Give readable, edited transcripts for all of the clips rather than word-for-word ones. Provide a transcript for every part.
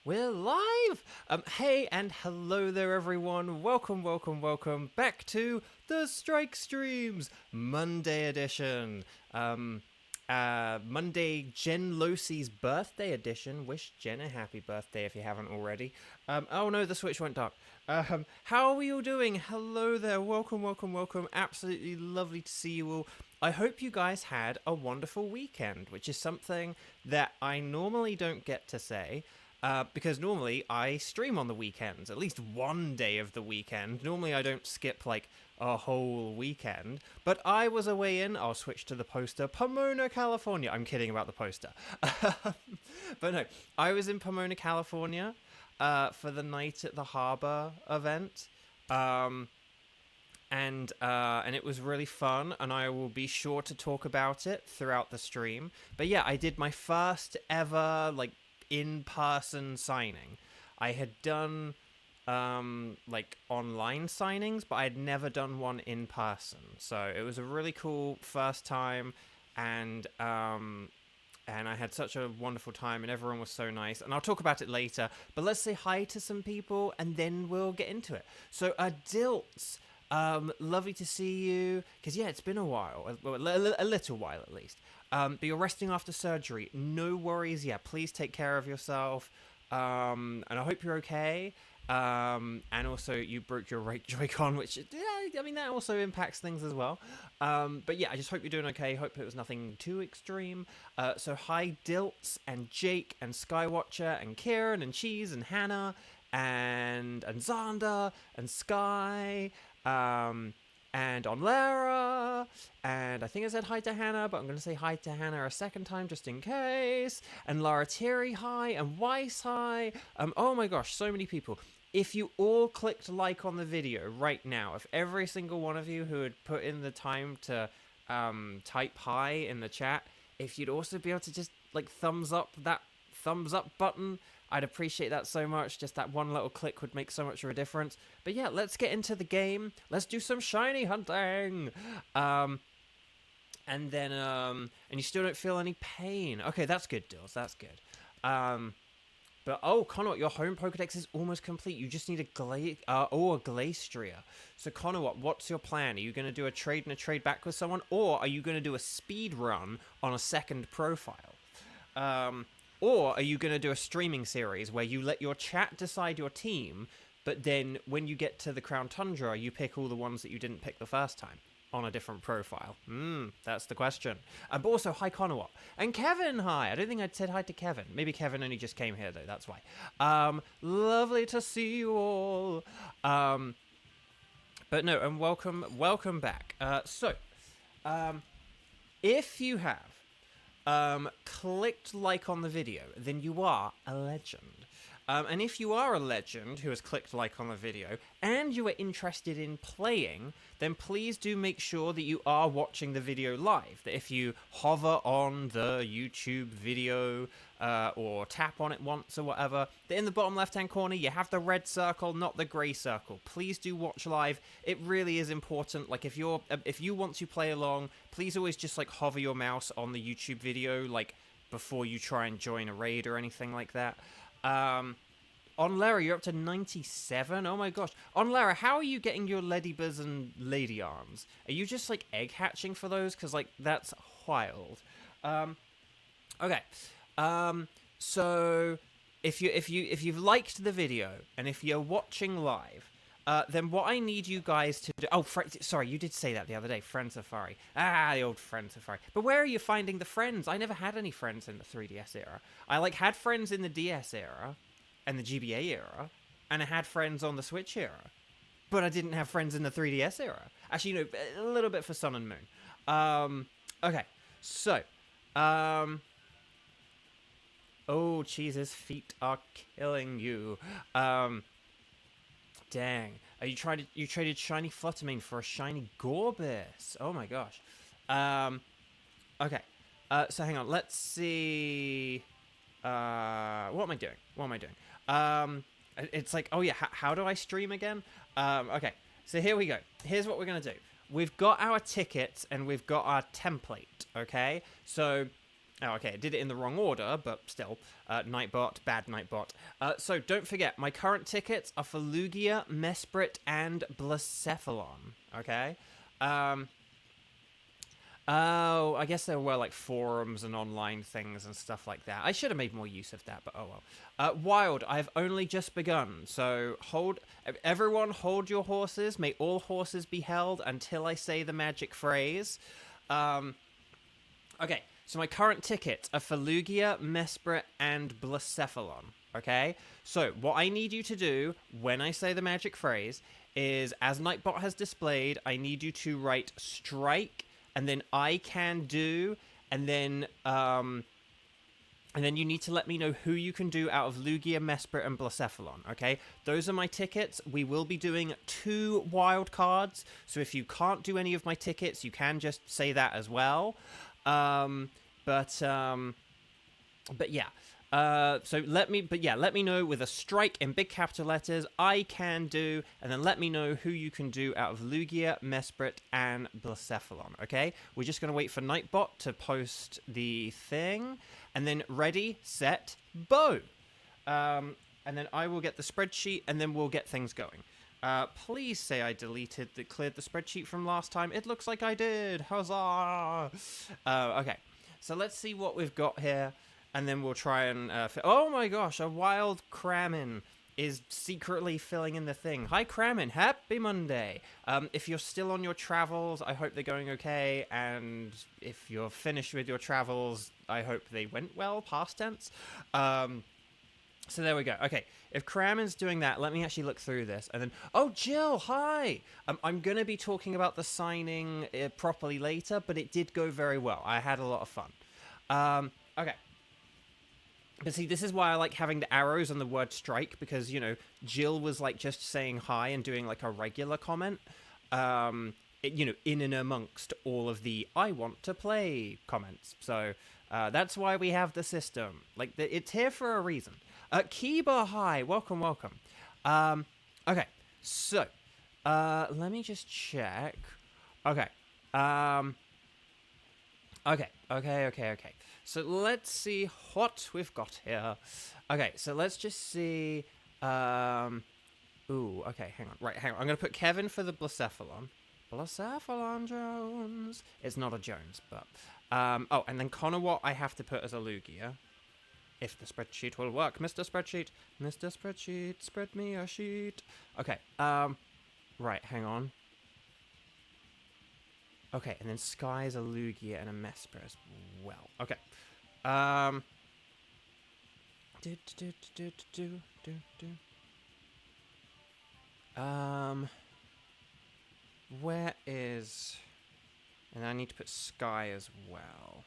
We're live! Hey and hello there everyone. Welcome back to the Strike Streams Monday edition. Monday Jen Losey's birthday edition. Wish Jen a happy birthday if you haven't already. Oh no, the switch went dark. How are you all doing? Hello there. Welcome. Absolutely lovely to see you all. I hope you guys had a wonderful weekend, which is something that I normally don't get to say. Because normally I stream on the weekends, at least one day of the weekend. Normally I don't skip like a whole weekend, but I was away in, I'll switch to the poster, Pomona, California. I'm kidding about the poster. But no, I was in Pomona, California for the Night at the Harbor event. And it was really fun, and I will be sure to talk about it throughout the stream. But yeah, I did my first ever, like, in-person signing. I had done like online signings, but I had never done one in person, so it was a really cool first time, and I had such a wonderful time, and everyone was so nice, and I'll talk about it later, but let's say hi to some people and then we'll get into it. So Dilts, lovely to see you, because yeah, it's been a while, a little while at least. But you're resting after surgery. No worries. Yeah, please take care of yourself. And I hope you're okay. And also, you broke your right Joy-Con, which, yeah, I mean, that also impacts things as well. But yeah, I just hope you're doing okay. Hope it was nothing too extreme. So hi, Dilts, and Jake, and Skywatcher, and Kieran, and Cheese, and Hannah, and Xander, and Sky, and on Lara, and I think I said hi to Hannah, but I'm going to say hi to Hannah a second time just in case, and Lara Thierry hi, and Weiss hi, oh my gosh, so many people. If you all clicked like on the video right now, if every single one of you who had put in the time to type hi in the chat, if you'd also be able to just like thumbs up that thumbs up button, I'd appreciate that so much. Just that one little click would make so much of a difference. But yeah, let's get into the game. Let's do some shiny hunting. And you still don't feel any pain. Okay, that's good, Dills. That's good. But oh, Connor, your home Pokedex is almost complete. You just need a Glastrier. So Connor, what's your plan? Are you going to do a trade and a trade back with someone, or are you going to do a speed run on a second profile? Or are you going to do a streaming series where you let your chat decide your team, but then when you get to the Crown Tundra, you pick all the ones that you didn't pick the first time on a different profile? That's the question. But also, hi, Conowat. And Kevin, hi. I don't think I'd said hi to Kevin. Maybe Kevin only just came here, though. That's why. Lovely to see you all. But no, and welcome back. If you have clicked like on the video, then you are a legend. And if you are a legend who has clicked like on the video and you are interested in playing, then please do make sure that you are watching the video live. That if you hover on the YouTube video or tap on it once or whatever, that in the bottom left-hand corner you have the red circle, not the grey circle. Please do watch live. It really is important. Like if you want to play along, please always just like hover your mouse on the YouTube video, like before you try and join a raid or anything like that. On Lara, you're up to 97. Oh my gosh. On Lara, how are you getting your ladybuzz and lady arms? Are you just like egg hatching for those? Because like that's wild. Okay. So if you've liked the video and if you're watching live, then what I need you guys to do... Oh, sorry, you did say that the other day. Friend Safari. Ah, the old Friend Safari. But where are you finding the friends? I never had any friends in the 3DS era. I, like, had friends in the DS era and the GBA era, and I had friends on the Switch era. But I didn't have friends in the 3DS era. Actually, you know, a little bit for Sun and Moon. Okay, so... Oh, Jesus, feet are killing you. Dang. You traded shiny Fluttermane for a shiny Gorbis. Oh my gosh. Okay. So hang on. Let's see. What am I doing? It's like, oh yeah, how do I stream again? Okay. So here we go. Here's what we're going to do. We've got our tickets and we've got our template. Okay. So Oh, okay, I did it in the wrong order, but still. Nightbot, bad Nightbot. So don't forget, my current tickets are for Lugia, Mesprit, and Blacephalon, okay? Oh, I guess there were like forums and online things and stuff like that. I should have made more use of that, but oh well. Wild, I've only just begun, so everyone hold your horses. May all horses be held until I say the magic phrase. Okay, so my current tickets are for Lugia, Mesprit, and Blacephalon, okay? So what I need you to do when I say the magic phrase is, as Nightbot has displayed, I need you to write strike, and then I can do, and then you need to let me know who you can do out of Lugia, Mesprit, and Blacephalon, okay? Those are my tickets. We will be doing 2 wild cards, so if you can't do any of my tickets, you can just say that as well. But yeah. So let me know with a strike in big capital letters, I can do, and then let me know who you can do out of Lugia, Mesprit, and Blacephalon, okay? We're just going to wait for Nightbot to post the thing, and then ready, set, bow! And then I will get the spreadsheet, and then we'll get things going. Please say I cleared the spreadsheet from last time. It looks like I did! Huzzah! Okay, so let's see what we've got here. And then we'll try and... oh my gosh, a wild Kramen is secretly filling in the thing. Hi Kramen, happy Monday! If you're still on your travels, I hope they're going okay. And if you're finished with your travels, I hope they went well, past tense. So there we go. Okay, if Kramen's doing that, let me actually look through this. And then... oh, Jill, hi! I'm going to be talking about the signing properly later, but it did go very well. I had a lot of fun. Okay. But see, this is why I like having the arrows on the word strike, because, you know, Jill was, like, just saying hi and doing, like, a regular comment, you know, in and amongst all of the I want to play comments. So, that's why we have the system. Like, it's here for a reason. Kiba, hi, welcome, welcome. Okay, so, let me just check. Okay, okay. So let's see what we've got here. Okay, so let's just see. Ooh, okay, hang on. Right, hang on. I'm going to put Kevin for the Blacephalon. Blacephalon Jones. It's not a Jones, but... oh, and then Connor what I have to put as a Lugia. If the spreadsheet will work. Mr. Spreadsheet. Mr. Spreadsheet, spread me a sheet. Okay, right, hang on. Okay, and then Sky is a Lugia and a Mesprit as well. Okay. Where is... and I need to put Sky as well.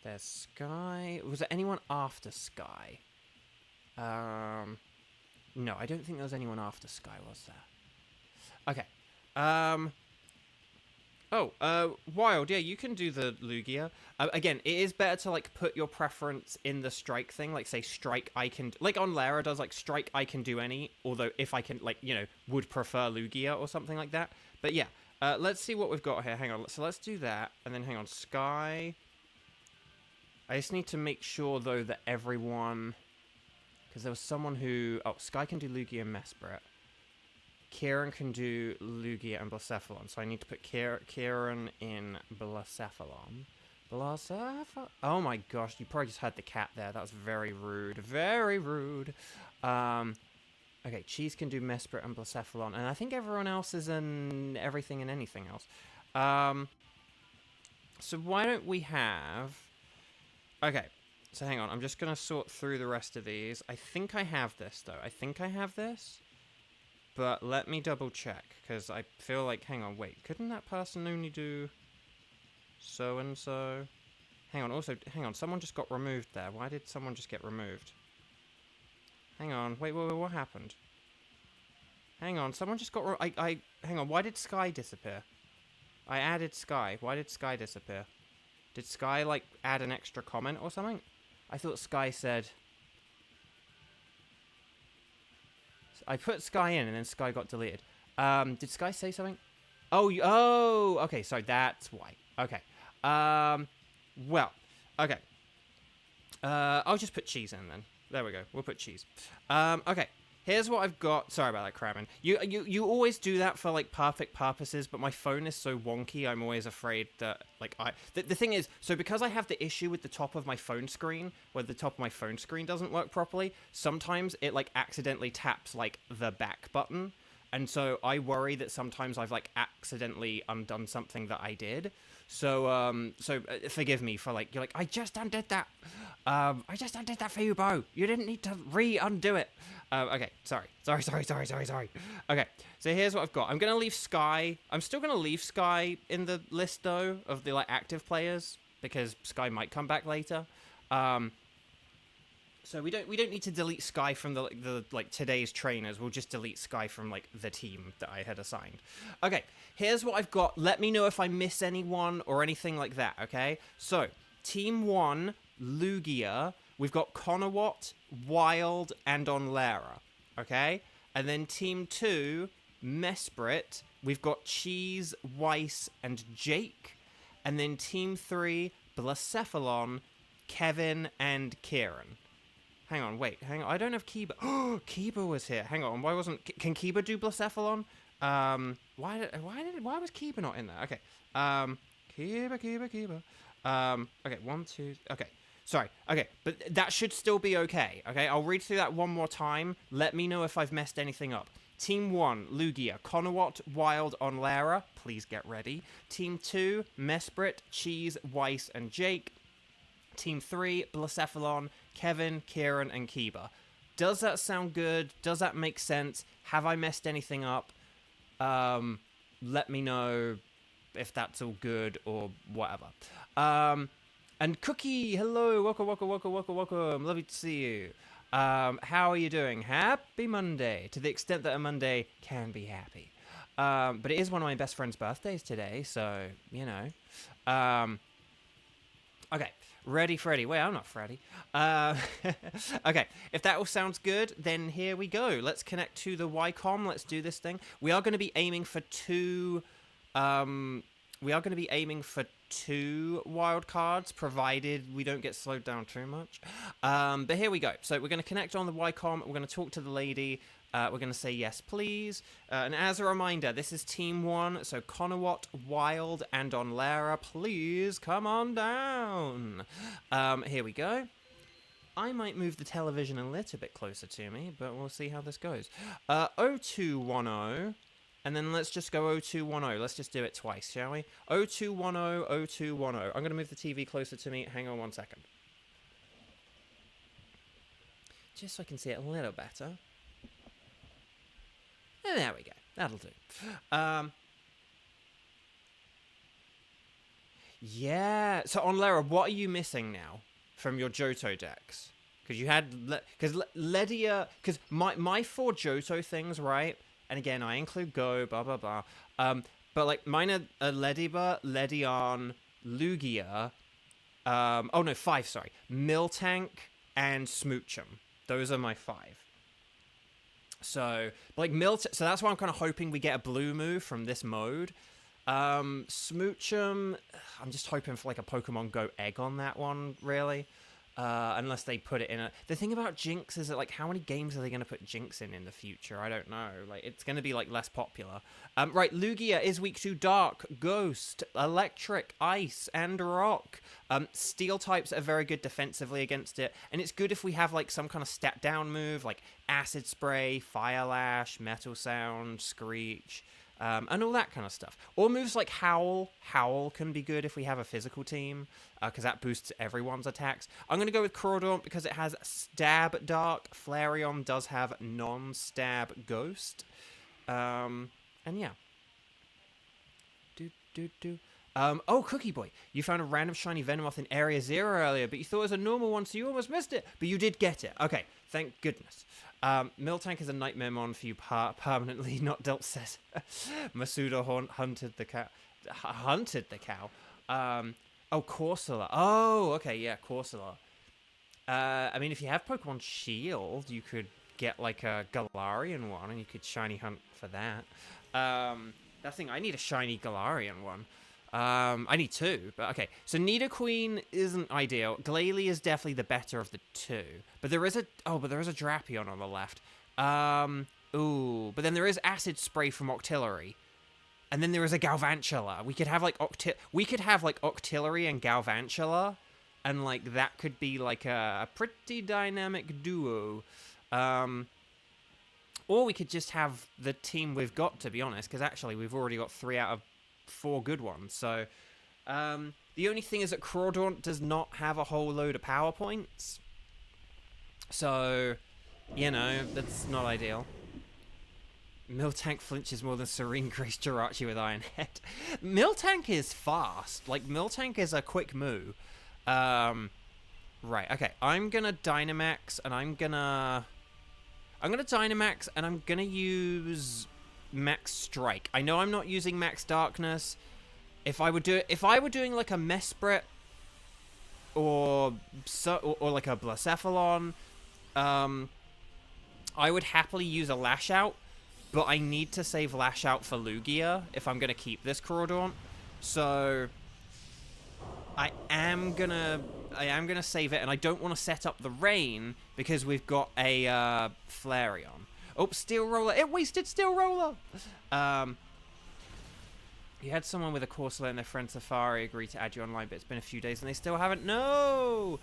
There's Sky. Was there anyone after Sky? No, I don't think there was anyone after Sky, was there? Okay. Oh, Wild, yeah, you can do the Lugia. Again, it is better to, like, put your preference in the strike thing. Like, say, strike, I can... like, on Lara does, like, strike, I can do any. Although, if I can, like, you know, would prefer Lugia or something like that. But, yeah, let's see what we've got here. Hang on, so let's do that. And then, hang on, Sky. I just need to make sure, though, that everyone... because there was someone who... oh, Sky can do Lugia and Mesprit. Kieran can do Lugia and Blacephalon, so I need to put Kieran in Blacephalon. Oh my gosh, you probably just heard the cat there. That was very rude. Very rude. Okay, Cheese can do Mesprit and Blacephalon, and I think everyone else is in everything and anything else. So why don't we have... okay, so hang on, I'm just going to sort through the rest of these. I think I have this, though. I think I have this. But let me double check, because I feel like... hang on, wait. Couldn't that person only do so-and-so? Hang on, also... hang on, someone just got removed there. Why did someone just get removed? Hang on, wait, what happened? Hang on, someone just got... hang on, why did Sky disappear? I added Sky. Why did Sky disappear? Did Sky, like, add an extra comment or something? I thought Sky said... I put Sky in, and then Sky got deleted. Did Sky say something? Oh, okay, so that's why. Okay. Well, Okay. I'll just put cheese in then. There we go. We'll put cheese. Okay. Here's what I've got. Sorry about that, Crabbin. You always do that for, like, perfect purposes, but my phone is so wonky, I'm always afraid that, like, the thing is, so because I have the issue with the top of my phone screen, where the top of my phone screen doesn't work properly, sometimes it, like, accidentally taps, like, the back button, and so I worry that sometimes I've, like, accidentally undone something that I did. So, forgive me for, like, you're like, I just undid that. I just undid that for you, Bo. You didn't need to undo it. Okay, sorry. Okay, so here's what I've got. I'm going to leave Sky. I'm still going to leave Sky in the list, though, of the, like, active players, because Sky might come back later. So we don't need to delete Sky from the like today's trainers. We'll just delete Sky from, like, the team that I had assigned. Okay, here's what I've got. Let me know if I miss anyone or anything like that, okay? So, Team 1, Lugia. We've got Conowat, Wild, and Onlera, okay? And then Team 2, Mesprit. We've got Cheese, Weiss, and Jake. And then Team 3, Blacephalon, Kevin, and Kieran. Hang on, hang on. I don't have Kiba. Oh, Kiba was here. Hang on, why wasn't... Can Kiba do Blacephalon? Why was Kiba not in there? Okay. Kiba. Okay, 1, 2... Okay. Sorry. Okay, but that should still be okay. Okay, I'll read through that one more time. Let me know if I've messed anything up. Team 1, Lugia, Conowat, Wild, Onlera. Please get ready. Team 2, Mesprit, Cheese, Weiss, and Jake. Team 3, Blacephalon, Kevin, Kieran, and Kiba. Does that sound good? Does that make sense? Have I messed anything up? Let me know if that's all good or whatever. And Cookie, hello, welcome. Lovely to see you. How are you doing? Happy Monday, to the extent that a Monday can be happy. But it is one of my best friend's birthdays today, so, you know. Okay. Ready, Freddy. Wait, I'm not Freddy. Okay, if that all sounds good, then here we go. Let's connect to the YCOM. Let's do this thing. We are going to be aiming for two wild cards, provided we don't get slowed down too much. But here we go. So we're going to connect on the YCOM. We're going to talk to the lady. We're going to say yes, please. And as a reminder, this is Team 1, so Conowat, Wild, and Onlera, please come on down. Here we go. I might move the television a little bit closer to me, but we'll see how this goes. 0210, and then let's just go 0210. Let's just do it twice, shall we? 0210, 0210. I'm going to move the TV closer to me. Hang on 1 second. Just so I can see it a little better. And there we go. That'll do. Yeah. So, Onlera, what are you missing now from your Johto decks? Because you had... Because Ledia... Because my 4 Johto things, right? And again, I include Go, blah, blah, blah. But, like, mine are Lediba, Ledian, Lugia... oh, no, 5, sorry. Miltank and Smoochum. Those are my 5. So, like, so that's why I'm kind of hoping we get a blue move from this mode. Smoochum, I'm just hoping for, like, a Pokemon Go egg on that one, really. Unless they put it in a... The thing about Jinx is that, like, how many games are they going to put Jinx in the future? I don't know. Like, it's going to be, like, less popular. Right, Lugia is weak to Dark, Ghost, Electric, Ice, and Rock. Steel types are very good defensively against it, and it's good if we have, like, some kind of step-down move, like Acid Spray, Fire Lash, Metal Sound, Screech... and all that kind of stuff. Or moves like Howl. Howl can be good if we have a physical team, because that boosts everyone's attacks. I'm going to go with Crawdaunt because it has Stab Dark. Flareon does have non-stab Ghost. And yeah. Oh, Cookie Boy, you found a random shiny Venomoth in Area 0 earlier, but you thought it was a normal one, so you almost missed it. But you did get it. Okay, thank goodness. Miltank is a Nightmare Mon for you permanently, not Delt says. Masuda hunted the cow. Hunted the cow? Oh, Corsola. Oh, okay, yeah, Corsola. I mean, if you have Pokemon Shield, you could get, like, a Galarian one, and you could shiny hunt for that. That thing, I need a shiny Galarian one. I need 2, but okay. So Nidoqueen isn't ideal. Glalie is definitely the better of the 2. But there is a Drapion on the left. Ooh, but then there is Acid Spray from Octillery. And then there is a Galvantula. We could have like Octillery and Galvantula, and like that could be like a pretty dynamic duo. Or we could just have the team we've got, to be honest, because actually we've already got 3 out of 4 good ones. So the only thing is that Crawdaunt does not have a whole load of power points. So, you know, that's not ideal. Miltank flinches more than Serene Grace Jirachi with Iron Head. Miltank is fast. Like, Miltank is a quick moo. Right, okay. I'm gonna Dynamax, and I'm gonna Dynamax, and I'm gonna use Max Strike. I know I'm not using Max Darkness. If I were doing like a Mesprit or like a Blacephalon, I would happily use a Lash Out, but I need to save Lash Out for Lugia if I'm gonna keep this Crawdaunt. So I am gonna save it, and I don't want to set up the rain because we've got a Flareon. Oh, Steel Roller! It wasted Steel Roller. You had someone with a Corsola and their friend Safari agree to add you online, but it's been a few days and they still haven't. No.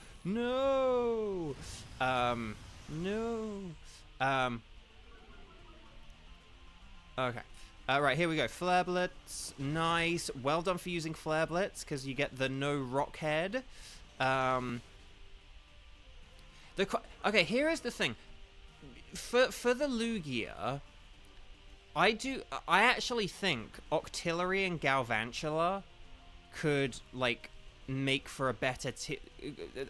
Okay. Right, here we go. Flare Blitz. Nice. Well done for using Flare Blitz, because you get the no Rock Head. Okay, here is the thing. For the Lugia, I actually think Octillery and Galvantula could, like, make for a better...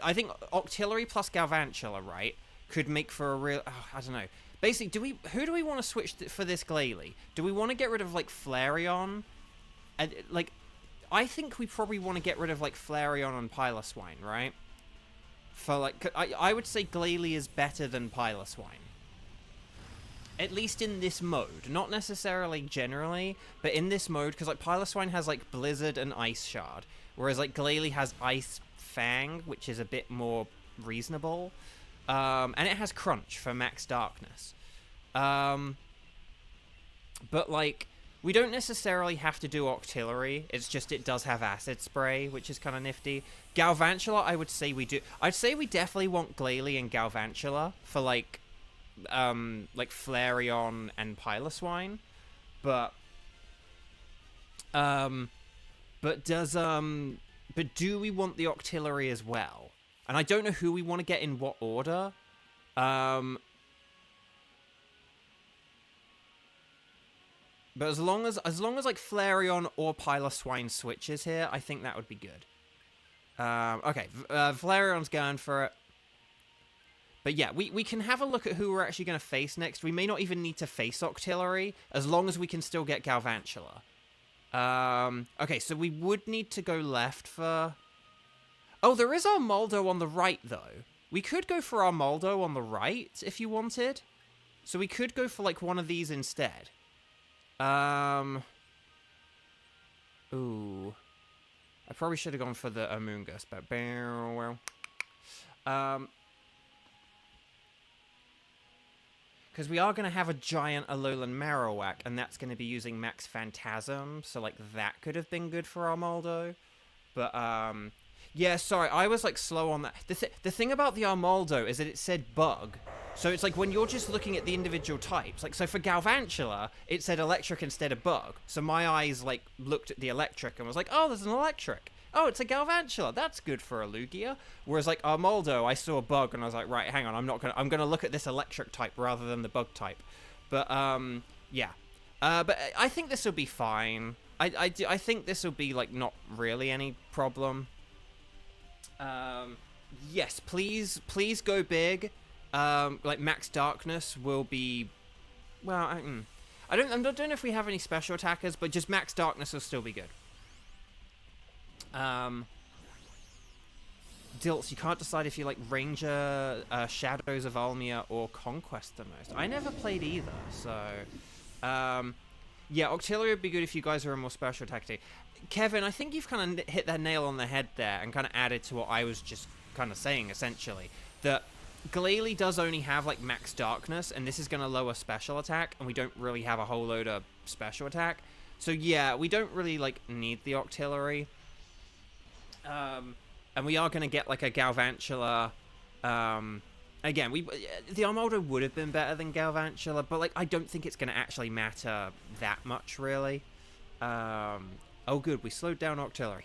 I think Octillery plus Galvantula, right, could make for a real... Oh, I don't know. Basically, who do we want to switch for this Glalie? Do we want to get rid of, like, Flareon? And, like, I think we probably want to get rid of, like, Flareon and Piloswine, right? For, like, I would say Glalie is better than Piloswine. At least in this mode. Not necessarily generally, but in this mode, because, like, Piloswine has, like, Blizzard and Ice Shard, whereas, like, Glalie has Ice Fang, which is a bit more reasonable. And it has Crunch for Max Darkness. But, like, we don't necessarily have to do Octillery. It's just it does have Acid Spray, which is kind of nifty. Galvantula, I would say we do. I'd say we definitely want Glalie and Galvantula for, like Flareon and Piloswine. But do we want the Octillery as well? And I don't know who we want to get in what order. But as long as like Flareon or Piloswine switches here, I think that would be good. Okay, Flareon's going for it. But yeah, we can have a look at who we're actually going to face next. We may not even need to face Octillery, as long as we can still get Galvantula. Okay, so we would need to go left for... Oh, there is Armaldo on the right, though. We could go for Armaldo on the right, if you wanted. So we could go for, like, one of these instead. Ooh. I probably should have gone for the Amoonguss, but... Because we are going to have a giant Alolan Marowak, and that's going to be using Max Phantasm, so, like, that could have been good for Armaldo. But, yeah, sorry, I was, like, slow on that. The thing about the Armaldo is that it said bug. So it's like when you're just looking at the individual types. Like, so for Galvantula, it said electric instead of bug. So my eyes, like, looked at the electric and was like, oh, there's an electric. Oh, it's a Galvantula. That's good for a Lugia. Whereas, like, Armaldo, I saw a bug and I was like, right, hang on, I'm gonna look at this electric type rather than the bug type. But, yeah. But I think this will be fine. I think this will be, like, not really any problem. Yes, please go big. Like, Max Darkness will be, well, I don't know if we have any special attackers, but just Max Darkness will still be good. Dilts, you can't decide if you like Ranger, Shadows of Almia, or Conquest the most. I never played either, so, yeah, Octillery would be good if you guys are a more special attack team. Kevin, I think you've kind of hit that nail on the head there and kind of added to what I was just kind of saying, essentially. That Glalie does only have, like, max darkness, and this is going to lower special attack, and we don't really have a whole load of special attack. So, yeah, we don't really, like, need the Octillery. And we are going to get, like, a Galvantula. Again, the Armaldo would have been better than Galvantula, but, like, I don't think it's going to actually matter that much, really. Oh, good, we slowed down Octillery.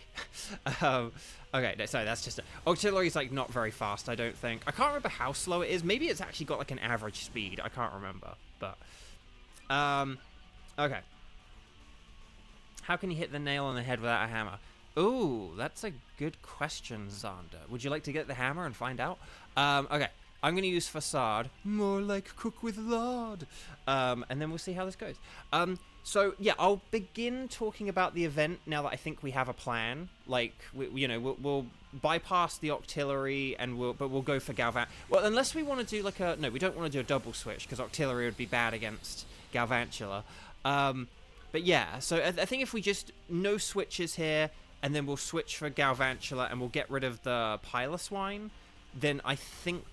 Okay, no, sorry, that's just... Octillery's, like, not very fast, I don't think. I can't remember how slow it is. Maybe it's actually got, like, an average speed. I can't remember, but... Okay. How can you hit the nail on the head without a hammer? Ooh, that's a good question, Xander. Would you like to get the hammer and find out? Okay. I'm going to use Facade. More like cook with lard. And then we'll see how this goes. So, yeah, I'll begin talking about the event now that I think we have a plan. Like, we'll bypass the Octillery, and we'll go for Galvant. Well, unless we want to do, like, a... No, we don't want to do a double switch, because Octillery would be bad against Galvantula. But, yeah, so I think if we just... No switches here, and then we'll switch for Galvantula, and we'll get rid of the Piloswine, then I think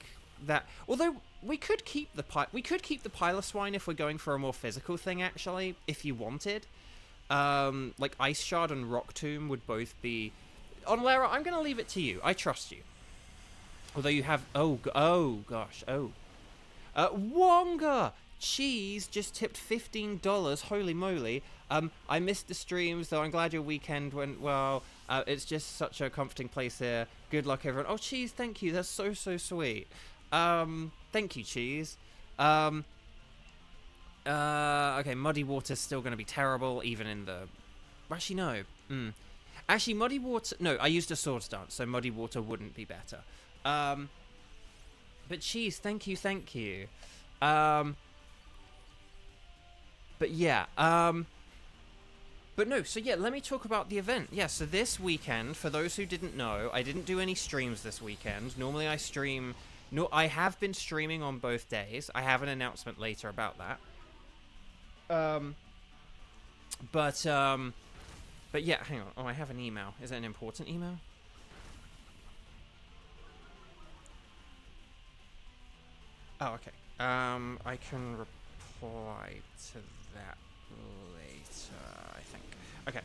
that... Although... We could keep the Piloswine if we're going for a more physical thing, actually, if you wanted. Like Ice Shard and Rock Tomb would both be... On Lara, I'm going to leave it to you. I trust you. Although you have... Oh gosh. Wonga! Cheese just tipped $15. Holy moly. I missed the streams, though I'm glad your weekend went well. It's just such a comforting place here. Good luck, everyone. Oh, Cheese, thank you. That's so, so sweet. Thank you, Cheese. Okay, Muddy Water's still going to be terrible, even in the... Actually, no. Actually, Muddy Water... No, I used a Swords Dance, so Muddy Water wouldn't be better. But Cheese, thank you. But yeah, But no, so yeah, let me talk about the event. Yeah, so this weekend, for those who didn't know, I didn't do any streams this weekend. Normally I stream... No, I have been streaming on both days. I have an announcement later about that. But yeah, hang on. Oh, I have an email. Is it an important email? Oh, okay. I can reply to that later, I think. Okay.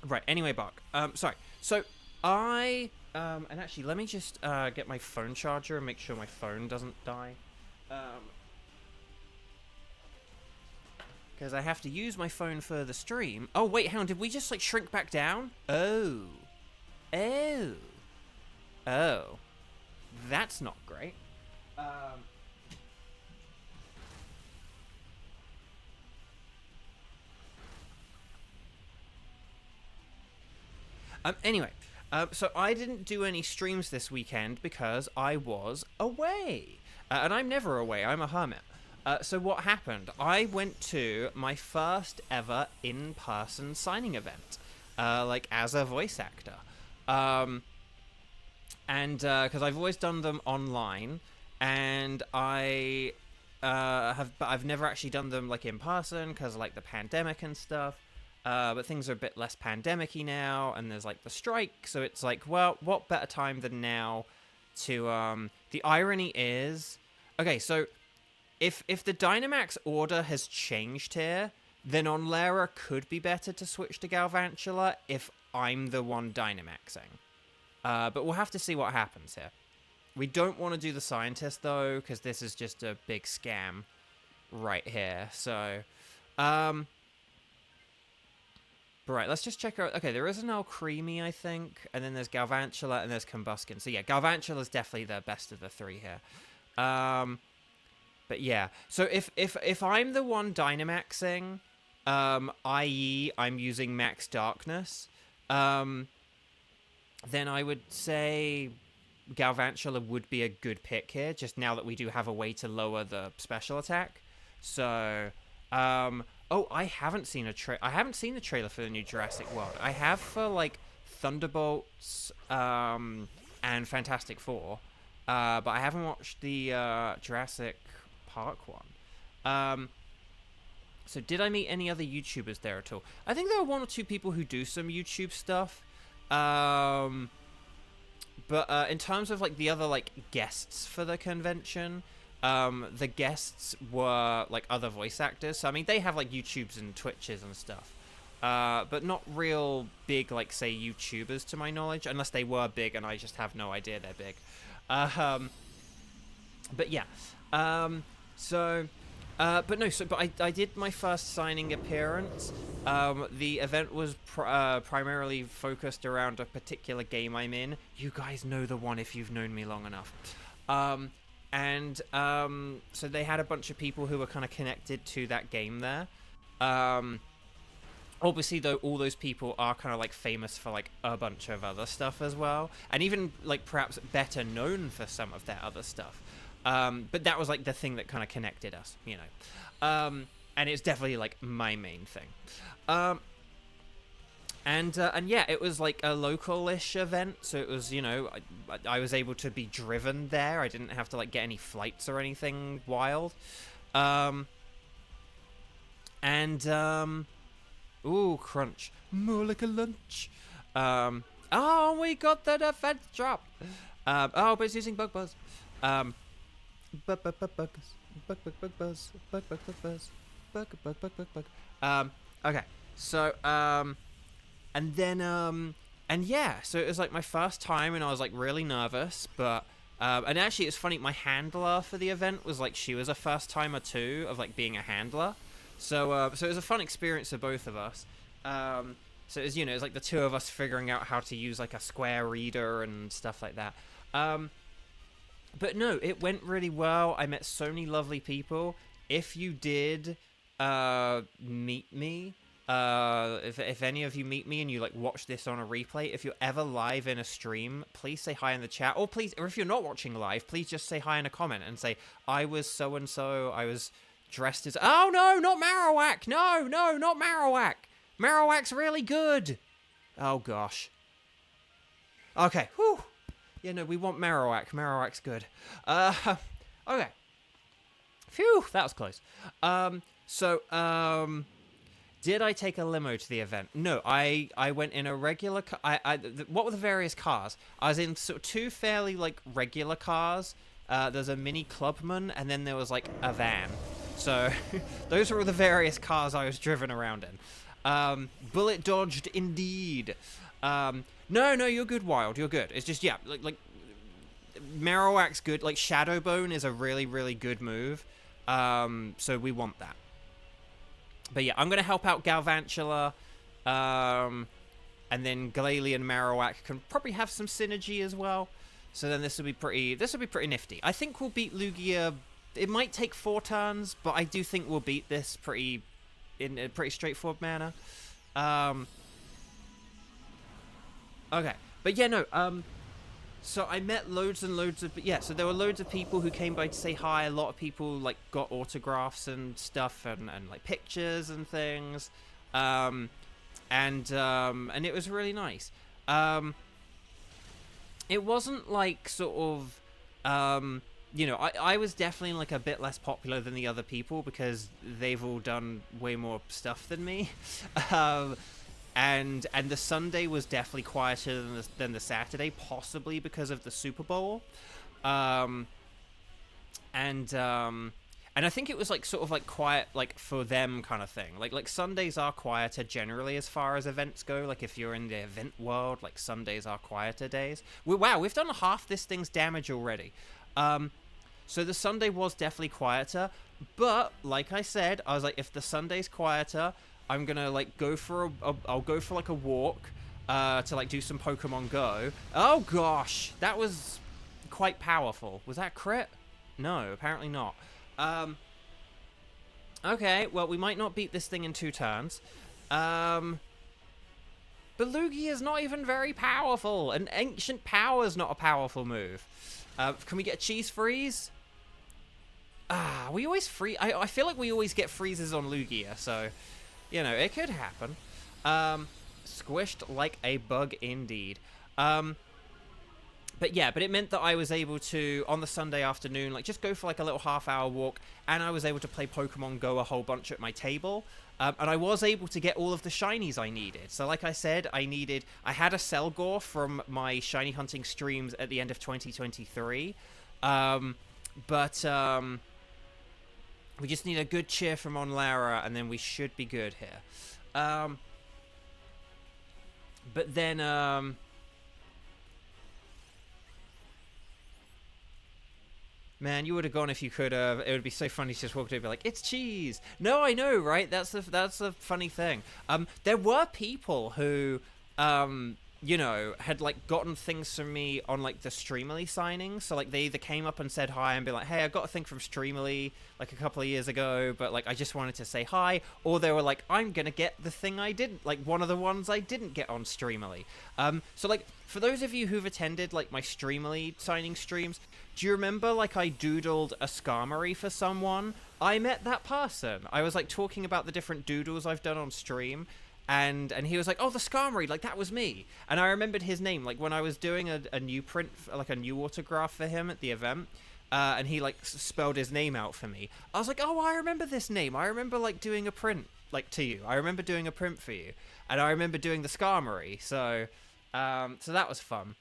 Right, anyway, Bark. Sorry. So, and actually, let me just get my phone charger and make sure my phone doesn't die. Because I have to use my phone for the stream. Oh, wait, hang on, did we just, like, shrink back down? Oh. That's not great. Anyway, so I didn't do any streams this weekend because I was away. And I'm never away, I'm a hermit. So what happened? I went to my first ever in-person signing event, like as a voice actor. And because I've always done them online, and but I've never actually done them like in person because like the pandemic and stuff. But things are a bit less pandemic-y now, and there's like the strike, so it's like, well, what better time than now to the irony is, okay, so if the Dynamax order has changed here, then on Lara could be better to switch to Galvantula if I'm the one Dynamaxing. But we'll have to see what happens here. We don't want to do the Scientist, though, because this is just a big scam right here. So, right, let's just check out... Okay, there is an Alcremie, I think, and then there's Galvantula, and there's Combuskin. So, yeah, Galvantula's definitely the best of the three here. But, yeah. So, if I'm the one Dynamaxing, i.e. I'm using Max Darkness, then I would say Galvantula would be a good pick here, just now that we do have a way to lower the special attack. So, oh, I haven't seen the trailer for the new Jurassic World. I have for, like, Thunderbolts, and Fantastic Four, but I haven't watched the, Jurassic Park one. So did I meet any other YouTubers there at all? I think there were 1 or 2 people who do some YouTube stuff. But in terms of like the other like guests for the convention, the guests were like other voice actors. So I mean, they have like YouTubes and Twitches and stuff. But not real big, like, say, YouTubers to my knowledge, unless they were big and I just have no idea they're big. But yeah. But I did my first signing appearance. The event was primarily focused around a particular game I'm in. You guys know the one if you've known me long enough. So they had a bunch of people who were kind of connected to that game there. Obviously, though, all those people are kind of, like, famous for, like, a bunch of other stuff as well. And even, like, perhaps better known for some of their other stuff. But that was, like, the thing that kind of connected us, you know. And it's definitely, like, my main thing. And yeah, it was, like, a local-ish event. So it was, you know, I was able to be driven there. I didn't have to, like, get any flights or anything wild. Ooh, crunch. More like a lunch. Oh, we got the defense drop. Oh, but it's using bug buzz. Bug buzz. Okay. So, and then, and yeah, so it was like my first time and I was like really nervous, but, and actually it's funny, my handler for the event was like, she was a first timer too, of like being a handler. So it was a fun experience for both of us. So it was, you know, it was like the 2 of us figuring out how to use like a square reader and stuff like that. But no, it went really well. I met so many lovely people. If you did meet me, if any of you meet me and you like watch this on a replay, if you're ever live in a stream, please say hi in the chat, or if you're not watching live, please just say hi in a comment and say, I was so and so, I was dressed as... Oh, no, not Marowak! No, not Marowak! Marowak's really good! Oh, gosh. Okay, whew. Yeah, no, we want Marowak. Marowak's good. Okay. Phew, that was close. Did I take a limo to the event? No, I went in a regular car. What were the various cars? I was in sort of 2 fairly, like, regular cars. There's a mini clubman, and then there was, like, a van. So, those were the various cars I was driven around in. Bullet dodged, indeed. No, you're good, Wild. You're good. It's just, yeah, like Marowak's good. Like, Shadowbone is a really, really good move. So we want that. But yeah, I'm going to help out Galvantula. And then Glalie and Marowak can probably have some synergy as well. So then this will be pretty nifty. I think we'll beat Lugia. It might take 4 turns, but I do think we'll beat this in a pretty straightforward manner. Okay. But yeah, no, so I met loads and loads of... Yeah, so there were loads of people who came by to say hi. A lot of people, like, got autographs and stuff and like, pictures and things. And it was really nice. It wasn't, like, sort of... you know, I was definitely, like, a bit less popular than the other people because they've all done way more stuff than me. And the Sunday was definitely quieter than the Saturday, possibly because of the Super Bowl. And I think it was, like, sort of, like, quiet, like, for them kind of thing. Like Sundays are quieter generally as far as events go. Like, if you're in the event world, like, Sundays are quieter days. Wow, we've done half this thing's damage already. So the Sunday was definitely quieter. But, like I said, I was like, if the Sunday's quieter, I'm gonna, like, I'll go for, like, a walk, to, like, do some Pokemon Go. Oh, gosh! That was quite powerful. Was that crit? No, apparently not. Okay, well, we might not beat this thing in 2 turns. But Lugia is not even very powerful, and Ancient Power's not a powerful move. Can we get a Cheese Freeze? We always I feel like we always get freezes on Lugia, so... You know, it could happen. Squished like a bug indeed. But But yeah, but it meant that I was able to, on the Sunday afternoon, like just go for like a little half-hour walk, and I was able to play Pokemon Go a whole bunch at my table. And I was able to get all of the shinies I needed. So like I said, I had a Selgor from my shiny hunting streams at the end of 2023. We just need a good cheer from Onlara, and then we should be good here. But then, man, you would have gone if you could have. It would be so funny to just walk up and be like, "It's cheese." No, I know, right? That's the funny thing. There were people who, you know, had like gotten things from me on like the Streamily signings. So like they either came up and said hi and be like, "Hey, I got a thing from Streamily like a couple of years ago, but like I just wanted to say hi," or they were like, "I'm gonna get the thing I didn't, like one of the ones I didn't get on Streamily." So like for those of you who've attended like my Streamily signing streams, do you remember like I doodled a Skarmory for someone? I met that person. I was like talking about the different doodles I've done on stream. And he was like, "Oh, the Skarmory, like that was me." And I remembered his name, like when I was doing a new print, like a new autograph for him at the event, and he like spelled his name out for me. I was like, "Oh, I remember this name. I remember like doing a print like to you. I remember doing a print for you, and I remember doing the Skarmory." So that was fun.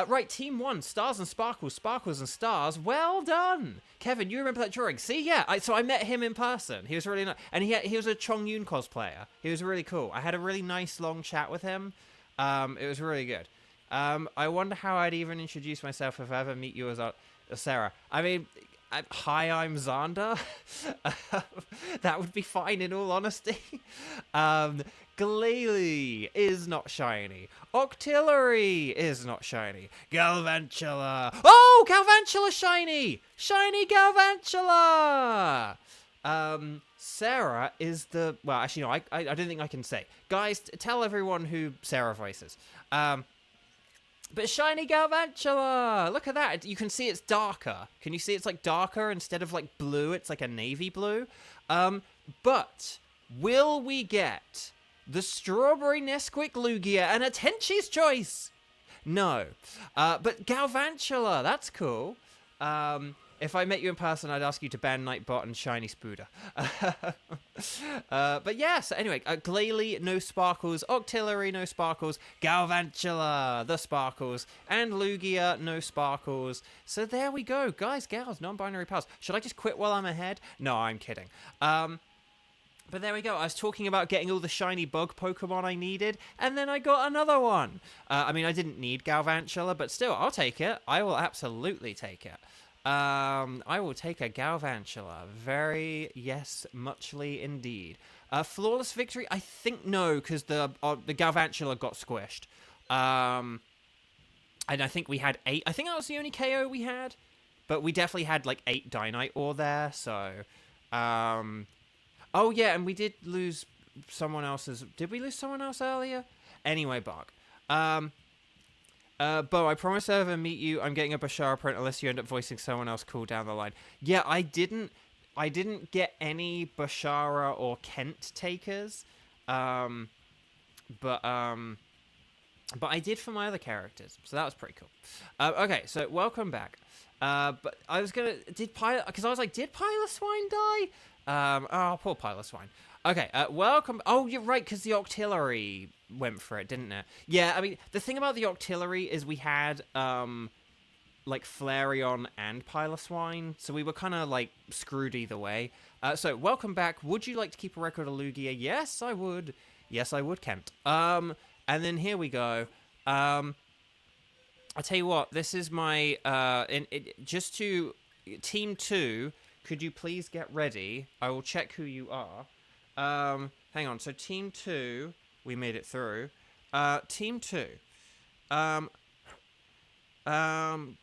Right, Team 1, Stars and Sparkles, Sparkles and Stars. Well done! Kevin, you remember that drawing? See, yeah, so I met him in person. He was really nice. And he was a Chongyun cosplayer. He was really cool. I had a really nice, long chat with him. It was really good. I wonder how I'd even introduce myself if I ever meet you as Sarah. I mean, hi, I'm Xander. That would be fine, in all honesty. Glalie is not shiny. Octillery is not shiny. Galvantula. Oh, Galvantula shiny! Shiny Galvantula! Sarah is the... Well, actually, no, I don't think I can say. Guys, tell everyone who Sarah voices. But shiny Galvantula! Look at that. You can see it's darker. Can you see it's like darker instead of like blue? It's like a navy blue. But will we get the Strawberry Nesquik Lugia and a Tenchi's Choice? No. But Galvantula, that's cool. If I met you in person, I'd ask you to ban Nightbot and Shiny Spooder. But yeah, so anyway, Glalie, no Sparkles. Octillery, no Sparkles. Galvantula, the Sparkles. And Lugia, no Sparkles. So there we go. Guys, gals, non-binary pals. Should I just quit while I'm ahead? No, I'm kidding. But there we go. I was talking about getting all the shiny bug Pokemon I needed, and then I got another one. I mean, I didn't need Galvantula, but still, I'll take it. I will absolutely take it. I will take a Galvantula. Very, yes, muchly indeed. Flawless victory? I think no, because the Galvantula got squished. And I think we had 8. I think that was the only KO we had. But we definitely had, like, 8 Dynite ore there, so... Oh, yeah, and we did lose someone else's... Did we lose someone else earlier? Anyway, Bark. Bo, I promise if I ever meet you, I'm getting a Bashara print unless you end up voicing someone else cool down the line. Yeah, I didn't get any Bashara or Kent takers. But I did for my other characters, so that was pretty cool. Okay, so welcome back. But I was gonna... Because I was like, did Piloswine die? Oh, poor Piloswine. Okay, welcome... Oh, you're right, because the Octillery went for it, didn't it? Yeah, I mean, the thing about the Octillery is we had, like, Flareon and Piloswine, so we were kind of, like, screwed either way. So, welcome back. Would you like to keep a record of Lugia? Yes, I would. Yes, I would, Kent. And then here we go. I'll tell you what, this is my, just to... Team 2, could you please get ready? I will check who you are. Hang on, so Team 2, we made it through. Team 2. Hang on,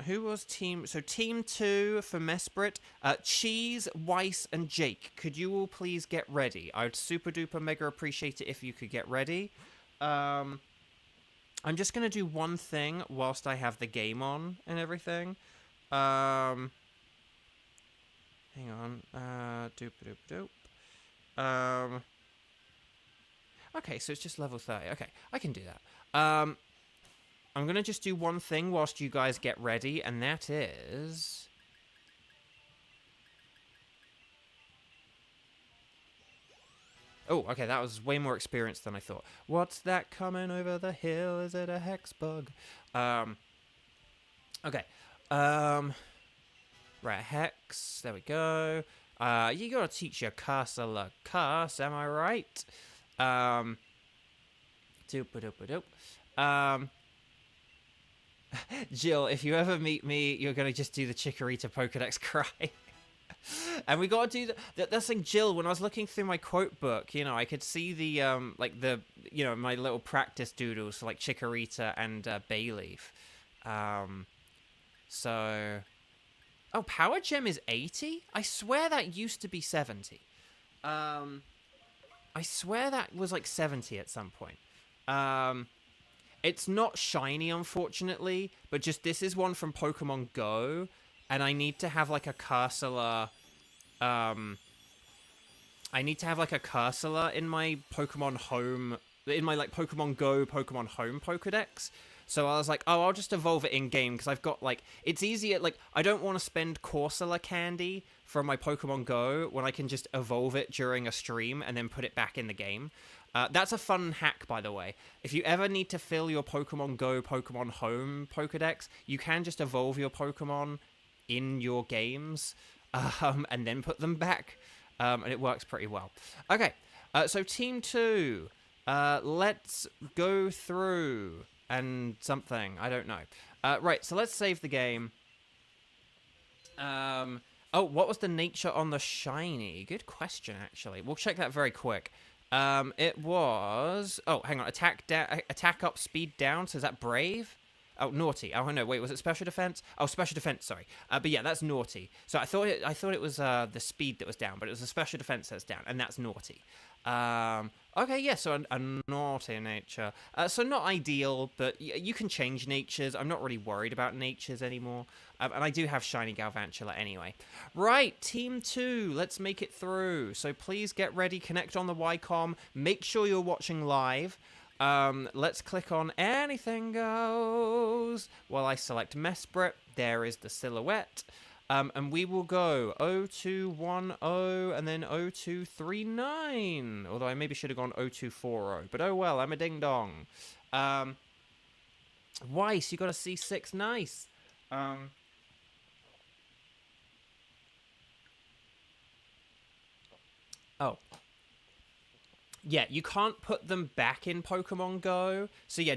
who was Team... So Team 2 for Mesprit, Cheese, Weiss, and Jake. Could you all please get ready? I would super duper mega appreciate it if you could get ready. I'm just going to do one thing whilst I have the game on and everything. Hang on. Okay, so it's just level 30. Okay, I can do that. I'm going to just do one thing whilst you guys get ready, and that is... Oh, okay, that was way more experience than I thought. What's that coming over the hill? Is it a hex bug? Okay. Right, hex. There we go. You gotta teach your cursor a curse, am I right? Doop-a-doop-a-doop. Jill, if you ever meet me, you're gonna just do the Chikorita Pokedex cry. And we gotta do that's thing, Jill. When I was looking through my quote book, you know, I could see the like the, you know, my little practice doodles for like Chikorita and Bayleaf. So, oh, Power Gem is 80. I swear that used to be 70. I swear that was like 70 at some point. It's not shiny, unfortunately, but just this is one from Pokemon Go. And I need to have like a Cursor, I need to have like a Cursor in my Pokemon Home, in my like Pokemon Go, Pokemon Home Pokedex. So I was like, oh, I'll just evolve it in game because I've got like, it's easier. Like, I don't want to spend Corsola candy from my Pokemon Go when I can just evolve it during a stream and then put it back in the game. That's a fun hack, by the way. If you ever need to fill your Pokemon Go, Pokemon Home Pokedex, you can just evolve your Pokemon in your games, and then put them back, and it works pretty well. Okay, so Team 2, let's go through, and something, I don't know. Right, so let's save the game. Oh, what was the nature on the shiny? Good question, actually. We'll check that very quick. It was, oh, hang on, attack up, speed down, so is that brave? Oh, naughty. Oh, no, wait, was it special defense? Oh, special defense, sorry. But yeah, that's naughty. So I thought it was the speed that was down, but it was the special defense that's down, and that's naughty. Okay, yeah, so a naughty nature. So not ideal, but you can change natures. I'm not really worried about natures anymore. And I do have shiny Galvantula anyway. Right, Team 2, let's make it through. So please get ready, connect on the Ycom. Make sure you're watching live. Let's click on Anything Goes while I select Mesprit. There is the silhouette. And we will go 0210 and then 0239. Although I maybe should have gone 0240. But oh well, I'm a ding-dong. Weiss, you got a C6. Nice. Oh. Yeah, you can't put them back in Pokemon Go. So yeah,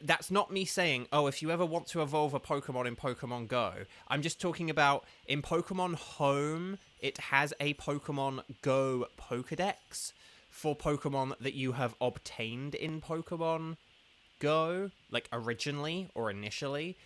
that's not me saying, oh, if you ever want to evolve a Pokemon in Pokemon Go. I'm just talking about in Pokemon Home, it has a Pokemon Go Pokedex for Pokemon that you have obtained in Pokemon Go, like originally or initially.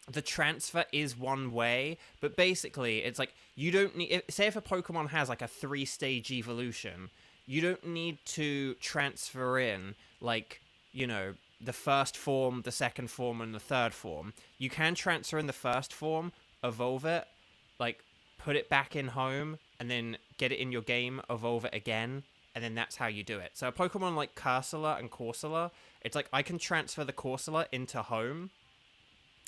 The transfer is one way, but basically it's like you don't need, say if a Pokemon has like a 3-stage evolution, you don't need to transfer in like, you know, the first form, the second form, and the third form. You can transfer in the first form, evolve it, like put it back in home, and then get it in your game, evolve it again, and then that's how you do it. So a Pokemon like Cursula and Corsola, it's like I can transfer the Corsola into home,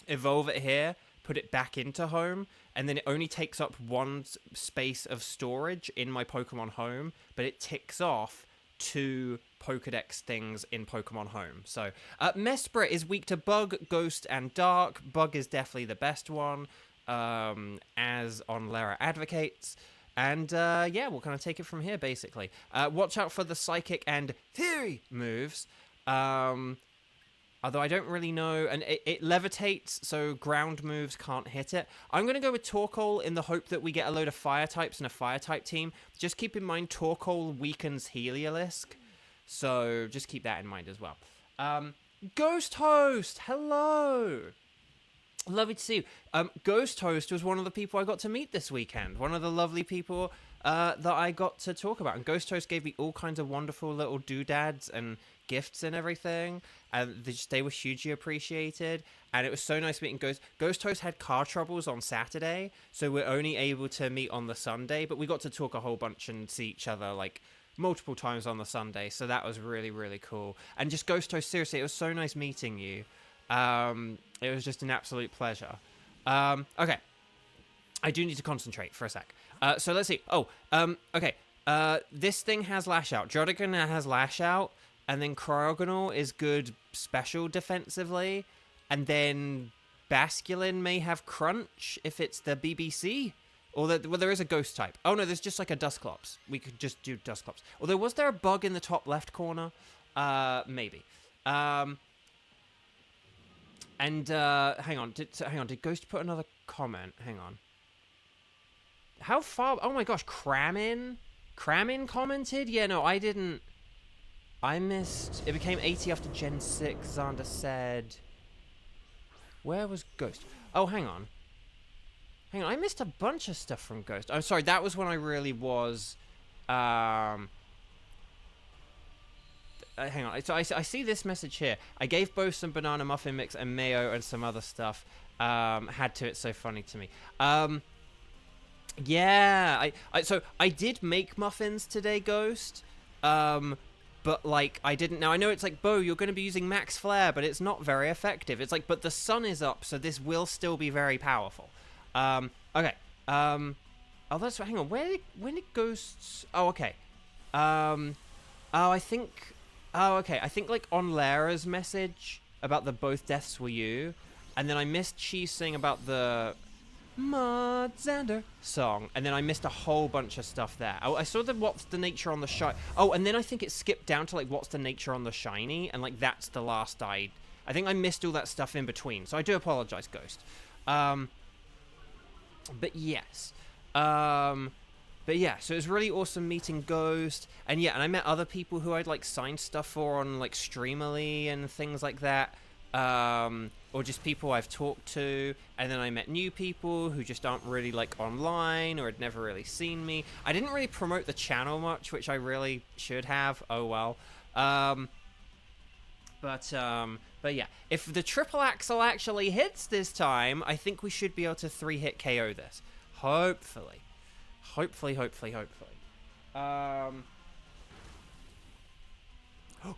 evolve it here, put it back into home, and then it only takes up one space of storage in my Pokemon Home, but it ticks off 2 Pokedex things in Pokemon Home. So, Mesprit is weak to Bug, Ghost, and Dark. Bug is definitely the best one, as Onlera advocates. And, yeah, we'll kind of take it from here, basically. Watch out for the Psychic and Theory moves. Although I don't really know, and it levitates, so ground moves can't hit it. I'm going to go with Torkoal in the hope that we get a load of fire types and a fire type team. Just keep in mind Torkoal weakens Heliolisk, so just keep that in mind as well. Ghost Host, hello! Lovely to see you. Ghost Host was one of the people I got to meet this weekend. One of the lovely people that I got to talk about. And Ghost Host gave me all kinds of wonderful little doodads and gifts and everything, and they were hugely appreciated, and it was so nice meeting Ghost Host had car troubles on Saturday, so we're only able to meet on the Sunday, but we got to talk a whole bunch and see each other like multiple times on the Sunday, so that was really, really cool. And just Ghost Toast, seriously, it was so nice meeting you. It was just an absolute pleasure. Okay. I do need to concentrate for a sec. So let's see. Okay. This thing has Lash Out. Jodigan has Lash Out, and then Cryogonal is good special defensively, and then Basculin may have Crunch if it's the BBC. Or there is a Ghost type. Oh no, there's just like a Dusclops. We could just do Dusclops. Although, was there a bug in the top left corner? Maybe. Hang on. Did Ghost put another comment? Hang on. How far? Oh my gosh, Kramin commented? Yeah, no, I didn't. I missed. It became 80 after Gen 6, Xander said. Where was Ghost? Oh, hang on. I missed a bunch of stuff from Ghost. Oh, sorry, that was when I really was... hang on. So I see this message here. I gave both some banana muffin mix and mayo and some other stuff. Had to. It's so funny to me. Yeah. So I did make muffins today, Ghost. But, like, I didn't... Now, I know it's like, Bo, you're going to be using Max Flare, but it's not very effective. It's like, but the sun is up, so this will still be very powerful. Okay. Oh, that's... Hang on. When did Ghosts... Oh, okay. I think... Oh, okay. I think, like, on Lara's message about the both deaths were you, and then I missed Cheese sing about the... Mud Xander song, and then I missed a whole bunch of stuff there. I saw the what's the nature on the shiny. Oh, and then I think it skipped down to like what's the nature on the shiny, and like that's the last I think I missed all that stuff in between. So I do apologize, Ghost. But yes. But yeah, so it was really awesome meeting Ghost, and yeah, and I met other people who I'd like signed stuff for on like Streamily and things like that. Or just people I've talked to, and then I met new people who just aren't really like online or had never really seen me. I didn't really promote the channel much, which I really should have. Oh well. But yeah, if the triple axle actually hits this time, I think we should be able to 3-hit KO this. Hopefully.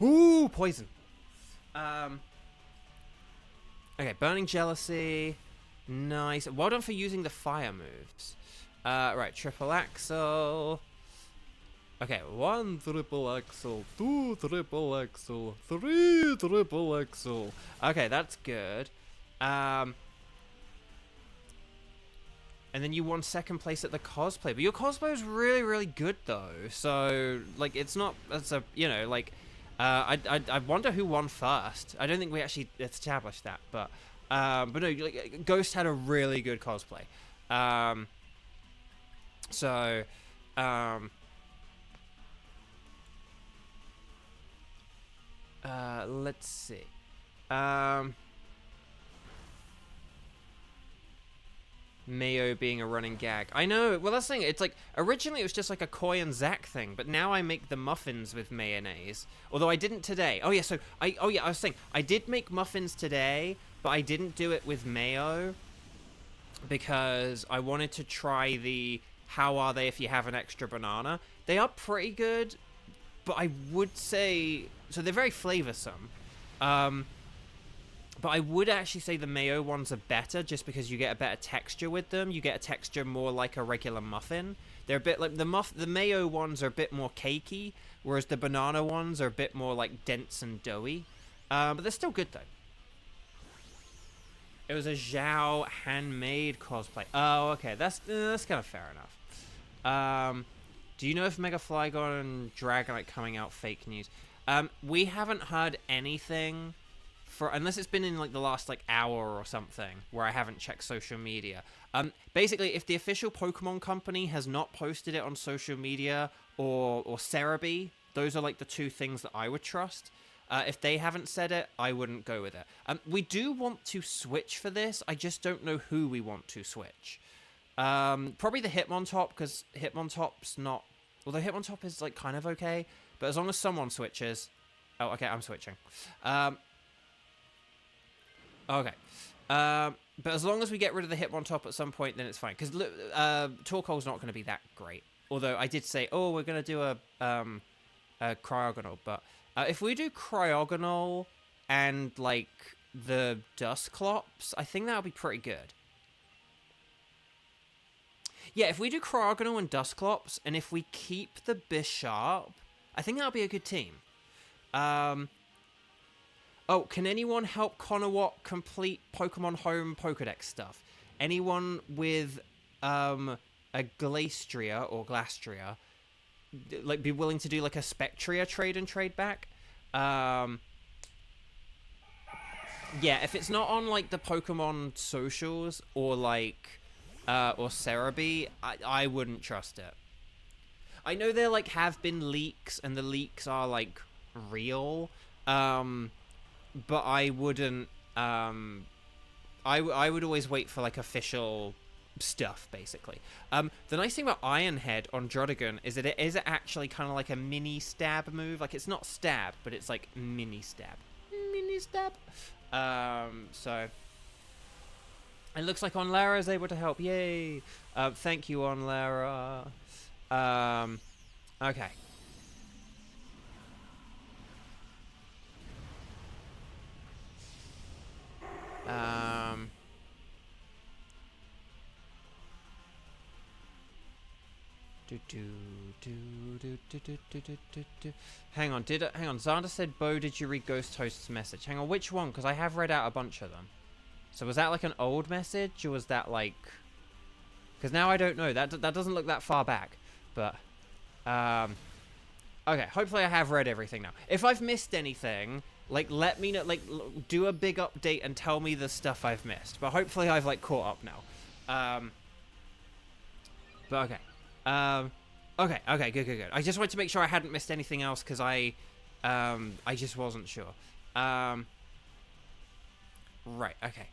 Ooh, poison. Okay, Burning Jealousy. Nice. Well done for using the fire moves. Right, triple axle. Okay, 1 triple axle, 2 triple axle, 3 triple axle. Okay, that's good. And then you won second place at the cosplay. But your cosplay was really, really good, though. So, like, it's not... That's a... You know, like... I wonder who won first. I don't think we actually established that, but no, like, Ghost had a really good cosplay. Let's see. Mayo being a running gag. I know. Well, that's the thing. It's like, originally it was just like a Koi and Zack thing, but now I make the muffins with mayonnaise. Although I didn't today. Oh, yeah, so, I was saying, I did make muffins today, but I didn't do it with mayo because I wanted to try the how are they if you have an extra banana. They are pretty good, but I would say, so they're very flavorsome. But I would actually say the mayo ones are better just because you get a better texture with them. You get a texture more like a regular muffin. They're a bit like the mayo ones are a bit more cakey, whereas the banana ones are a bit more like dense and doughy. But they're still good though. It was a Zhao handmade cosplay. Oh, okay. That's kind of fair enough. Do you know if Mega Flygon and Dragonite coming out fake news? We haven't heard anything. Unless it's been in like the last like hour or something where I haven't checked social media. Basically, if the official Pokemon company has not posted it on social media or Cerebi, those are like the two things that I would trust. If they haven't said it, I wouldn't go with it. We do want to switch for this. I just don't know who we want to switch. Probably the Hitmontop, because Hitmontop's not... Although Hitmontop is like kind of okay, but as long as someone switches... Oh, okay, I'm switching. Okay. But as long as we get rid of the Hitmontop at some point, then it's fine. Because Torkoal's not going to be that great. although I did say, oh, we're going to do a cryogonal, but if we do cryogonal and, like, the Dusclops, I think that would be pretty good. Yeah, if we do cryogonal and Dusclops, and if we keep the Bisharp, I think that would be a good team. Oh, can anyone help Conowat complete Pokemon Home Pokedex stuff? Anyone with a Glastrier or Glastria, like, be willing to do like a Spectria trade and trade back? Yeah, if it's not on like the Pokemon socials or like or Cerebi, I wouldn't trust it. I know there like have been leaks and the leaks are like real, but I wouldn't. I would always wait for like official stuff, basically. The nice thing about Ironhead on Drodagon is that it is actually kind of like a mini stab move. Like, it's not stab, but it's like mini stab. Mini stab. So it looks like Onlara is able to help. Yay! Thank you, Onlara. Okay. Hang on, Xander said, Bo, did you read Ghost Host's message? Hang on, which one? Because I have read out a bunch of them. So was that like an old message, or was that like... Because now I don't know. That doesn't look that far back. But, okay, hopefully I have read everything now. If I've missed anything, like, let me know, like, do a big update and tell me the stuff I've missed. But hopefully I've, like, caught up now. But okay. Okay, good. I just wanted to make sure I hadn't missed anything else, because I just wasn't sure. Right, okay.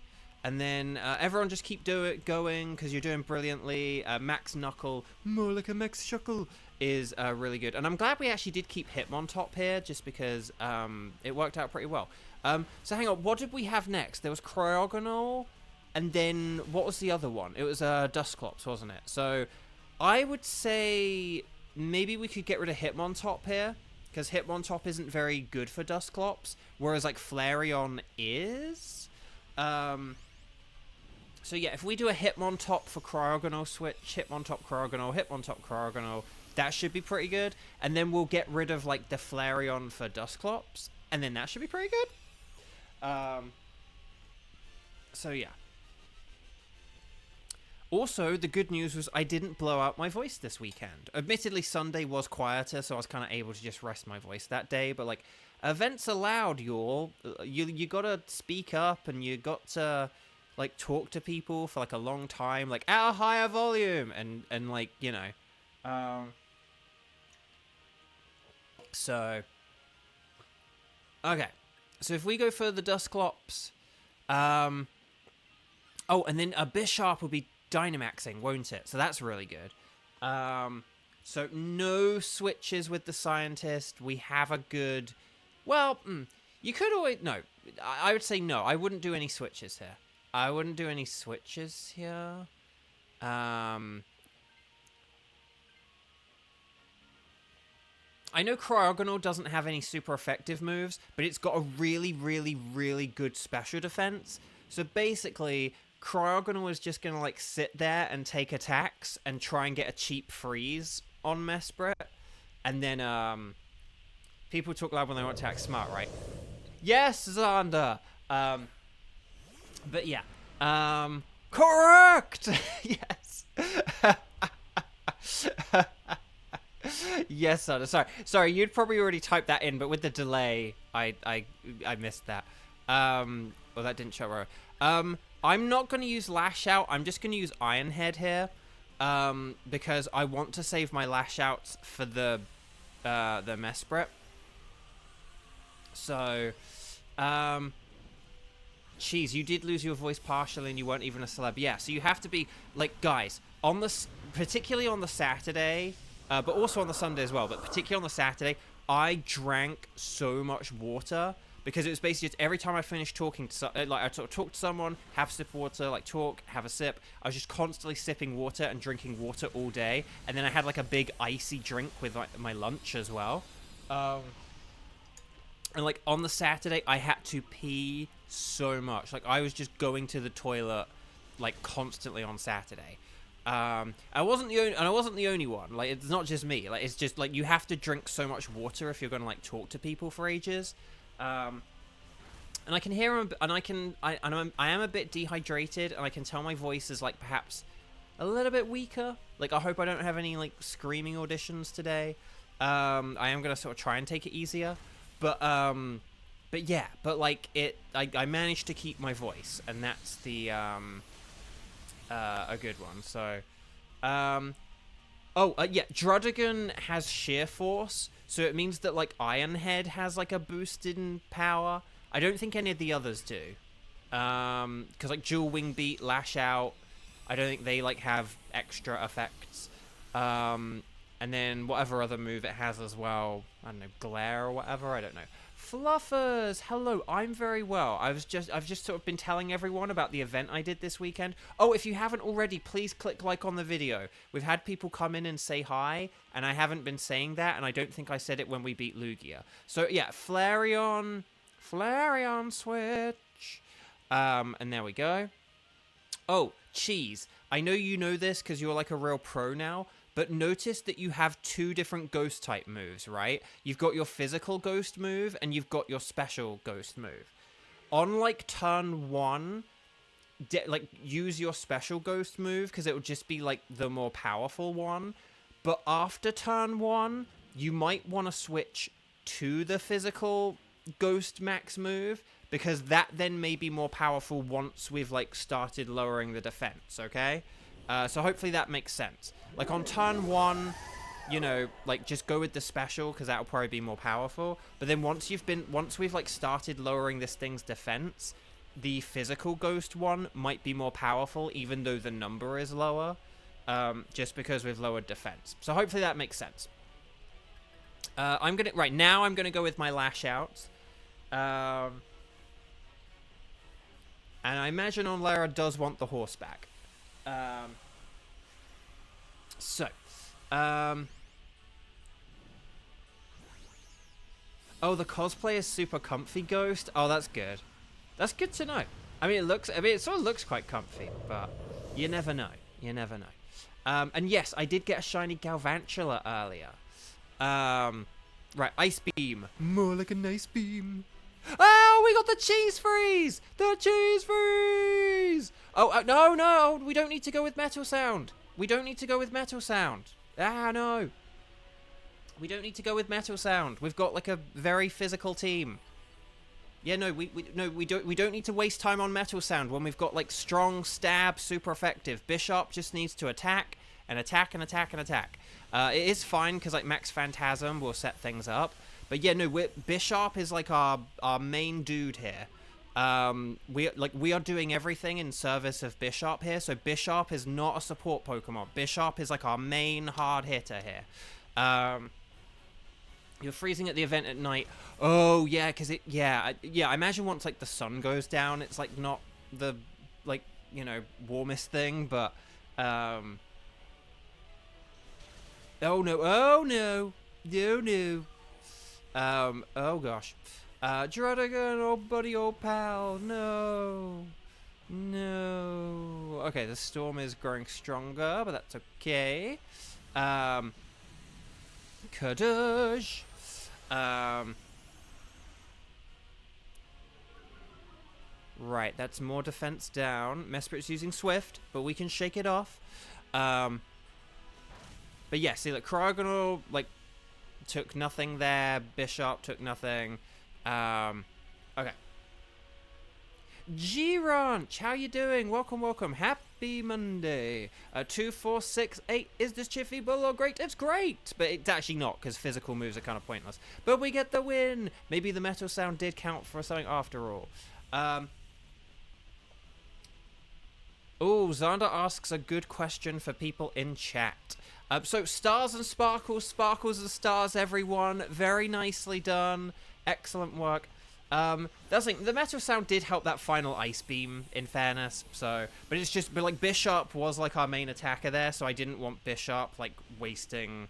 And then, everyone just keep going, because you're doing brilliantly. Max Knuckle, more like a Max Shuckle, is really good. And I'm glad we actually did keep Hitmontop here, just because it worked out pretty well. So hang on, what did we have next? There was Cryogonal, and then, what was the other one? It was Dusclops, wasn't it? So... I would say maybe we could get rid of Hitmontop here, because Hitmontop isn't very good for Dusclops, whereas like Flareon is. So yeah, if we do a Hitmontop for Cryogonal switch, Hitmontop Cryogonal, that should be pretty good. And then we'll get rid of like the Flareon for Dusclops, and then that should be pretty good. So yeah. Also, the good news was I didn't blow out my voice this weekend. Admittedly, Sunday was quieter, so I was kind of able to just rest my voice that day. But, like, events are loud, y'all. You gotta speak up, and you got to, like, talk to people for, like, a long time. Like, at a higher volume, and like, you know. So, okay. So, if we go for the Dusclops, oh, and then a Bisharp will be Dynamaxing, won't it? So that's really good. So no switches with the Scientist. We have a good... Well, you could always... No, I would say no. I wouldn't do any switches here. I know Cryogonal doesn't have any super effective moves, but it's got a really, really, really good special defense. So basically... Cryogonal is just going to, like, sit there and take attacks and try and get a cheap freeze on Mesprit. And then, people talk loud when they want to act smart, right? Yes, Xander! But yeah. Correct! Yes. Yes, Xander. Sorry, you'd probably already typed that in, but with the delay, I missed that. Well, that didn't show right. I'm not going to use Lash Out. I'm just going to use Ironhead here, because I want to save my Lash Outs for the Mesprit. So, Cheese, you did lose your voice partially, and you weren't even a celeb. Yeah, so you have to be like, guys, particularly on the Saturday, but also on the Sunday as well. But particularly on the Saturday, I drank so much water. because it was basically just every time I finished talking to like I talk to someone, have a sip of water, like talk, have a sip. I was just constantly sipping water and drinking water all day, and then I had like a big icy drink with like my lunch as well. And like on the Saturday, I had to pee so much. Like I was just going to the toilet like constantly on Saturday. I wasn't the only one. Like it's not just me. Like it's just like you have to drink so much water if you're gonna like talk to people for ages. And I can hear him, and I am a bit dehydrated, and I can tell my voice is like perhaps a little bit weaker. Like I hope I don't have any like screaming auditions today. I am gonna sort of try and take it easier, but yeah, but like I managed to keep my voice, and that's the a good one. So, yeah, Drudigan has sheer force, so it means that like Ironhead has like a boost in power. I don't think any of the others do, because like Dual Wing Beat, Lash Out, I don't think they like have extra effects. And then whatever other move it has as well, I don't know, Glare or whatever, I don't know. Fluffers, hello, I'm very well. I've just sort of been telling everyone about the event I did this weekend. Oh, if you haven't already, please click like on the video. We've had people come in and say hi, and I haven't been saying that, and I don't think I said it when we beat Lugia. So yeah, Flareon switch. And there we go. Oh, Cheese, I know you know this because you're like a real pro now, but notice that you have two different ghost type moves, right? You've got your physical ghost move, and you've got your special ghost move. On, like, turn 1, like, use your special ghost move, because it will just be, like, the more powerful one. But after turn 1, you might want to switch to the physical ghost max move, because that then may be more powerful once we've, like, started lowering the defense, okay? So hopefully that makes sense. Like on turn 1, you know, like just go with the special because that'll probably be more powerful. But then once we've like started lowering this thing's defense, the physical ghost one might be more powerful even though the number is lower, just because we've lowered defense. So hopefully that makes sense. I'm gonna go with my Lash Out. And I imagine Onlara does want the horse back. Oh, the cosplay is super comfy ghost. Oh, that's good. That's good to know. I mean, it sort of looks quite comfy, but you never know. You never know. And yes, I did get a shiny Galvantula earlier. Right, Ice Beam. More like an Ice Beam. Oh, we got the Cheese Freeze! The Cheese Freeze! Oh, no, we don't need to go with Metal Sound. We don't need to go with Metal Sound. Ah, no. We don't need to go with Metal Sound. We've got like a very physical team. Yeah, no, we don't need to waste time on Metal Sound when we've got like strong stab, super effective. Bishop just needs to attack and attack and attack and attack. It is fine because like Max Phantasm will set things up. But yeah, no, Bishop is like our main dude here. We are doing everything in service of Bishop here. So Bishop is not a support Pokemon. Bishop is like our main hard hitter here. You're freezing at the event at night. Oh yeah, because I imagine once like the sun goes down, it's like not the like warmest thing, but oh no. Oh gosh. Drudigan, old buddy, old pal. No. Okay, the storm is growing stronger, but that's okay. Kadoosh. Right, that's more defense down. Mesprit's using Swift, but we can shake it off. But yeah, see, like, Cryogonal, like, took nothing there. Bishop took nothing. Okay. G-Ranch, how you doing? Welcome. Happy Monday. 2468. Is this Chiffy Bull or great? It's great, but it's actually not because physical moves are kind of pointless. But we get the win. Maybe the Metal Sound did count for something after all. Oh, Xander asks a good question for people in chat. So stars and sparkles and stars, everyone. Very nicely done. Excellent work. That's like the metal sound did help that final ice beam, in fairness. So, but it's just, but like Bishop was like our main attacker there, so I didn't want Bishop like wasting,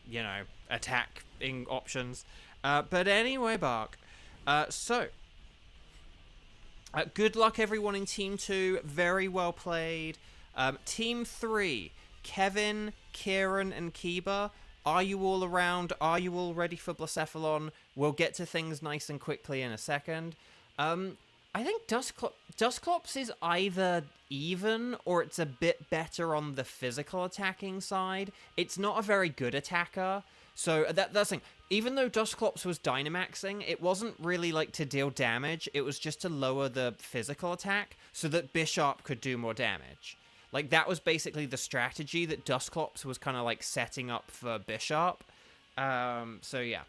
you know, attacking options. But anyway, Bark. Good luck everyone in Team 2. Very well played. Team 3, Kevin, Kieran, and Kiba. Are you all around? Are you all ready for Blacephalon? We'll get to things nice and quickly in a second. I think Dusclops is either even or it's a bit better on the physical attacking side. It's not a very good attacker. So that's the thing. Even though Dusclops was Dynamaxing, it wasn't really like to deal damage. It was just to lower the physical attack so that Bishop could do more damage. Like, that was basically the strategy that Dusclops was kind of, like, setting up for Bishop. So, yeah.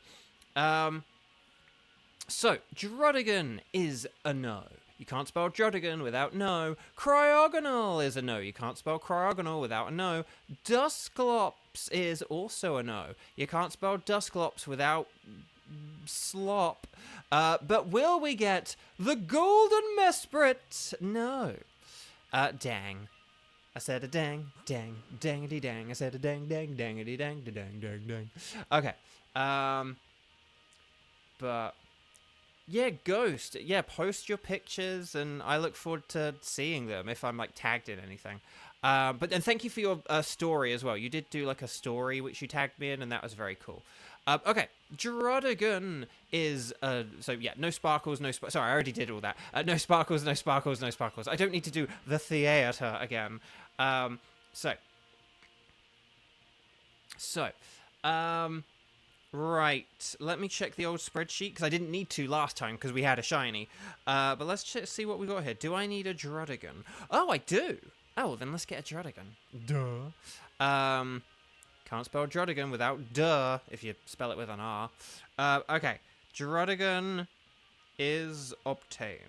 So, Druddigan is a no. You can't spell Druddigan without no. Cryogonal is a no. You can't spell Cryogonal without a no. Dusclops is also a no. You can't spell Dusclops without slop. But will we get the Golden Mesprit? No. Dang. I said a dang, dang, dangity dang. I said a dang, dang, dangity dang, dang, dang, dang. Okay. But yeah, Ghost. Yeah, post your pictures, and I look forward to seeing them if I'm like tagged in anything. And thank you for your story as well. You did do like a story which you tagged me in, and that was very cool. Okay, Druddigan is, so yeah, no sparkles, sorry, I already did all that. No sparkles, no sparkles, no sparkles. I don't need to do the theater again. Right, let me check the old spreadsheet, because I didn't need to last time, because we had a shiny. But let's see what we got here. Do I need a Druddigan? Oh, I do! Oh, then let's get a Druddigan. Duh. Can't spell Druddigan without duh, if you spell it with an R. Okay, Druddigan is obtained.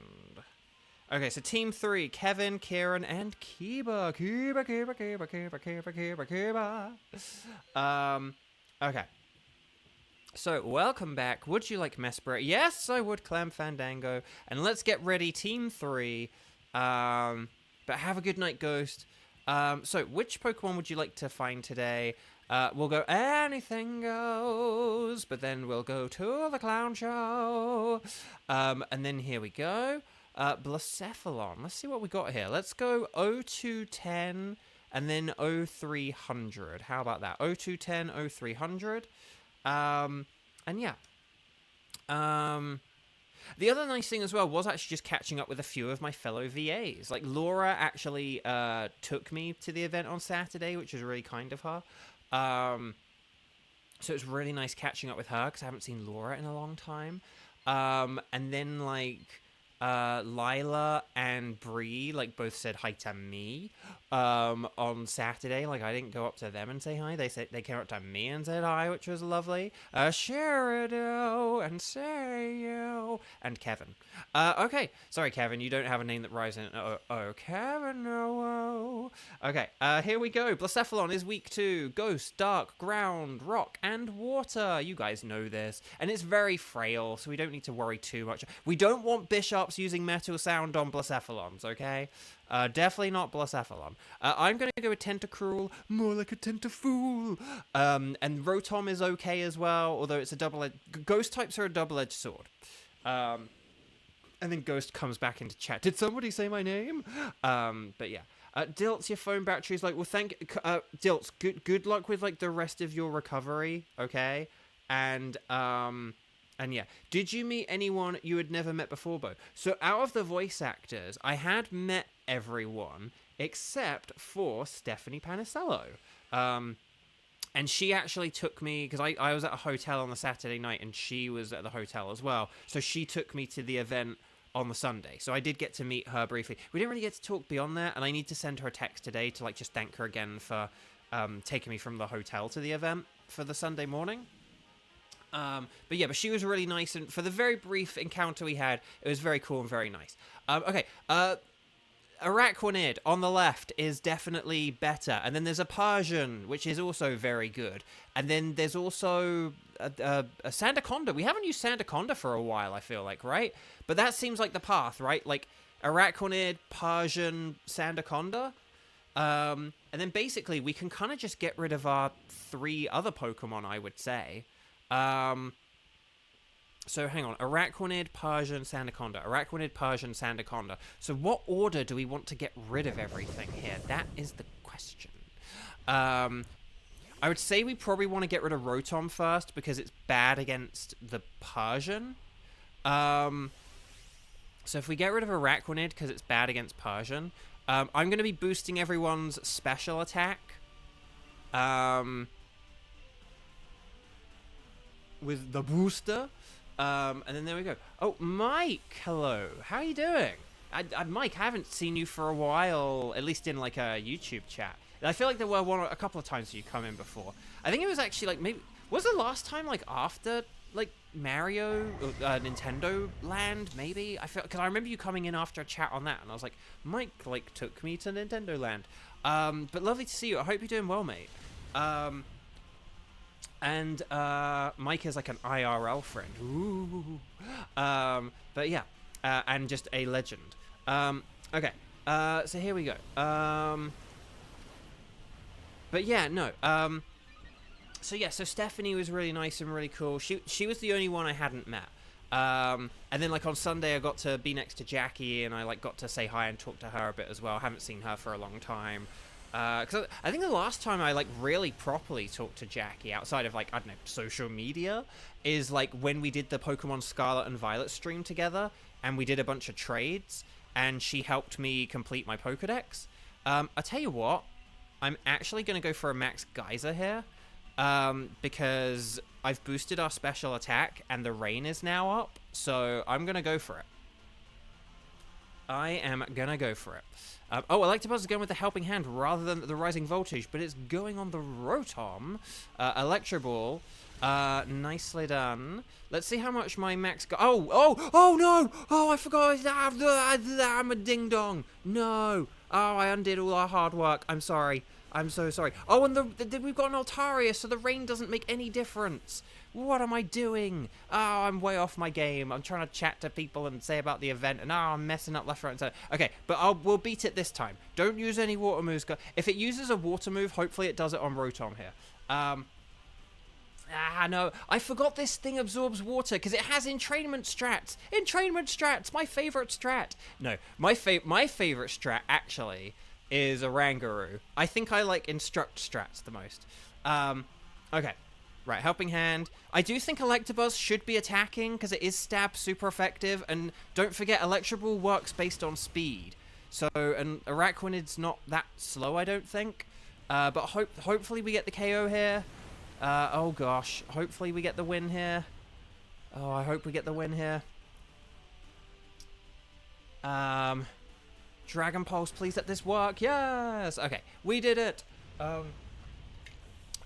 Okay, so Team 3, Kevin, Kieran, and Kiba. Kiba. Okay. So, welcome back. Would you like Mesprit? Yes, I would, Clam Fandango. And let's get ready, Team 3. But have a good night, Ghost. So, which Pokemon would you like to find today? We'll go anything goes, but then we'll go to the clown show. And then here we go. Blacephalon. Let's see what we got here. Let's go 0210 and then 0300. How about that? 0210, 0300. And yeah. The other nice thing as well was actually just catching up with a few of my fellow VAs. Like, Laura actually took me to the event on Saturday, which was really kind of her. So it's really nice catching up with her, because I haven't seen Laura in a long time. And then, like, Lila and Bree, like, both said hi to me on Saturday. Like, I didn't go up to them and say hi. They came up to me and said hi, which was lovely. Sherido and Sayo and Kevin. Okay, sorry, Kevin, you don't have a name that rhymes in Kevin, no. Okay, here we go. Blacephalon is week 2. Ghost, Dark, Ground, Rock, and Water. You guys know this. And it's very frail, so we don't need to worry too much. We don't want Bishops using Metal Sound on Blacephalons, okay? Definitely not Blacephalon. I'm going to go with Tentacruel, more like a Tentafool. And Rotom is okay as well, although it's a double-edged... Ghost types are a double-edged sword. And then Ghost comes back into chat. Did somebody say my name? But yeah. Dilts, your phone battery is like, well, Dilts, good luck with, like, the rest of your recovery, okay? And yeah, did you meet anyone you had never met before, Bo? So out of the voice actors, I had met everyone except for Stephanie Panicello. And she actually took me, because I was at a hotel on the Saturday night, and she was at the hotel as well. So she took me to the event on the Sunday. So I did get to meet her briefly. We didn't really get to talk beyond that, and I need to send her a text today to, like, just thank her again for taking me from the hotel to the event for the Sunday morning. But yeah, but she was really nice, and for the very brief encounter we had, it was very cool and very nice. Okay, Araquanid on the left is definitely better. And then there's a Persian, which is also very good. And then there's also a Sandaconda. We haven't used Sandaconda for a while, I feel like, right? But that seems like the path, right? Like, Araquanid, Persian, Sandaconda. And then basically we can kind of just get rid of our 3 other Pokemon, I would say. So hang on, Araquanid, Persian, Sandaconda. Araquanid, Persian, Sandaconda. So what order do we want to get rid of everything here? That is the question. I would say we probably want to get rid of Rotom first because it's bad against the Persian. So if we get rid of Araquanid because it's bad against Persian, I'm going to be boosting everyone's special attack. With the booster. And then there we go. Oh, Mike, hello. How are you doing? Mike, I haven't seen you for a while, at least in like a YouTube chat. I feel like there were a couple of times you come in before. I think it was actually like maybe was the last time like after like Mario Nintendo Land maybe. I feel because I remember you coming in after a chat on that, and I was like, Mike like took me to Nintendo Land. But lovely to see you. I hope you're doing well, mate. And Mike is like an IRL friend. Ooh. But yeah, and just a legend. Okay, so here we go. But yeah, no. So yeah, so Stephanie was really nice and really cool. She was the only one I hadn't met. And then like on Sunday I got to be next to Jackie, and I like got to say hi and talk to her a bit as well. I haven't seen her for a long time. Because I think the last time I like really properly talked to Jackie outside of like, I don't know, social media is like when we did the Pokemon Scarlet and Violet stream together, and we did a bunch of trades, and she helped me complete my Pokedex. I'll tell you what, I'm actually going to go for a Max Geyser here, because I've boosted our special attack and the rain is now up, so I'm going to go for it. I am going to go for it. Oh, Electabuzz is going with the Helping Hand rather than the Rising Voltage, but it's going on the Rotom. Electro Ball. Nicely done. Let's see how much my max... Oh no! Oh, I forgot. I'm a ding-dong. No. Oh, I undid all our hard work. I'm sorry. I'm so sorry. Oh, and we've got an Altaria, so the rain doesn't make any difference. What am I doing? Oh, I'm way off my game. I'm trying to chat to people and say about the event, and I'm messing up left, right, and center. Okay, but we'll beat it this time. Don't use any water moves. If it uses a water move, hopefully it does it on Rotom here. No. I forgot this thing absorbs water because it has entrainment strats. Entrainment strats, my favorite strat. No, my favorite strat, actually, is a Rangaroo. I think I like instruct strats the most. Okay. Right, Helping Hand. I do think Electabuzz should be attacking because it is stab super effective, and don't forget Electro Ball works based on speed. So, and Araquanid's not that slow, I don't think. But hopefully we get the KO here. Oh gosh, hopefully we get the win here. Oh, I hope we get the win here. Dragon Pulse, please let this work. Yes! Okay, we did it.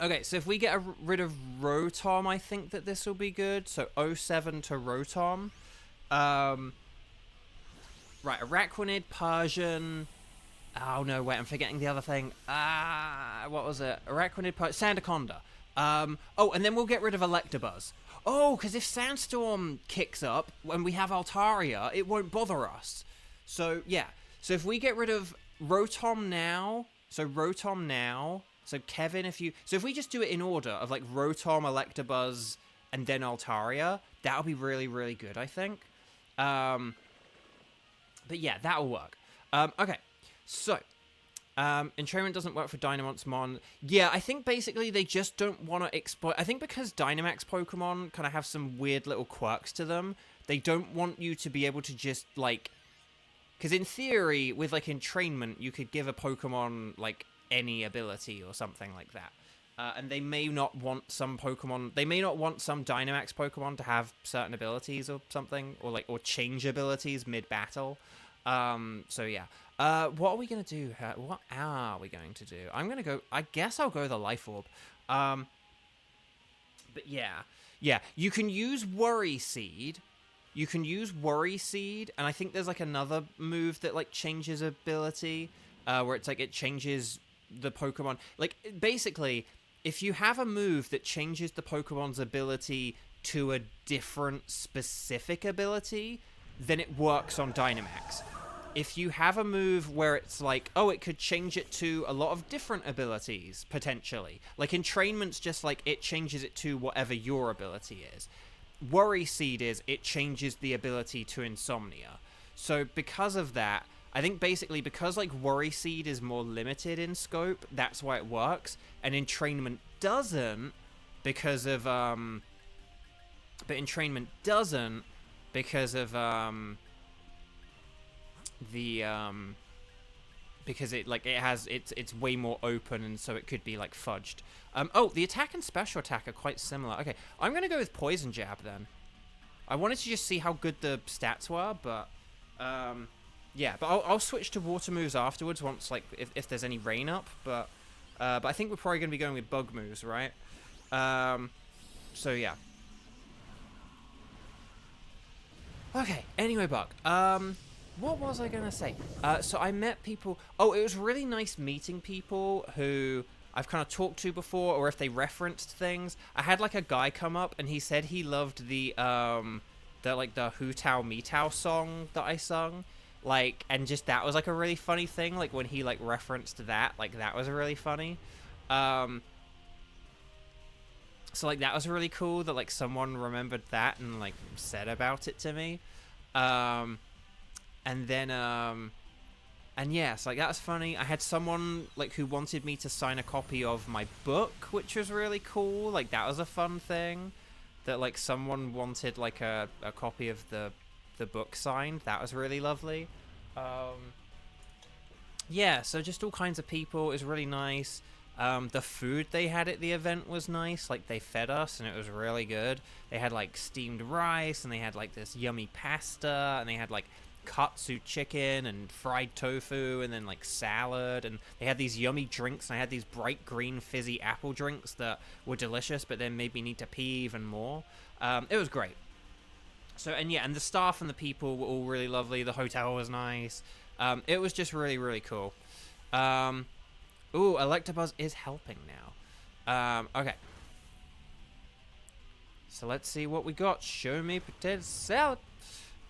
Okay, so if we get rid of Rotom, I think that this will be good. So 07 to Rotom. Right, Araquanid, Persian. Oh no, wait, I'm forgetting the other thing. What was it? Araquanid, Sandaconda. Oh, and then we'll get rid of Electabuzz. Oh, because if Sandstorm kicks up when we have Altaria, it won't bother us. So, yeah. So if we get rid of Rotom now, so Kevin, if we just do it in order of like Rotom, Electabuzz, and then Altaria, that'll be really, really good, I think. But yeah, that'll work. Okay, so entrainment doesn't work for Dynamaxmon. Yeah, I think basically they just don't want to exploit. I think because Dynamax Pokemon kind of have some weird little quirks to them, they don't want you to be able to just like, because in theory, with like entrainment, you could give a Pokemon like any ability or something like that. And they may not want some Pokemon, they may not want some Dynamax Pokemon to have certain abilities or something, or change abilities mid-battle. So yeah. What are we going to do? What are we going to do? I guess I'll go the Life Orb. But yeah. Yeah, you can use Worry Seed, you can use Worry Seed, and I think there's like another move that like changes ability, where it's like it changes the Pokemon. Like basically, if you have a move that changes the Pokemon's ability to a different specific ability, then it works on Dynamax. If you have a move where it's like, oh, it could change it to a lot of different abilities, potentially. Like, entrainment's just like, it changes it to whatever your ability is. Worry Seed is, it changes the ability to Insomnia. So, because of that, I think basically, because, like, Worry Seed is more limited in scope, that's why it works. And Entrainment doesn't, because of, But Entrainment doesn't, because of, because it's way more open, and so it could be like fudged. Oh, the attack and special attack are quite similar. Okay, I'm gonna go with Poison Jab then. I wanted to just see how good the stats were, but yeah, but I'll switch to water moves afterwards once, like, if there's any rain up, but I think we're probably gonna be going with bug moves, right? So yeah. Okay, anyway, Bug. What was I going to say? So I met people... Oh, it was really nice meeting people who I've kind of talked to before, or if they referenced things. I had, like, a guy come up, and he said he loved the Hu Tao Me Tao song that I sung. Like, and just that was, like, a really funny thing. Like, when he, like, referenced that, like, that was really funny. So, like, that was really cool that, like, someone remembered that and, like, said about it to me. And then, and yeah, so, like, that was funny. I had someone, like, who wanted me to sign a copy of my book, which was really cool. Like, that was a fun thing. That, like, someone wanted, like, a copy of the book signed. That was really lovely. Yeah, so just all kinds of people. It was really nice. The food they had at the event was nice. Like, they fed us, and it was really good. They had, like, steamed rice, and they had, like, this yummy pasta, and they had, like, katsu chicken and fried tofu, and then, like, salad, and they had these yummy drinks, and I had these bright green fizzy apple drinks that were delicious, but then made me need to pee even more. It was great. So, and yeah, and the staff and the people were all really lovely. The hotel was nice. It was just really, really cool. Ooh, Electabuzz is helping now. Okay. So let's see what we got. Show me potato salad.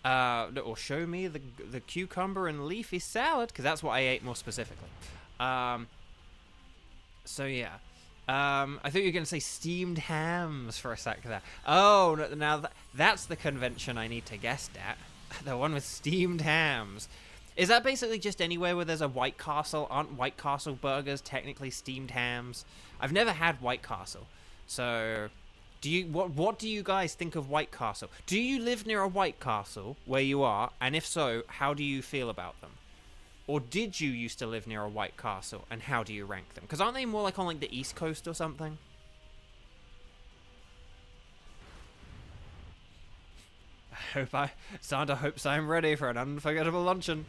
Or show me the cucumber and leafy salad, because that's what I ate more specifically. So yeah. I thought you were going to say steamed hams for a sec there. Oh, no, now that's the convention I need to guess at. The one with steamed hams. Is that basically just anywhere where there's a White Castle? Aren't White Castle burgers technically steamed hams? I've never had White Castle. So, what do you guys think of White Castle? Do you live near a White Castle where you are? And if so, how do you feel about them? Or did you used to live near a White Castle, and how do you rank them? Because aren't they more like on, like, the East Coast or something? Santa hopes I'm ready for an unforgettable luncheon.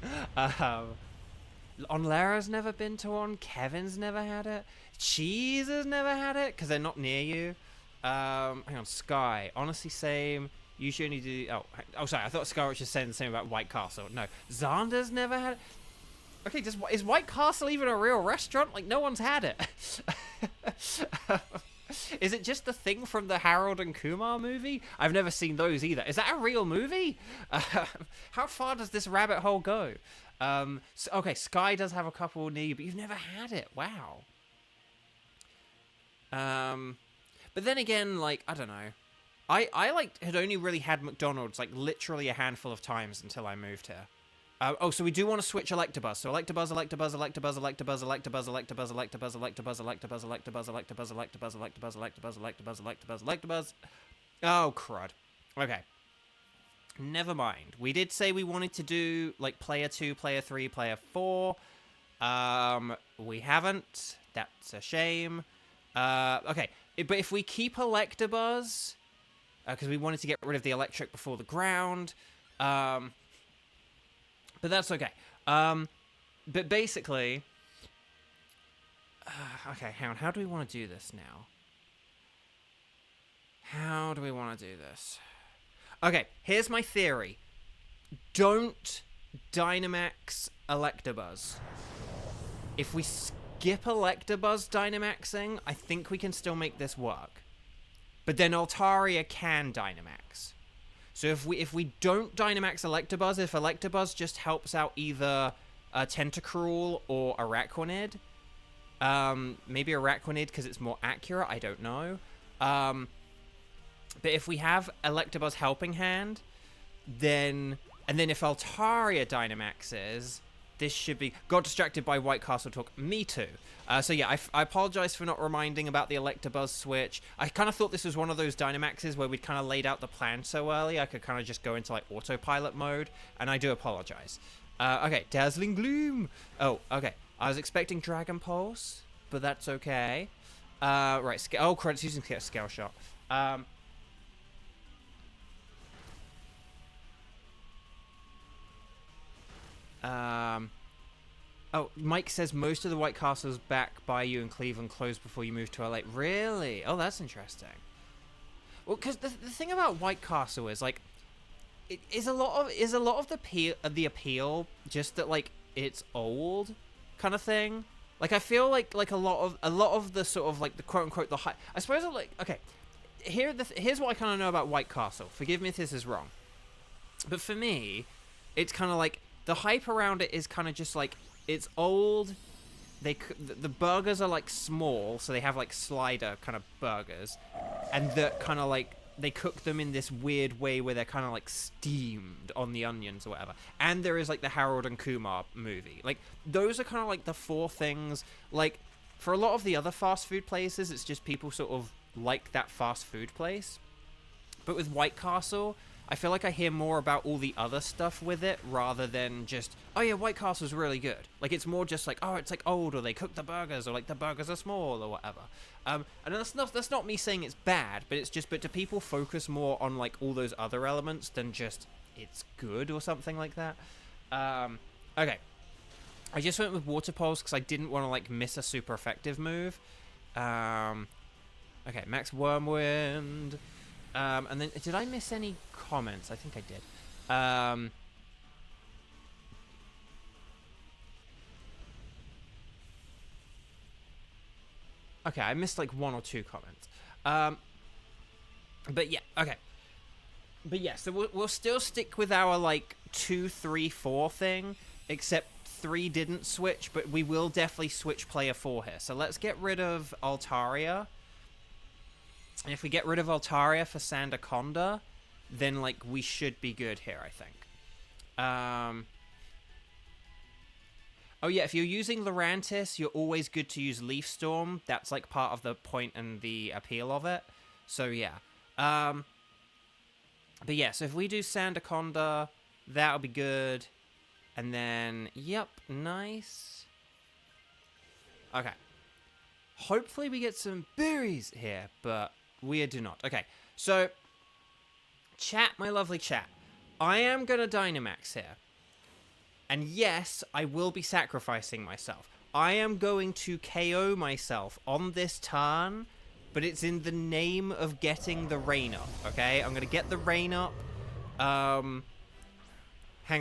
Onlera's never been to one. Kevin's never had it. Cheese has never had it, because they're not near you. Hang on, Sky. Honestly, same. You should only do... Oh, sorry. I thought Sky was just saying the same about White Castle. No. Xander's never had it. Okay, is White Castle even a real restaurant? Like, no one's had it. Is it just the thing from the Harold and Kumar movie? I've never seen those either. Is that a real movie? How far does this rabbit hole go? Okay, Sky does have a couple near you, but you've never had it. Wow. But then again, like, I don't know. I like, had only really had McDonald's, like, literally a handful of times until I moved here. Oh, so we do want to switch Electabuzz. So Electabuzz. Oh, crud. Okay. Never mind. We did say we wanted to do, like, player 2, player 3, player 4. We haven't. That's a shame. Okay. But if we keep Electabuzz, because we wanted to get rid of the electric before the ground, but that's okay. But basically... okay, hang on. How do we want to do this now? How do we want to do this? Okay, here's my theory. Don't Dynamax Electabuzz. If we skip Electabuzz Dynamaxing, I think we can still make this work. But then Altaria can Dynamax. So if we don't Dynamax Electabuzz, if Electabuzz just helps out either Tentacruel or Araquanid, maybe Araquanid because it's more accurate, I don't know. But if we have Electabuzz Helping Hand, then if Altaria Dynamaxes, this should be... Got distracted by White Castle talk. Me too. So yeah, I apologize for not reminding about the Electabuzz switch. I kind of thought this was one of those Dynamaxes where we'd kind of laid out the plan so early, I could kind of just go into like autopilot mode, and I do apologize. Okay, Dazzling Gloom. Oh, okay. I was expecting Dragon Pulse, but that's okay. Right, oh, credits using Scale Shot. Oh, Mike says most of the White Castles back by you in Cleveland closed before you moved to LA. Really? Oh, that's interesting. Well, because the thing about White Castle is like, is a lot of the appeal just that like it's old kind of thing. Like I feel like a lot of the sort of like the quote unquote the high. I suppose like okay, here's what I kind of know about White Castle. Forgive me if this is wrong, but for me, it's kind of like the hype around it is kind of just like it's old. The burgers are like small, so they have like slider kind of burgers, and the kind of like they cook them in this weird way where they're kind of like steamed on the onions or whatever. And there is like the Harold and Kumar movie. Like those are kind of like the four things. Like for a lot of the other fast food places, it's just people sort of like that fast food place. But with White Castle, I feel like I hear more about all the other stuff with it rather than just, oh yeah, White Castle's really good. Like it's more just like, oh, it's like old, or they cook the burgers, or like the burgers are small, or whatever. And that's not me saying it's bad, but it's just, but do people focus more on like all those other elements than just it's good or something like that? Okay. I just went with Water Pulse because I didn't want to like miss a super effective move. Okay, Max Wormwind. And then, did I miss any comments? I think I did. Okay, I missed like one or two comments. But yeah, okay. But yeah, so we'll still stick with our like 2, 3, 4 thing, except 3 didn't switch, but we will definitely switch player 4 here. So let's get rid of Altaria. And if we get rid of Altaria for Sandaconda, then, like, we should be good here, I think. Oh, yeah, if you're using Lurantis, you're always good to use Leaf Storm. That's, like, part of the point and the appeal of it. So, yeah. But, yeah, so if we do Sandaconda, that'll be good. And then, yep, nice. Okay. Hopefully we get some berries here, but... we do not. Okay, so, chat, my lovely chat. I am going to Dynamax here. And yes, I will be sacrificing myself. I am going to KO myself on this turn, but it's in the name of getting the rain up, okay? I'm going to get the rain up. Hang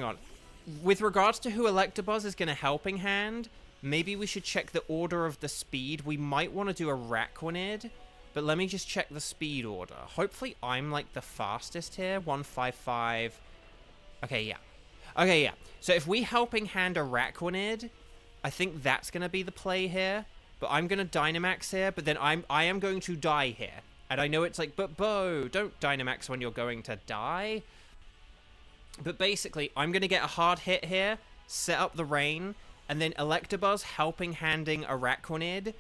on. With regards to who Electabuzz is going to Helping Hand, maybe we should check the order of the speed. We might want to do a Araquanid. But let me just check the speed order. Hopefully I'm, like, the fastest here. 155. Okay, yeah. Okay, yeah. So if we Helping Hand Araquanid, I think that's going to be the play here. But I'm going to Dynamax here, but then I am going to die here. And I know it's like, but Bo, don't Dynamax when you're going to die. But basically, I'm going to get a hard hit here, set up the rain, and then Electabuzz Helping Handing Araquanid,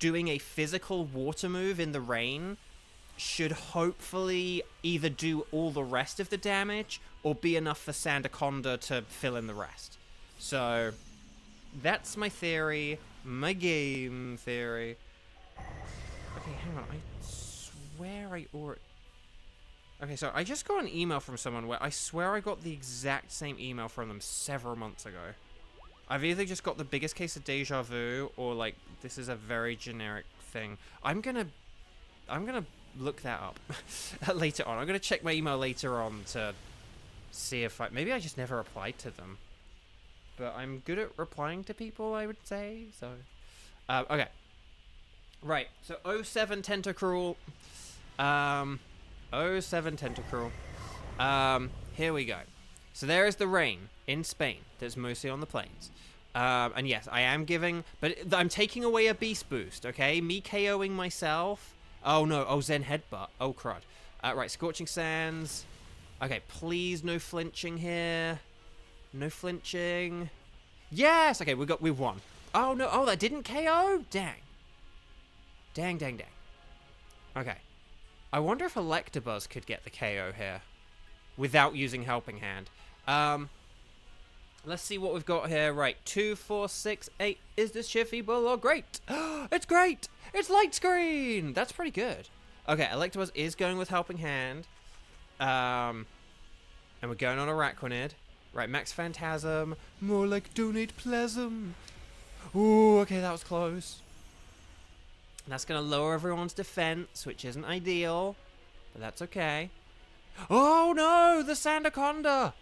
doing a physical water move in the rain should hopefully either do all the rest of the damage or be enough for Sandaconda to fill in the rest. So that's my theory, my game theory. Okay, hang on. I swear I already... Okay, so I just got an email from someone where I swear I got the exact same email from them several months ago. I've either just got the biggest case of deja vu, or, like, this is a very generic thing. I'm gonna look that up later on. I'm going to check my email later on to see if maybe I just never replied to them. But I'm good at replying to people, I would say. So, okay. Right. So 07 Tentacruel. 07 Tentacruel. Here we go. So there is the rain in Spain. That's mostly on the plains. And yes, I am giving, but I'm taking away a beast boost, okay? Me KOing myself. Oh no, oh Zen Headbutt. Oh crud. Right, Scorching Sands. Okay, please no flinching here. No flinching. Yes! Okay, we've won. Oh no, oh that didn't KO? Dang. Dang. Okay. I wonder if Electabuzz could get the KO here without using Helping Hand. Let's see what we've got here. Right, 2, 4, 6, 8. Is this feeble or great? It's great! It's Light Screen! That's pretty good. Okay, Electabuzz is going with Helping Hand. And we're going on Araquanid. Right, Max Phantasm. More like Donate Plasm. Ooh, okay, that was close. And that's going to lower everyone's defense, which isn't ideal. But that's okay. Oh, no! The Sandaconda!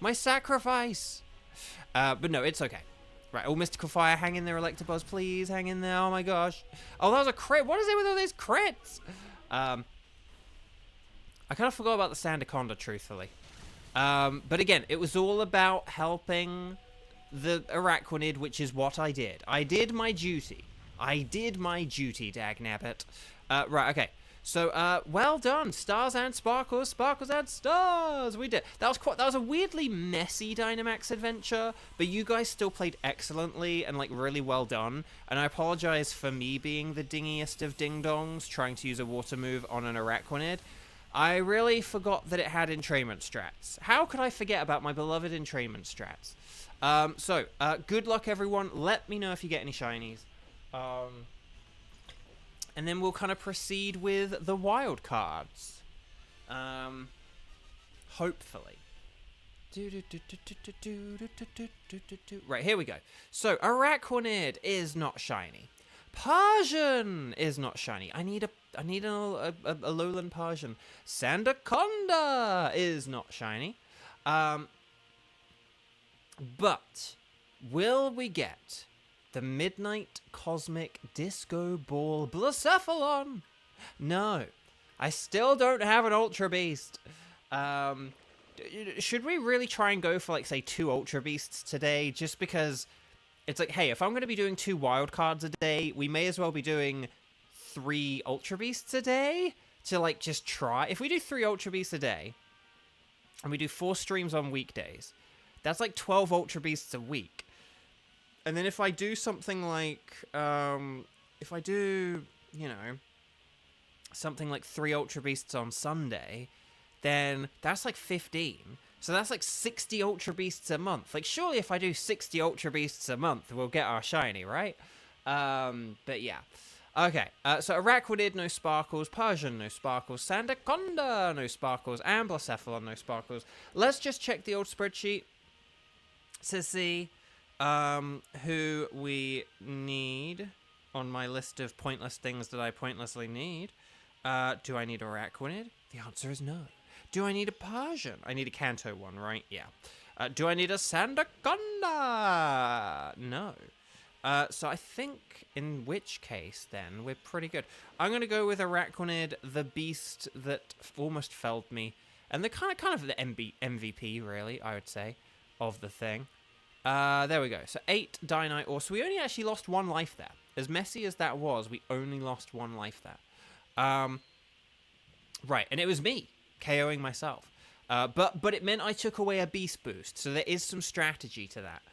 My sacrifice! But no, it's okay. Right, all Mystical Fire, hang in there, Electabuzz, please, hang in there, oh my gosh. Oh, that was a crit, what is it with all these crits? I kind of forgot about the Sandaconda, truthfully. But again, it was all about helping the Araquanid, which is what I did. I did my duty. Dagnabbit. Right, okay. So, well done, stars and sparkles, sparkles and stars. We did. That was a weirdly messy Dynamax adventure, but you guys still played excellently and like really well done. And I apologize for me being the dingiest of ding dongs trying to use a water move on an Araquanid. I really forgot that it had entrainment strats. How could I forget about my beloved entrainment strats? Good luck, everyone. Let me know if you get any shinies. And then we'll kind of proceed with the wild cards. Hopefully. Right, here we go. So, Araquanid is not shiny. Persian is not shiny. I need a lowland Persian. Sandaconda is not shiny. But will we get the Midnight Cosmic Disco Ball Blacephalon? No. I still don't have an Ultra Beast. Should we really try and go for, like, say, 2 Ultra Beasts today? Just because it's like, hey, if I'm going to be doing 2 wild cards a day, we may as well be doing 3 Ultra Beasts a day to, like, just try. If we do 3 Ultra Beasts a day, and we do 4 streams on weekdays, that's like 12 Ultra Beasts a week. And then if I do something like, if I do, you know, something like 3 Ultra Beasts on Sunday, then that's like 15. So that's like 60 Ultra Beasts a month. Like, surely if I do 60 Ultra Beasts a month, we'll get our shiny, right? But yeah. Okay, so Araquanid, no sparkles. Persian, no sparkles. Sandaconda, no sparkles. And Blacephalon, no sparkles. Let's just check the old spreadsheet to see who we need on my list of pointless things that I pointlessly need. Do I need Araquanid? The answer is no. Do I need a Persian? I need a Kanto one, right? Yeah. Do I need a Sandaconda? No. So I think in which case, then, we're pretty good. I'm going to go with Araquanid, the beast that almost felled me. And the kind of the MVP, really, I would say, of the thing. There we go. So 8 Dynite Ore. So we only actually lost 1 life there. As messy as that was, we only lost 1 life there. Right, and it was me KOing myself. But it meant I took away a beast boost. So there is some strategy to that.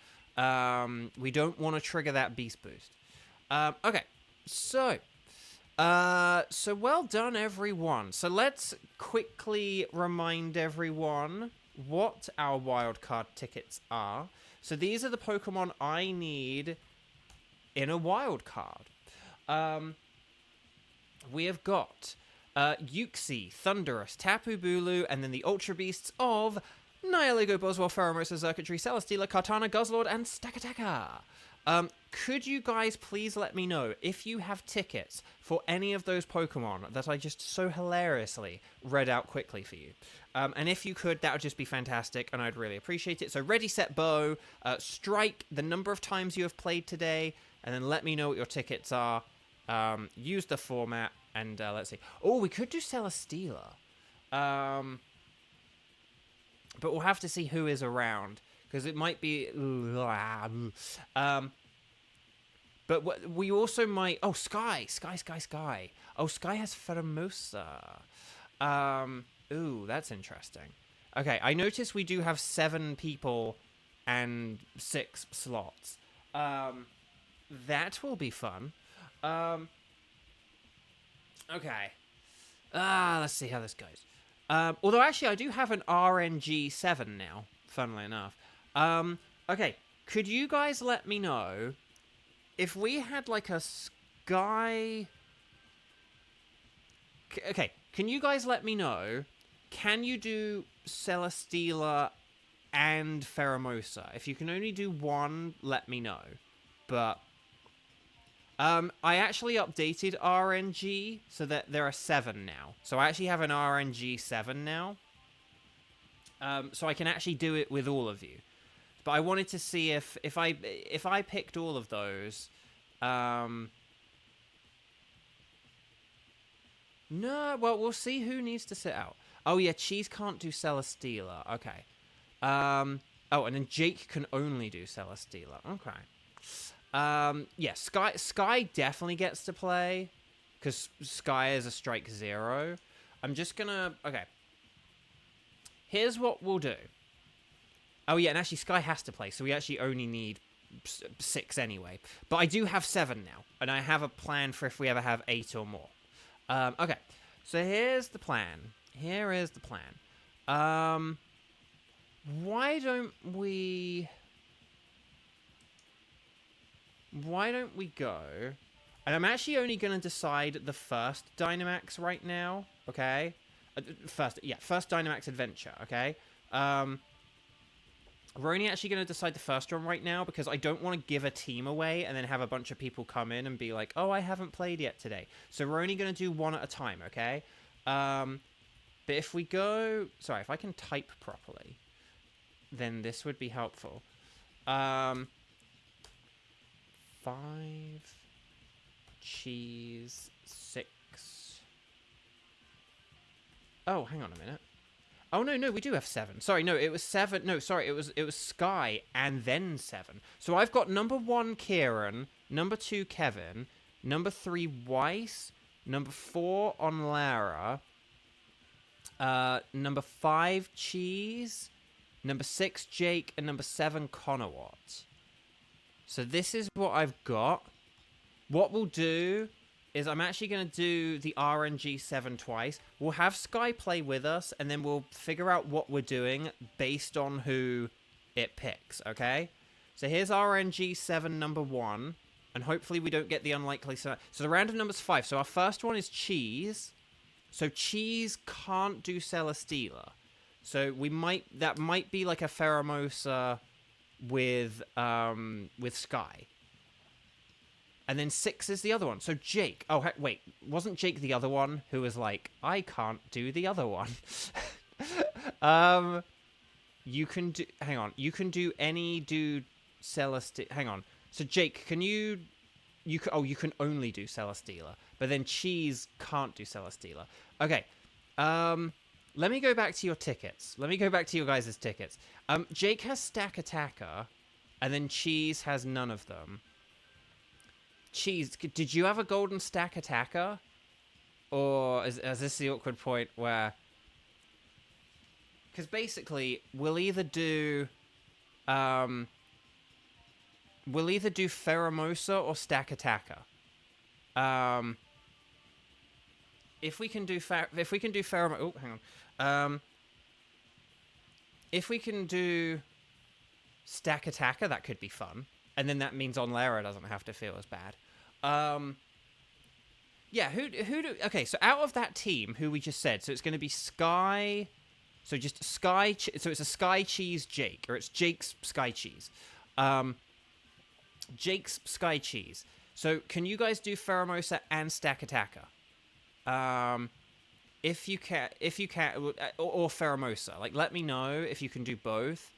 We don't want to trigger that beast boost. Okay, so well done, everyone. So let's quickly remind everyone what our wildcard tickets are. So these are the Pokemon I need in a wildcard. We have got Uxie, Thunderous, Tapu Bulu, and then the Ultra Beasts of Nihilego, Boswell, Pheromosa, Xurkitree, Celesteela, Kartana, Guzzlord, and Stakataka. Could you guys please let me know if you have tickets for any of those Pokemon that I just so hilariously read out quickly for you? And if you could, that would just be fantastic, and I'd really appreciate it. So ready, set, bow, strike the number of times you have played today, and then let me know what your tickets are. Use the format, and let's see. Oh, we could do Celesteela. But we'll have to see who is around, because it might be... But we also might... Oh, Sky! Sky. Oh, Sky has Pheromosa. Ooh, that's interesting. Okay, I notice we do have 7 people and 6 slots. That will be fun. Okay. Let's see how this goes. Although, actually, I do have an RNG 7 now, funnily enough. Okay, could you guys let me know... If we had, like, a Sky... Okay, can you guys let me know, can you do Celesteela and Pheromosa? If you can only do one, let me know. But, I actually updated RNG so that there are 7 now. So I actually have an RNG 7 now. So I can actually do it with all of you. But I wanted to see if I picked all of those, no, well, we'll see who needs to sit out. Oh yeah, Cheese can't do Celesteela. Okay. Oh, and then Jake can only do Celesteela. Okay. Yeah, Sky definitely gets to play, because Sky is a strike 0. I'm just gonna... Okay. Here's what we'll do. Oh, yeah, and actually, Sky has to play, so we actually only need 6 anyway. But I do have 7 now, and I have a plan for if we ever have 8 or more. Okay, so here's the plan. Here is the plan. Why don't we go... And I'm actually only going to decide the first Dynamax right now, okay? First Dynamax Adventure, okay? We're only actually going to decide the first one right now because I don't want to give a team away and then have a bunch of people come in and be like, oh, I haven't played yet today. So we're only going to do one at a time, okay? But if we go... Sorry, if I can type properly, then this would be helpful. 5... Cheese... 6... Oh, hang on a minute. Oh, no, we do have 7. Sorry, no, it was 7. No, sorry, it was Sky and then 7. So I've got number 1, Kieran, number 2, Kevin, number 3, Weiss, number 4, on Lara, number 5, Cheese, number 6, Jake, and number 7, Conowat. So this is what I've got. What we'll do... is I'm actually going to do the RNG 7 twice. We'll have Sky play with us, and then we'll figure out what we're doing based on who it picks, okay? So here's RNG 7 number 1, and hopefully we don't get the unlikely... So the random number's 5. So our first one is Cheese. So Cheese can't do Celesteela. So that might be like a Pheromosa with Sky. And then 6 is the other one. So Jake... Oh, wait. Wasn't Jake the other one who was like, I can't do the other one? You can do... Hang on. You can do any Celesteela... Hang on. So Jake, can you... you can only do Celesteela. But then Cheese can't do Celesteela. Okay. Let me go back to your tickets. Let me go back to your guys' tickets. Jake has Stack Attacker. And then Cheese has none of them. Cheese, did you have a golden Stack Attacker? Or is this the awkward point where... Because basically, we'll either do Pheromosa or Stack Attacker. If we can do Pheromosa... Oh, hang on. If we can do Stack Attacker, that could be fun. And then that means on Lara doesn't have to feel as bad. Yeah, who do... Okay, so out of that team, who we just said, so it's going to be Sky... So just Sky... So it's a Sky Cheese Jake, or it's Jake's Sky Cheese. Jake's Sky Cheese. So can you guys do Pheromosa and Stack Attacker? If you can, or Pheromosa. Like, let me know if you can do both.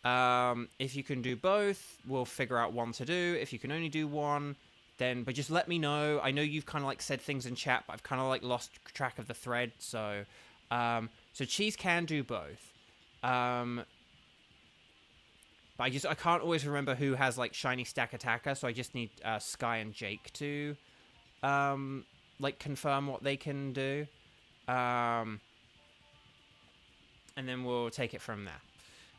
If you can do both, we'll figure out one to do. If you can only do one, then, but just let me know. I know you've kind of like said things in chat, but I've kind of like lost track of the thread. So, so Cheese can do both. But I can't always remember who has like Shiny Stack Attacker. So I just need Sky and Jake to like confirm what they can do. And then we'll take it from there.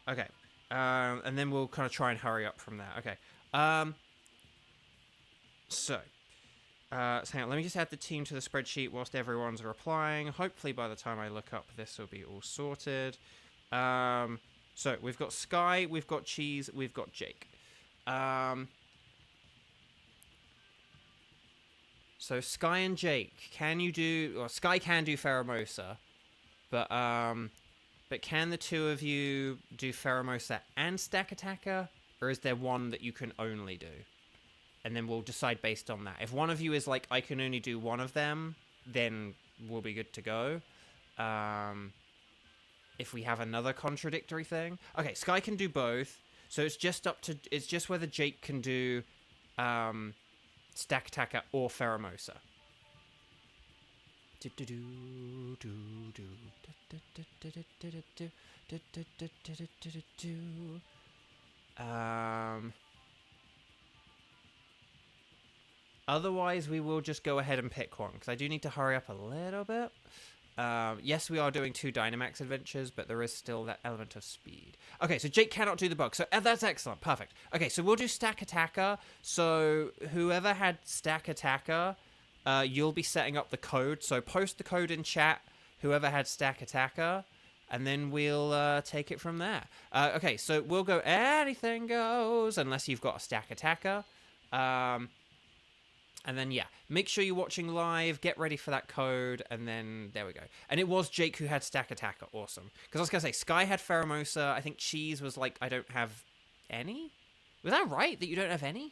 Okay. And then we'll kind of try and hurry up from there. Okay. So hang on. Let me just add the team to the spreadsheet whilst everyone's replying. Hopefully by the time I look up, this will be all sorted. So we've got Sky, we've got Cheese, we've got Jake. So Sky and Jake, can you do... Well, Sky can do Pheromosa, but can the two of you do Pheromosa and Stack Attacker? Or is there one that you can only do? And then we'll decide based on that. If one of you is like, I can only do one of them, then we'll be good to go. If we have another contradictory thing. Okay, Sky can do both. So it's just up to... It's just whether Jake can do... Stack Attacker or Pheromosa. Otherwise, we will just go ahead and pick one, because I do need to hurry up a little bit. Yes, we are doing 2 Dynamax Adventures, but there is still that element of speed. Okay, so Jake cannot do the bug. So that's excellent. Perfect. Okay, so we'll do Stack Attacker. So whoever had Stack Attacker, you'll be setting up the code. So post the code in chat, whoever had Stack Attacker, and then we'll take it from there. Okay, so we'll go anything goes, unless you've got a Stack Attacker. And then, yeah, make sure you're watching live, get ready for that code, and then there we go. And it was Jake who had Stack Attacker. Awesome. Because I was going to say, Sky had Pheromosa. I think Cheese was like, I don't have any? Was that right, that you don't have any?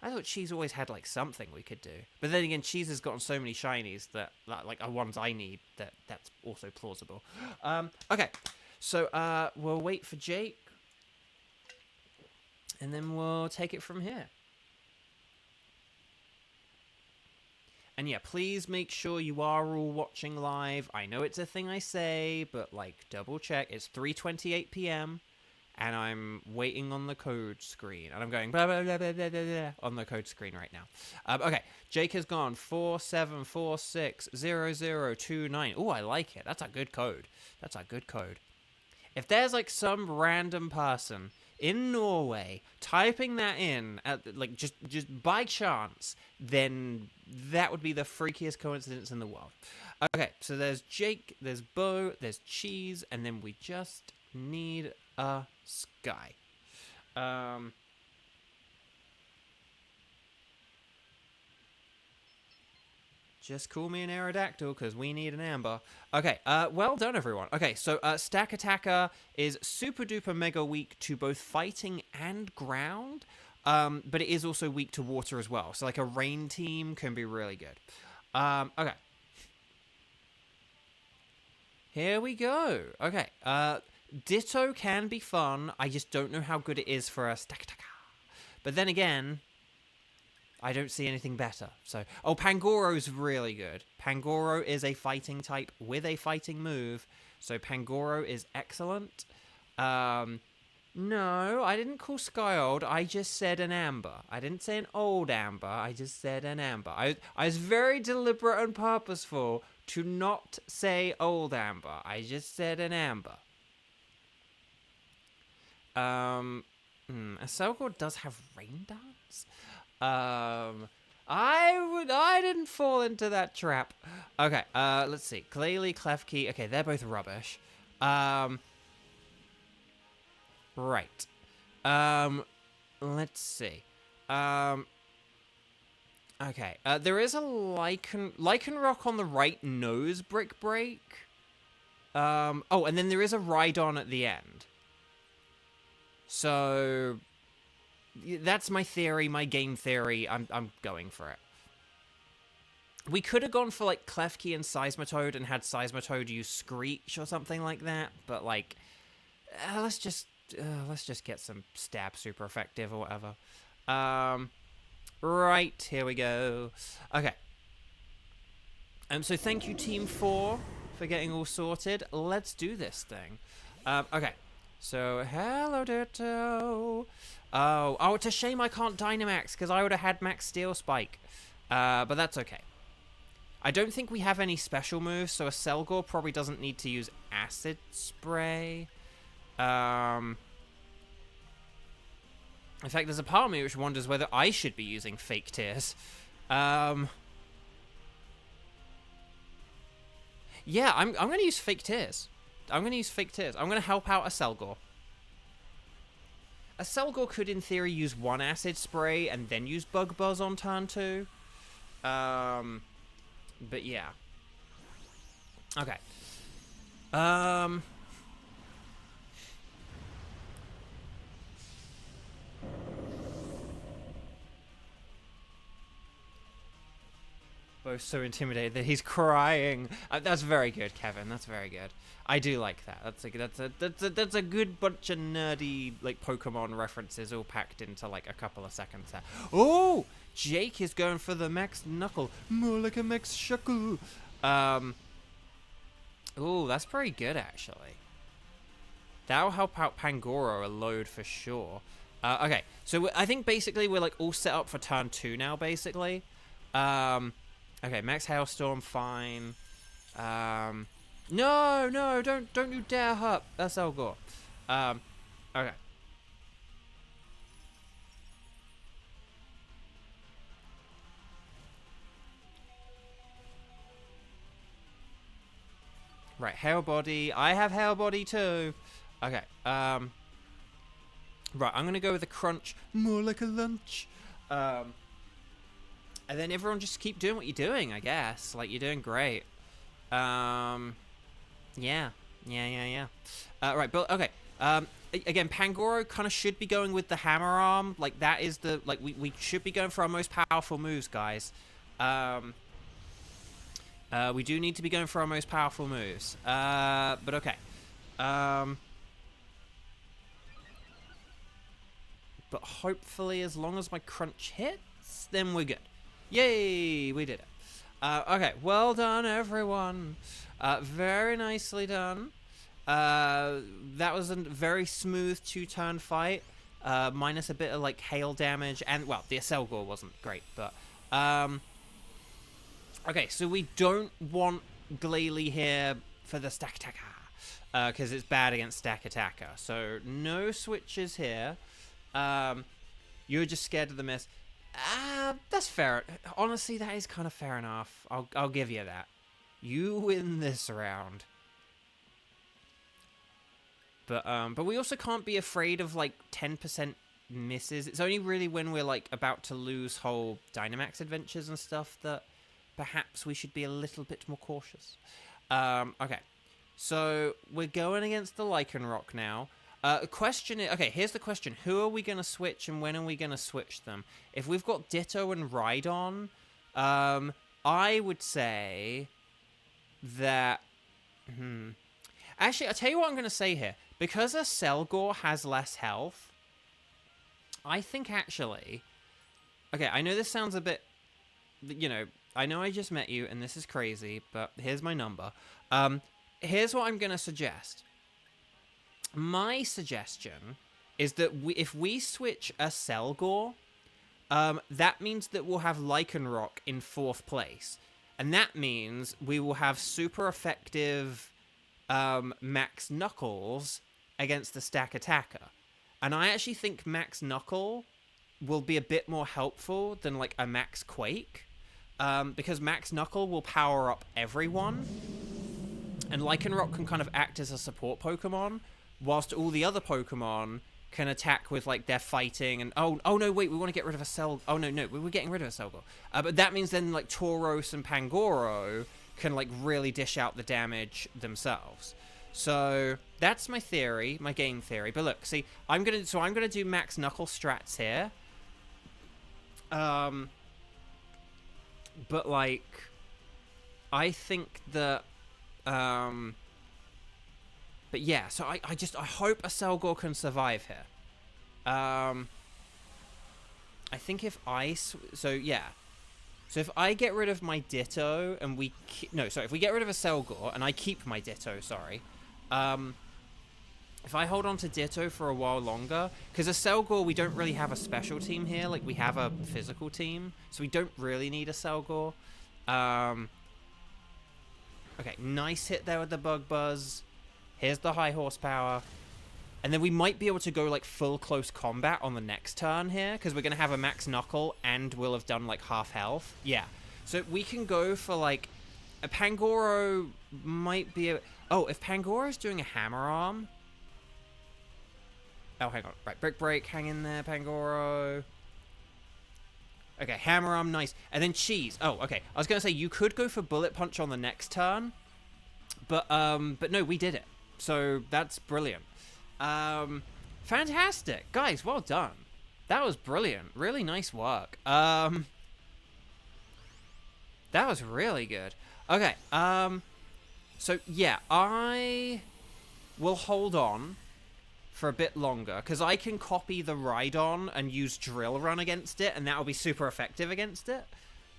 I thought Cheese always had, like, something we could do. But then again, Cheese has gotten so many shinies that, like, are ones I need, that's also plausible. Okay, so we'll wait for Jake. And then we'll take it from here. And yeah, please make sure you are all watching live. I know it's a thing I say, but like double check. It's 3:28 p.m. and I'm waiting on the code screen. And I'm going blah, blah, blah, blah, blah, blah, blah, on the code screen right now. Okay, Jake has gone 47460029. Oh, I like it. That's a good code. That's a good code. If there's like some random person in Norway typing that in at like just by chance, then that would be the freakiest coincidence in the world. Okay, so there's Jake, there's Bo, there's Cheese, and then we just need a Sky. Just call me an Aerodactyl, because we need an Amber. Okay, well done, everyone. Okay, so Stack Attacker is super duper mega weak to both fighting and ground, but it is also weak to water as well. So, like, a rain team can be really good. Okay. Here we go. Okay, Ditto can be fun. I just don't know how good it is for a Stack Attacker. But then again, I don't see anything better. So, oh, Pangoro's really good. Pangoro is a fighting type with a fighting move. So Pangoro is excellent. No, I didn't call Sky old. I just said an Amber. I didn't say an old Amber. I just said an Amber. I was very deliberate and purposeful to not say old Amber. I just said an Amber. Aselgor does have Rain Dance? I didn't fall into that trap. Okay, let's see. Glalie, Klefki. Okay, they're both rubbish. Right. Let's see. Okay, there is a Lycanroc on the right nose Brick Break. Oh, and then there is a Rhydon at the end. So that's my theory, my game theory. I'm going for it. We could have gone for, like, Klefki and Seismitoad and had Seismitoad use Screech or something like that, but, like, let's just get some stab super effective or whatever. Right, here we go. Okay. So thank you, Team 4, for getting all sorted. Let's do this thing. Okay. So, hello, Ditto. Oh, it's a shame I can't Dynamax, because I would have had Max Steel Spike. But that's okay. I don't think we have any special moves, so a Selgor probably doesn't need to use Acid Spray. In fact, there's a part of me which wonders whether I should be using Fake Tears. Yeah, I'm going to use Fake Tears. I'm going to help out a Selgor. A Selgor could, in theory, use one Acid Spray and then use Bug Buzz on turn 2. But yeah. Okay. Both so intimidated that he's crying. That's very good, Kevin. That's very good. I do like that. That's a good bunch of nerdy, like, Pokemon references all packed into, like, a couple of seconds there. Oh, Jake is going for the Max Knuckle, more like a Max Shuckle. Oh, that's pretty good, actually. That'll help out Pangoro a load for sure. Okay, so I think basically we're, like, all set up for turn 2 now, basically. Okay, Max Hailstorm, fine. No, don't you dare hurt Selgor. Okay. Right, Hail Body. I have Hail Body too. Okay, right, I'm gonna go with a Crunch. More like a lunch. And then everyone just keep doing what you're doing, I guess. Like, you're doing great. Yeah. Right, but, okay. Again, Pangoro kind of should be going with the Hammer Arm. Like, that is the, like, we should be going for our most powerful moves, guys. We do need to be going for our most powerful moves. But okay. But hopefully, as long as my Crunch hits, then we're good. Yay, we did it. Okay, well done, everyone. Very nicely done. That was a very smooth 2-turn fight, minus a bit of, like, hail damage, and, well, the Selgor wasn't great, but, okay, so we don't want Glalie here for the Stack Attacker, because it's bad against Stack Attacker, so no switches here. You're just scared of the miss. That's fair. Honestly, that is kind of fair enough. I'll give you that. You win this round. But we also can't be afraid of, like, 10% misses. It's only really when we're, like, about to lose whole Dynamax Adventures and stuff that perhaps we should be a little bit more cautious. Okay. So we're going against the Lycanroc now. Question is, okay, here's the question. Who are we going to switch and when are we going to switch them? If we've got Ditto and Rhydon, I would say that... Actually, I'll tell you what I'm going to say here. Because a Selgor has less health, I think actually... Okay, I know this sounds a bit... You know, I know I just met you and this is crazy, but here's my number. Here's what I'm going to suggest. My suggestion is that if we switch a Selgor, that means that we'll have Lycanroc in 4th place. And that means we will have super effective Max Knuckles against the Stack Attacker. And I actually think Max Knuckle will be a bit more helpful than, like, a Max Quake. Because Max Knuckle will power up everyone. And Lycanroc can kind of act as a support Pokemon, whilst all the other Pokemon can attack with, like, their fighting and... Oh no, wait, we want to get rid of a Selgor. Oh, no, we're getting rid of a Selgor. But that means then, like, Tauros and Pangoro can, like, really dish out the damage themselves. So that's my theory, my game theory. But look, see, I'm gonna do max knuckle strats here. But like, I think that, but yeah. So I hope a Selgor can survive here. I think if so if I get rid of my Ditto and if we get rid of a Selgor and I keep my Ditto, sorry. If I hold on to Ditto for a while longer, because a Selgor, we don't really have a special team here, like we have a physical team, so we don't really need a Selgor. Okay, nice hit there with the Bug Buzz. Here's the high horsepower. And then we might be able to go like full close combat on the next turn here, because we're going to have a max knuckle and we'll have done like half health. Yeah, so we can go for like a Pangoro might be a... Oh, if Pangoro's doing a hammer arm... Oh, hang on. Right, Brick Break, hang in there, Pangoro. Okay, hammer arm, nice. And then cheese. Oh, okay. I was going to say, you could go for bullet punch on the next turn. But no, we did it. So that's brilliant. Fantastic. Guys, well done. That was brilliant. Really nice work. That was really good. Okay, so yeah, I will hold on for a bit longer, because I can copy the Rhydon and use Drill Run against it, and that'll be super effective against it.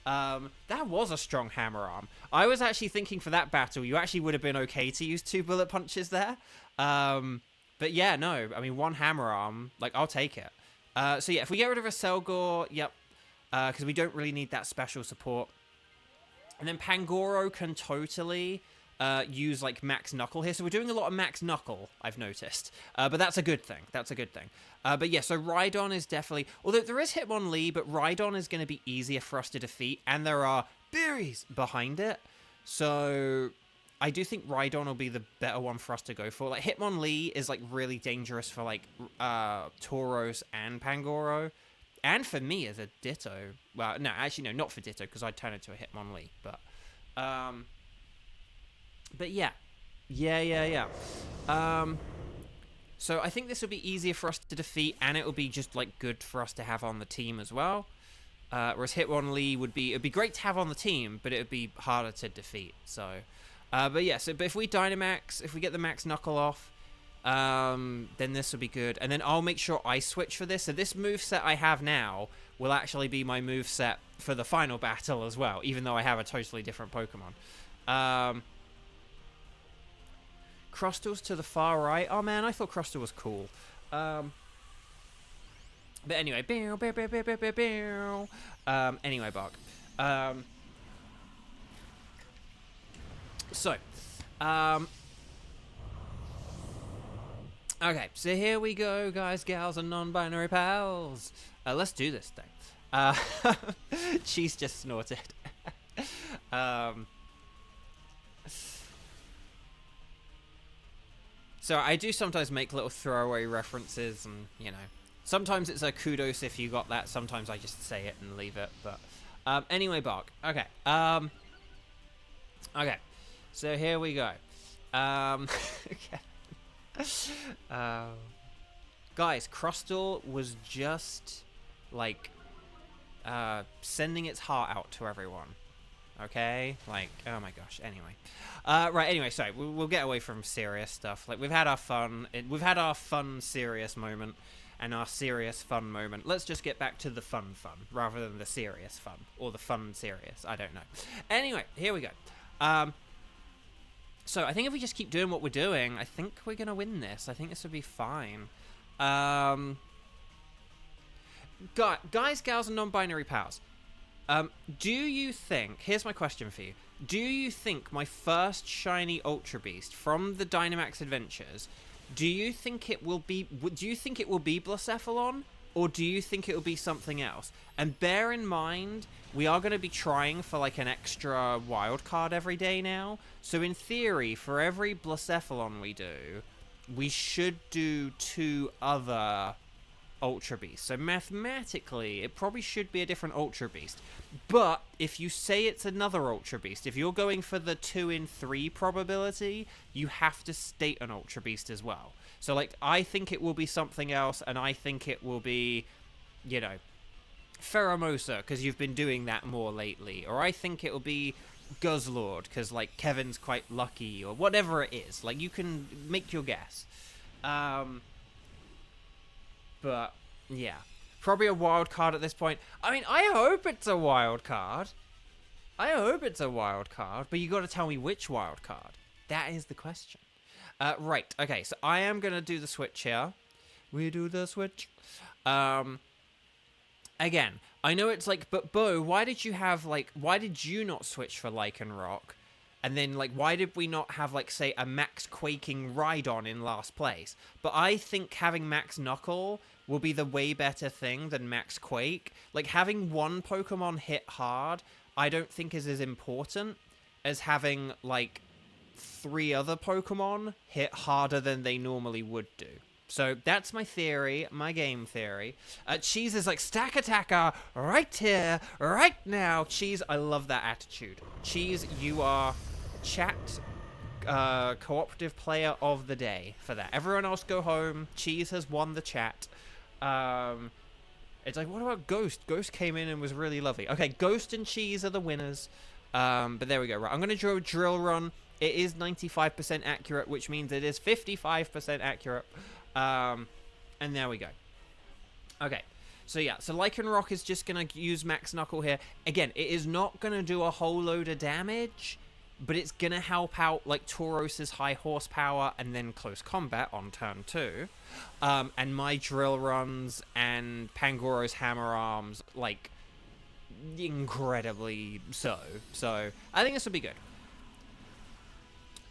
That was a strong hammer arm. I was actually thinking for that battle, you actually would have been okay to use 2 bullet punches there. But yeah, no, I mean, 1 hammer arm, like, I'll take it. So yeah, if we get rid of a Selgor, yep, because we don't really need that special support. And then Pangoro can totally use, like, max knuckle here. So we're doing a lot of max knuckle, I've noticed. But that's a good thing. That's a good thing. But yeah, so Rhydon is definitely... Although there is Hitmonlee, but Rhydon is going to be easier for us to defeat. And there are berries behind it. So I do think Rhydon will be the better one for us to go for. Like, Hitmonlee is, like, really dangerous for, like, Tauros and Pangoro. And for me as a Ditto. Well, no, actually, no, not for Ditto, because I'd turn into a Hitmonlee. But yeah. Yeah. So I think this will be easier for us to defeat, and it will be just, like, good for us to have on the team as well. Whereas Hitmonlee would be... It would be great to have on the team, but it would be harder to defeat, so... but yeah, but if we Dynamax, if we get the max knuckle off, then this will be good. And then I'll make sure I switch for this. So this moveset I have now will actually be my moveset for the final battle as well, even though I have a totally different Pokemon. Crustal's to the far right. Oh man, I thought Crustal was cool. But anyway, anyway, Bark. Okay, so here we go, guys, gals, and non-binary pals. Let's do this thing. Cheese just snorted. So I do sometimes make little throwaway references, and, you know, sometimes it's a kudos if you got that, sometimes I just say it and leave it, but... anyway, Bark. Okay, okay, so here we go. Okay. Guys, Crustal was just, like, sending its heart out to everyone. Okay? Like, oh my gosh, anyway. Right, anyway, sorry, we'll get away from serious stuff. Like, we've had our fun, serious moment, and our serious fun moment. Let's just get back to the fun, rather than the serious fun, or the fun serious, I don't know. Anyway, here we go. So, I think if we just keep doing what we're doing, I think we're gonna win this. I think this will be fine. Guys, gals, and non-binary pals, do you think... Here's my question for you. Do you think my first shiny Ultra Beast from the Dynamax Adventures, do you think it will be Blacephalon, or do you think it will be something else? And bear in mind, we are going to be trying for, like, an extra wild card every day now. So in theory, for every Blacephalon we do, we should do 2 other Ultra Beast. So mathematically, it probably should be a different Ultra Beast. But if you say it's another Ultra Beast, if you're going for the 2 in 3 probability, you have to state an Ultra Beast as well. So, like, I think it will be something else, and I think it will be, you know, Pheromosa, because you've been doing that more lately. Or I think it will be Guzzlord, because, like, Kevin's quite lucky, or whatever it is. Like, you can make your guess. But, yeah. Probably a wild card at this point. I mean, I hope it's a wild card. I hope it's a wild card, but you got to tell me which wild card. That is the question. Right, okay, so I am going to do the switch here. We do the switch. Again, I know it's like, but Bo, why did you not switch for Lycanroc? And then, like, why did we not have, like, say, a Max Quaking Rhydon in last place? But I think having Max Knuckle will be the way better thing than Max Quake. Like, having one Pokemon hit hard, I don't think is as important as having, like, 3 other Pokemon hit harder than they normally would do. So that's my theory, my game theory. Cheese is like, stack attacker, right here, right now. Cheese, I love that attitude. Cheese, you are chat cooperative player of the day for that. Everyone else go home. Cheese has won the chat. It's like, what about Ghost? Ghost came in and was really lovely. Okay, Ghost and Cheese are the winners. But there we go. Right, I'm going to draw Drill Run. It is 95% accurate, which means it is 55% accurate. And there we go. Okay, so yeah, so Lycanroc is just going to use Max Knuckle here. Again, it is not going to do a whole load of damage, but it's going to help out, like, Tauros' high horsepower and then close combat on turn 2. And my Drill Runs and Pangoro's Hammer Arms, like, incredibly so. So, I think this will be good.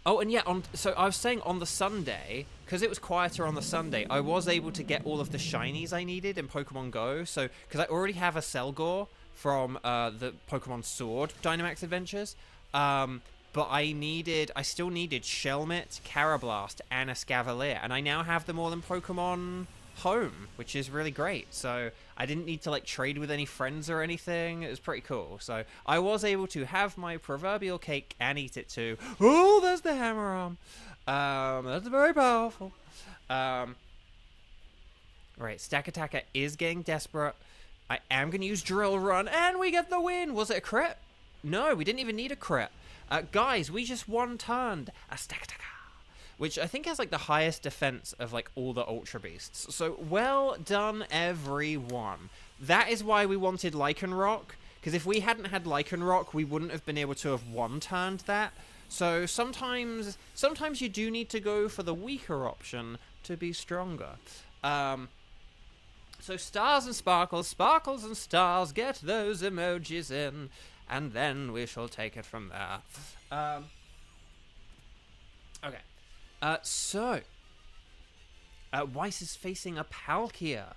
Oh, and yeah, so I was saying on the Sunday, because it was quieter on the Sunday, I was able to get all of the shinies I needed in Pokemon Go. So, because I already have a Selgor from the Pokemon Sword Dynamax Adventures, but I still needed Shelmet, Carablast, and a Scavalier, and I now have them all in Pokemon Home, which is really great. So I didn't need to, like, trade with any friends or anything. It was pretty cool. So I was able to have my proverbial cake and eat it too. Oh, there's the Hammer Arm. That's very powerful. Right, Stack Attacker is getting desperate. I am going to use Drill Run, and we get the win. Was it a crit? No, we didn't even need a crit. Guys, we just one-turned a Stack Attacker, which I think has, like, the highest defense of, like, all the Ultra Beasts. So, well done, everyone. That is why we wanted Lycanroc, because if we hadn't had Lycanroc, we wouldn't have been able to have one-turned that. So, sometimes you do need to go for the weaker option to be stronger. So, stars and sparkles, sparkles and stars, get those emojis in, and then we shall take it from there. Okay. Weiss is facing a Palkia.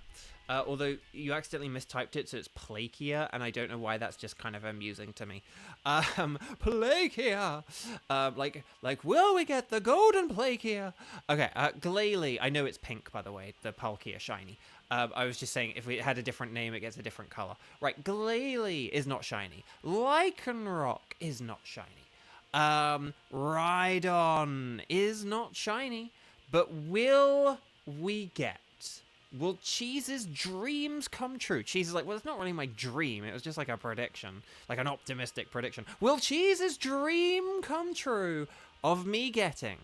Although you accidentally mistyped it, so it's Plakia, and I don't know why that's just kind of amusing to me. Plakia! Like, will we get the golden Plakia? Okay, Glalie. I know it's pink, by the way, the Palkia shiny. I was just saying, if it had a different name, it gets a different color. Right, Glalie is not shiny. Lycanroc is not shiny. Rhydon is not shiny, but will Cheese's dreams come true? Cheese is like, well, it's not really my dream. It was just like a prediction, like an optimistic prediction. Will Cheese's dream come true of me getting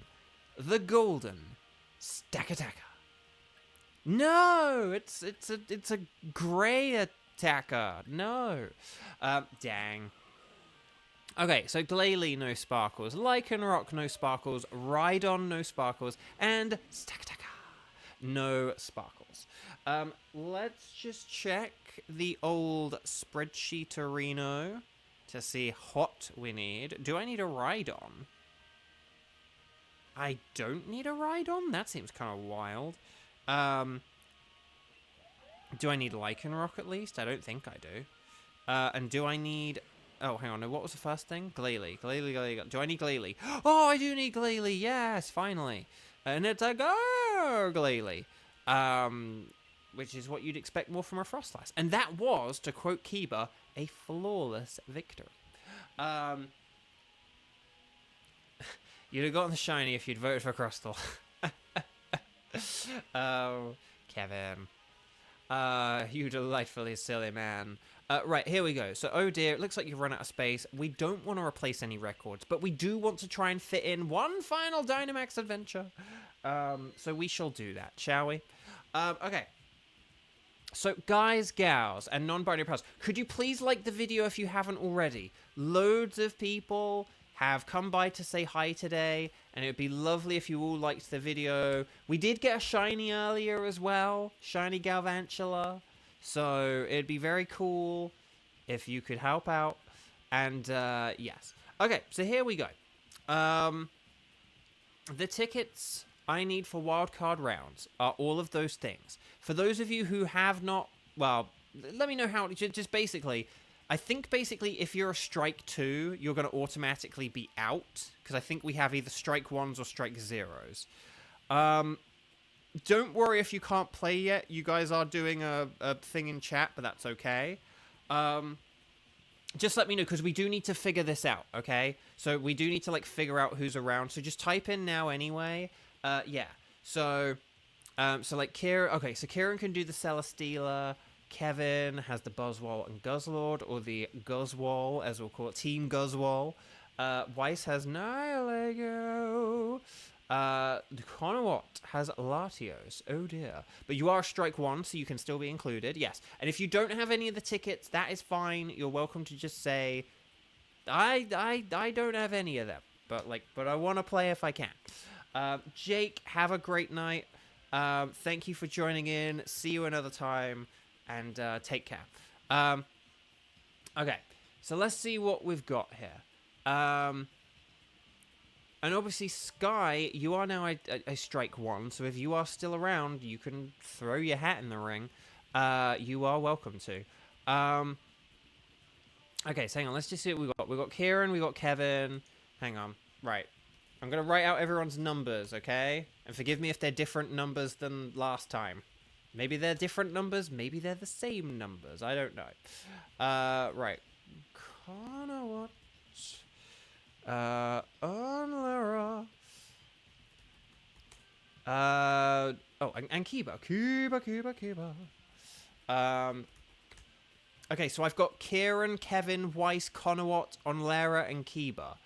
the golden Stack Attacker? No, it's a gray attacker. No, dang. Okay, so Glalie, no sparkles. Lycanroc, no sparkles. Rhydon, no sparkles. And Stack Attacker, no sparkles. Let's just check the old spreadsheet-areno to see what we need. Do I need a Rhydon? I don't need a Rhydon? That seems kind of wild. Do I need Lycanroc at least? I don't think I do. And do I need... Oh, hang on. No, what was the first thing? Glalie. Glalie. Do I need Glalie? Oh, I do need Glalie. Yes, finally. And it's a go, Glalie. which is what you'd expect more from a Frostlass. And that was, to quote Kiba, a flawless victory. You'd have gotten the shiny if you'd voted for Crustle. Oh, Kevin. You delightfully silly man. Right, here we go. So, oh dear, it looks like you've run out of space. We don't want to replace any records, but we do want to try and fit in one final Dynamax adventure. So we shall do that, shall we? Okay. So, guys, gals, and non-binary pals, could you please like the video if you haven't already? Loads of people have come by to say hi today, and it would be lovely if you all liked the video. We did get a shiny earlier as well, shiny Galvantula, so it'd be very cool if you could help out. And yes, okay, so here we go. The tickets I need for wildcard rounds are all of those things. For those of you who have not, well, let me know how, just basically, I think basically if you're a strike 2, you're going to automatically be out, because I think we have either strike 1s or strike 0s. Don't worry if you can't play yet. You guys are doing a thing in chat, but that's okay. Just let me know, because we do need to figure this out, okay? So we do need to, like, figure out who's around. So just type in now anyway. Yeah. So like, Kieran... Okay, so Kieran can do the Celesteela. Kevin has the Buzzwole and Guzzlord, or the Guzzwole, as we'll call it. Team Guzzwole. Weiss has Nihilego. Conowat has Latios. Oh dear. But you are strike 1, so you can still be included. Yes. And if you don't have any of the tickets, that is fine. You're welcome to just say, I don't have any of them. But I want to play if I can. Jake, have a great night. Thank you for joining in. See you another time. And take care. Okay. So let's see what we've got here. And obviously, Sky, you are now a strike 1, so if you are still around, you can throw your hat in the ring. You are welcome to. Okay, so hang on, let's just see what we've got. We've got Kieran, we've got Kevin. Hang on. Right. I'm going to write out everyone's numbers, okay? And forgive me if they're different numbers than last time. Maybe they're different numbers, maybe they're the same numbers. I don't know. Right. Conowat. Unlara. Oh, and Kiba. Kiba. Okay, so I've got Kieran, Kevin, Weiss, Conowat, Onlera, and Kiba.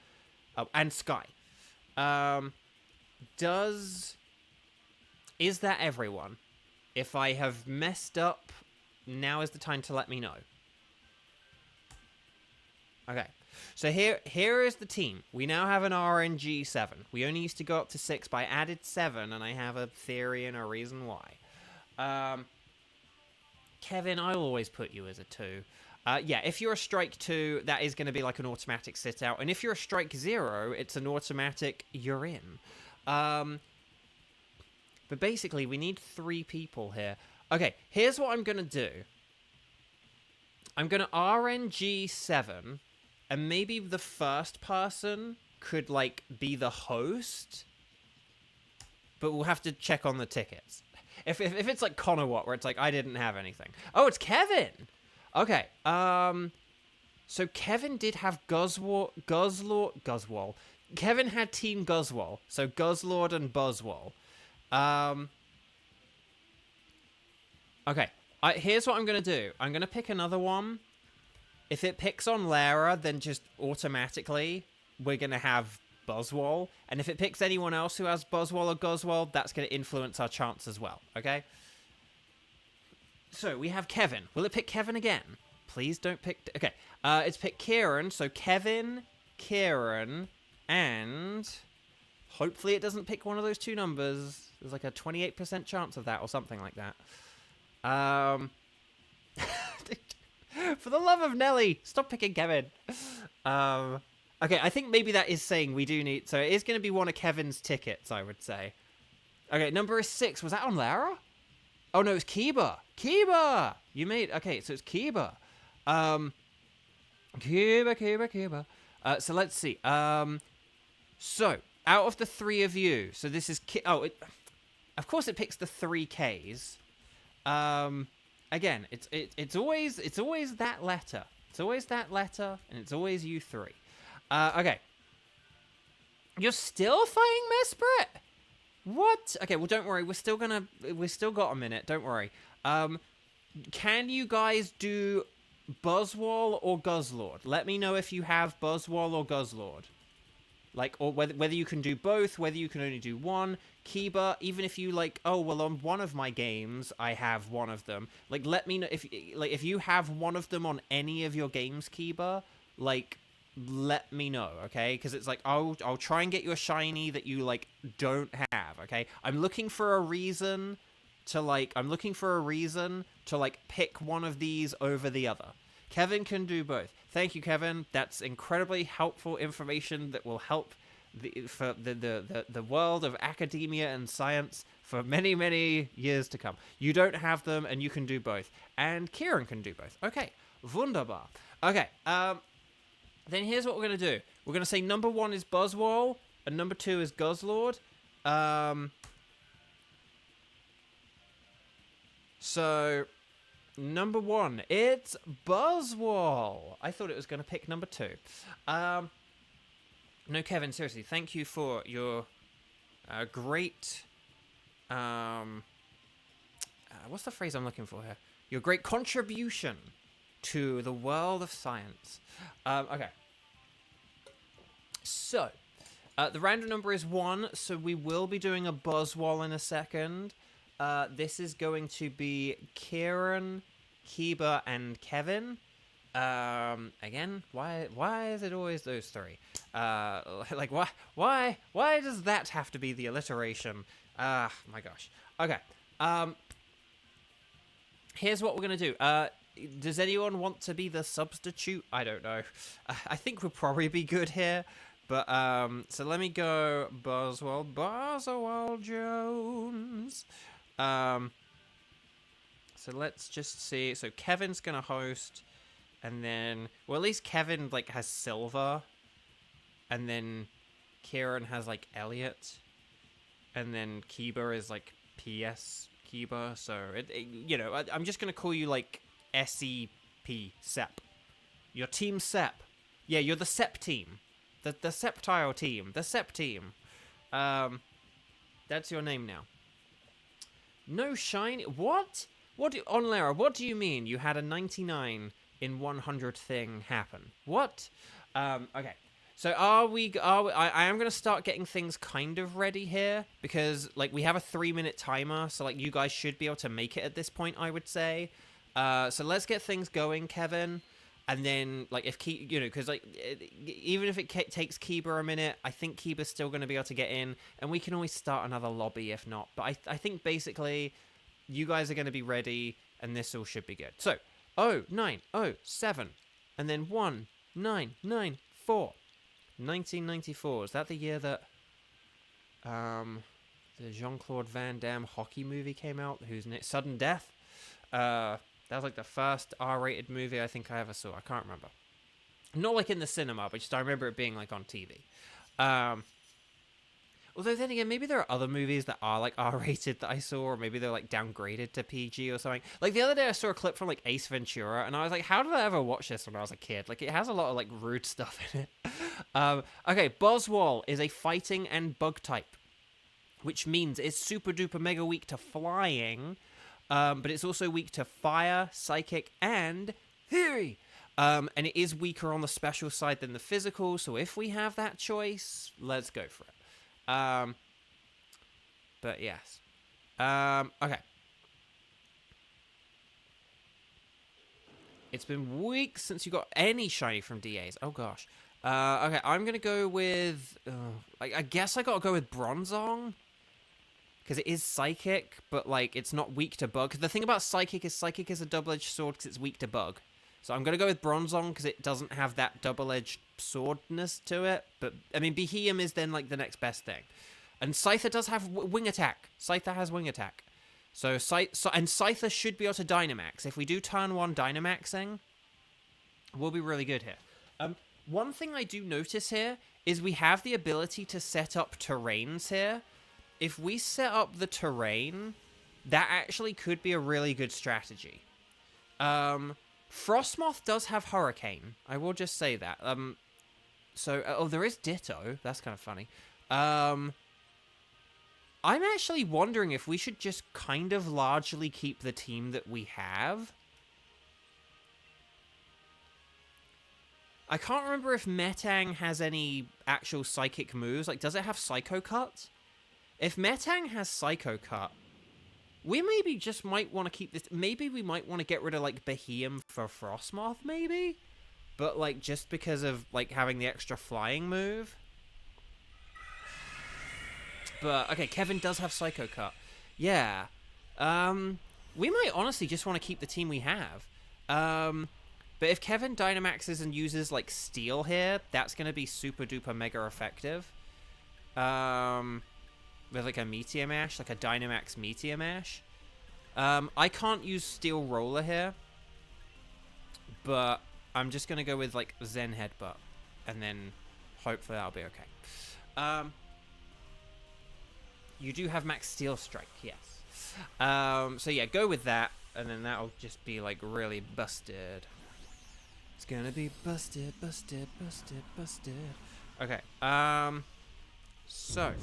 Oh, and Sky. Is that everyone? If I have messed up, now is the time to let me know. Okay. So here is the team. We now have an RNG 7. We only used to go up to 6, but I added 7, and I have a theory and a reason why. Kevin, I'll always put you as a 2. Yeah, if you're a strike 2, that is going to be like an automatic sit-out. And if you're a strike 0, it's an automatic you're in. But basically, we need 3 people here. Okay, here's what I'm going to do. I'm going to RNG 7... And maybe the first person could, like, be the host. But we'll have to check on the tickets. If it's like Conowat, where it's like, I didn't have anything. Oh, it's Kevin! Okay, so Kevin did have Guzzlord. Kevin had Team Guzzwole. So Guzzlord and Buzzwole. Okay, here's what I'm going to do. I'm going to pick another one. If it picks on Lara, then just automatically we're going to have Buzzwole. And if it picks anyone else who has Buzzwole or Guzzwole, that's going to influence our chance as well, okay? So, we have Kevin. Will it pick Kevin again? Please don't pick... Okay, it's picked Kieran. So, Kevin, Kieran, and... Hopefully it doesn't pick one of those 2 numbers. There's like a 28% chance of that or something like that. For the love of Nelly, stop picking Kevin. Okay, I think maybe that is saying we do need... So it is going to be one of Kevin's tickets, I would say. Okay, number is 6. Was that on Lara? Oh, no, it's Kiba. Kiba! You made... Okay, so it's Kiba. Kiba. So let's see. So, out of the 3 of you... So this is... of course it picks the 3 Ks. Again, it's always that letter. It's always that letter, and it's always you three. Okay. You're still fighting Mesprit? What? Okay, well, don't worry. We've still got a minute. Don't worry. Can you guys do Buzzwole or Guzzlord? Let me know if you have Buzzwole or Guzzlord. Like, or whether you can do both, whether you can only do one. Kiba, even if you like, oh well, on one of my games I have one of them. Like, let me know if you have one of them on any of your games, Kiba. Like, let me know, okay? Because it's like I'll try and get you a shiny that you like don't have, okay? I'm looking for a reason to pick one of these over the other. Kevin can do both. Thank you, Kevin. That's incredibly helpful information that will help the world of academia and science for many, many years to come. You don't have them, and you can do both. And Kieran can do both. Okay, wunderbar. Okay, then here's what we're going to do. We're going to say number 1 is Buzzwole, and number 2 is Guzzlord. So... number 1, it's Buzzwole. I thought it was going to pick number 2. No, Kevin, seriously, thank you for your great... what's the phrase I'm looking for here? Your great contribution to the world of science. Okay. So, the random number is 1, so we will be doing a Buzzwole in a second. This is going to be Kieran, Kiba, and Kevin. Again, why is it always those three? Like, why does that have to be the alliteration? My gosh. Okay. Here's what we're gonna do. Does anyone want to be the substitute? I don't know. I think we'll probably be good here. But, so let me go Boswell Jones. So let's just see. So Kevin's gonna host, and then, well, at least Kevin like has Silver, and then Kieran has like Elliot, and then Kiba is like PS Kiba. So you know, I'm just gonna call you like SEP Sep. Your team Sep. Yeah, you're the Sep team, the Septile team, the Sep team. That's your name now. No shiny. What? Onlara, what do you mean you had a 99 in 100 thing happen? What? Okay. So I am going to start getting things kind of ready here, because like we have a 3-minute timer, so like you guys should be able to make it at this point, I would say. So let's get things going, Kevin. And then, like, if you know, because like, even if it takes Kiba a minute, I think Kiba's still going to be able to get in, and we can always start another lobby if not. But I think basically, you guys are going to be ready, and this all should be good. So, 0907, and then 1994. 1994. Is that the year that the Jean-Claude Van Damme hockey movie came out? Whose name? Sudden Death. That was like the first R-rated movie I think I ever saw. I can't remember. Not like in the cinema, but just I remember it being like on TV. Although then again, maybe there are other movies that are like R-rated that I saw, or maybe they're like downgraded to PG or something. Like the other day I saw a clip from like Ace Ventura, and I was like, how did I ever watch this when I was a kid? Like it has a lot of like rude stuff in it. Okay, Buzzwole is a fighting and bug type, which means it's super duper mega weak to flying. But it's also weak to fire, psychic, and theory. And it is weaker on the special side than the physical, so if we have that choice, let's go for it. But yes. Okay. It's been weeks since you got any shiny from DAs. Oh gosh. Okay, I'm gonna go with... I guess I gotta go with Bronzong. Because it is psychic, but like it's not weak to bug. The thing about psychic is a double-edged sword because it's weak to bug. So I'm gonna go with Bronzong because it doesn't have that double-edged swordness to it. But I mean, Behemoth is then like the next best thing. And Scyther does have wing attack. Scyther has wing attack. So and Scyther should be able to Dynamax. If we do turn 1 Dynamaxing, we'll be really good here. One thing I do notice here is we have the ability to set up terrains here. If we set up the terrain That actually could be a really good strategy. Frostmoth does have Hurricane. I will just say that. So there is Ditto. That's kind of funny. I'm actually wondering if we should just kind of largely keep the team that we have. I can't remember if Metang has any actual psychic moves. Like, does it have Psycho Cut? If Metang has Psycho Cut, we maybe just might want to keep this. Maybe we might want to get rid of, like, Behemoth for Frostmoth, maybe? But, like, just because of, like, having the extra flying move. But, okay, Kevin does have Psycho Cut. Yeah. We might honestly just want to keep the team we have. But if Kevin Dynamaxes and uses, like, Steel here, that's going to be super duper mega effective. With, like, a Meteor Mash, like a Dynamax Meteor Mash. I can't use Steel Roller here. But I'm just going to go with, like, Zen Headbutt. And then hopefully that'll be okay. You do have Max Steel Strike, yes. So yeah, go with that. And then that'll just be, like, really busted. It's gonna be busted, busted, busted, busted. Okay, so.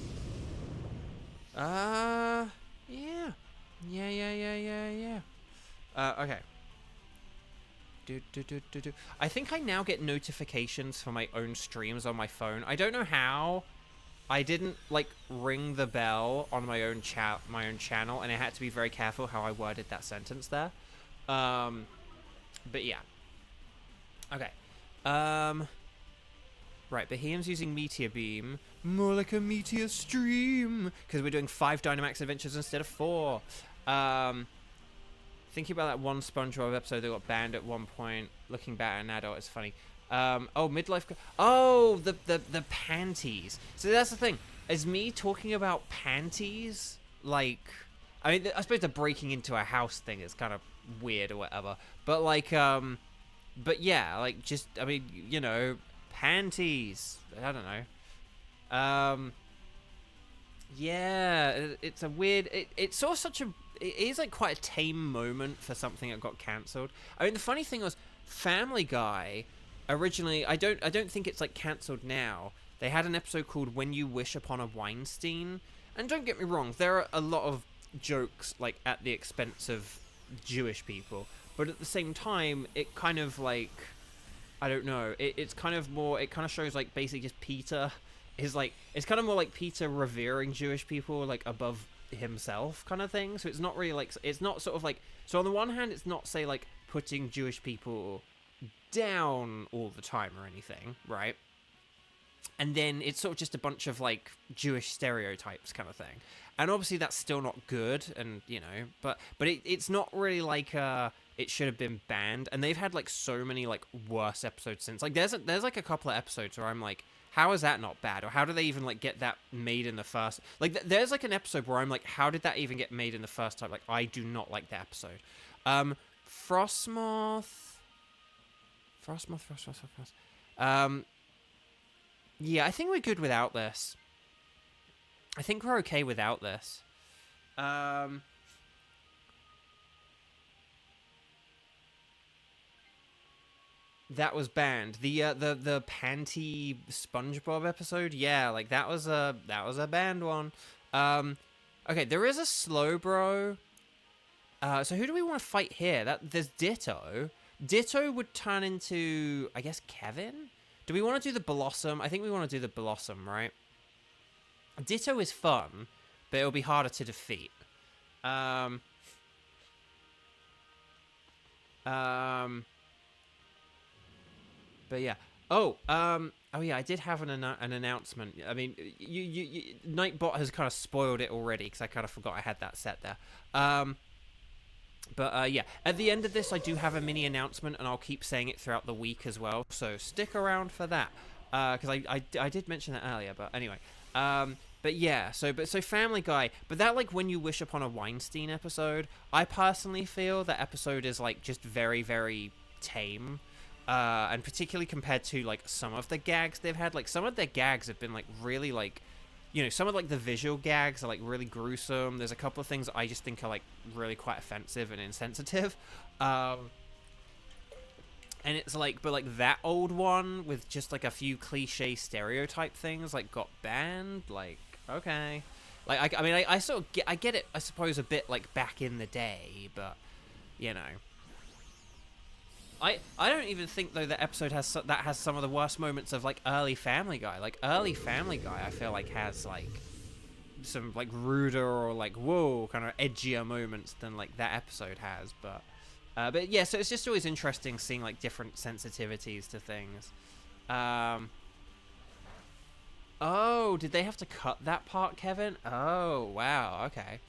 Yeah. Okay. I think I now get notifications for my own streams on my phone. I don't know how. I didn't, like, ring the bell on my own channel, and I had to be very careful how I worded that sentence there. But yeah. Okay. Right, Behemoth's using Meteor Beam. More like a Meteor Stream. Because we're doing 5 Dynamax Adventures instead of 4. Thinking about that one SpongeBob episode that got banned at one point. Looking back at an adult, it's funny. Oh, midlife... Oh, the panties. So that's the thing. Is me talking about panties, like... I mean, I suppose the breaking into a house thing is kind of weird or whatever. But, like, But yeah, like, just, I mean, you know, panties. I don't know. Yeah, it's a weird... It's sort of such a... It is, like, quite a tame moment for something that got cancelled. I mean, the funny thing was, Family Guy, originally, I don't think it's, like, cancelled now. They had an episode called When You Wish Upon a Weinstein. And don't get me wrong, there are a lot of jokes, like, at the expense of Jewish people. But at the same time, it kind of, like, I don't know, it's kind of more, it kind of shows, like, basically just Peter is, like, it's kind of more like Peter revering Jewish people, like, above himself kind of thing. So it's not really, like, it's not sort of, like, so on the one hand, it's not, say, like, putting Jewish people down all the time or anything, right? And then it's sort of just a bunch of, like, Jewish stereotypes kind of thing. And obviously that's still not good, and, you know, but it's not really, like, it should have been banned. And they've had, like, so many, like, worse episodes since. Like, there's like, a couple of episodes where I'm like, how is that not bad? Or how do they even, like, get that made in the first... Like, there's, like, an episode where I'm like, how did that even get made in the first time? Like, I do not like that episode. Frostmoth. Yeah, I think we're good without this. I think we're okay without this. That was banned. The panty SpongeBob episode, yeah, like that was a banned one. Okay, there is a Slowbro. So who do we want to fight here? There's Ditto. Ditto would turn into, I guess, Kevin? Do we want to do the Blossom? I think we want to do the Blossom, right? Ditto is fun, but it'll be harder to defeat. But yeah. Oh yeah, I did have an announcement. I mean, Nightbot has kind of spoiled it already because I kind of forgot I had that set there. But yeah, at the end of this, I do have a mini announcement, and I'll keep saying it throughout the week as well. So stick around for that, because I did mention that earlier. But anyway, but yeah, so Family Guy, but that, like, When You Wish Upon a Weinstein episode, I personally feel that episode is, like, just very, very tame, and particularly compared to, like, some of the gags they've had. Like, some of their gags have been, like, really, like, you know, some of like the visual gags are like really gruesome. There's a couple of things I just think are like really quite offensive and insensitive. And it's like, but like that old one with just like a few cliche stereotype things like got banned. Like, okay. Like, I mean, I sort of get it, I suppose, a bit like back in the day, but, you know. I don't even think, though, the episode has some of the worst moments of, like, early Family Guy. Like, early Family Guy, I feel like, has, like, some, like, ruder or, like, whoa, kind of edgier moments than, like, that episode has. But yeah, so it's just always interesting seeing, like, different sensitivities to things. Oh, did they have to cut that part, Kevin? Oh, wow, okay.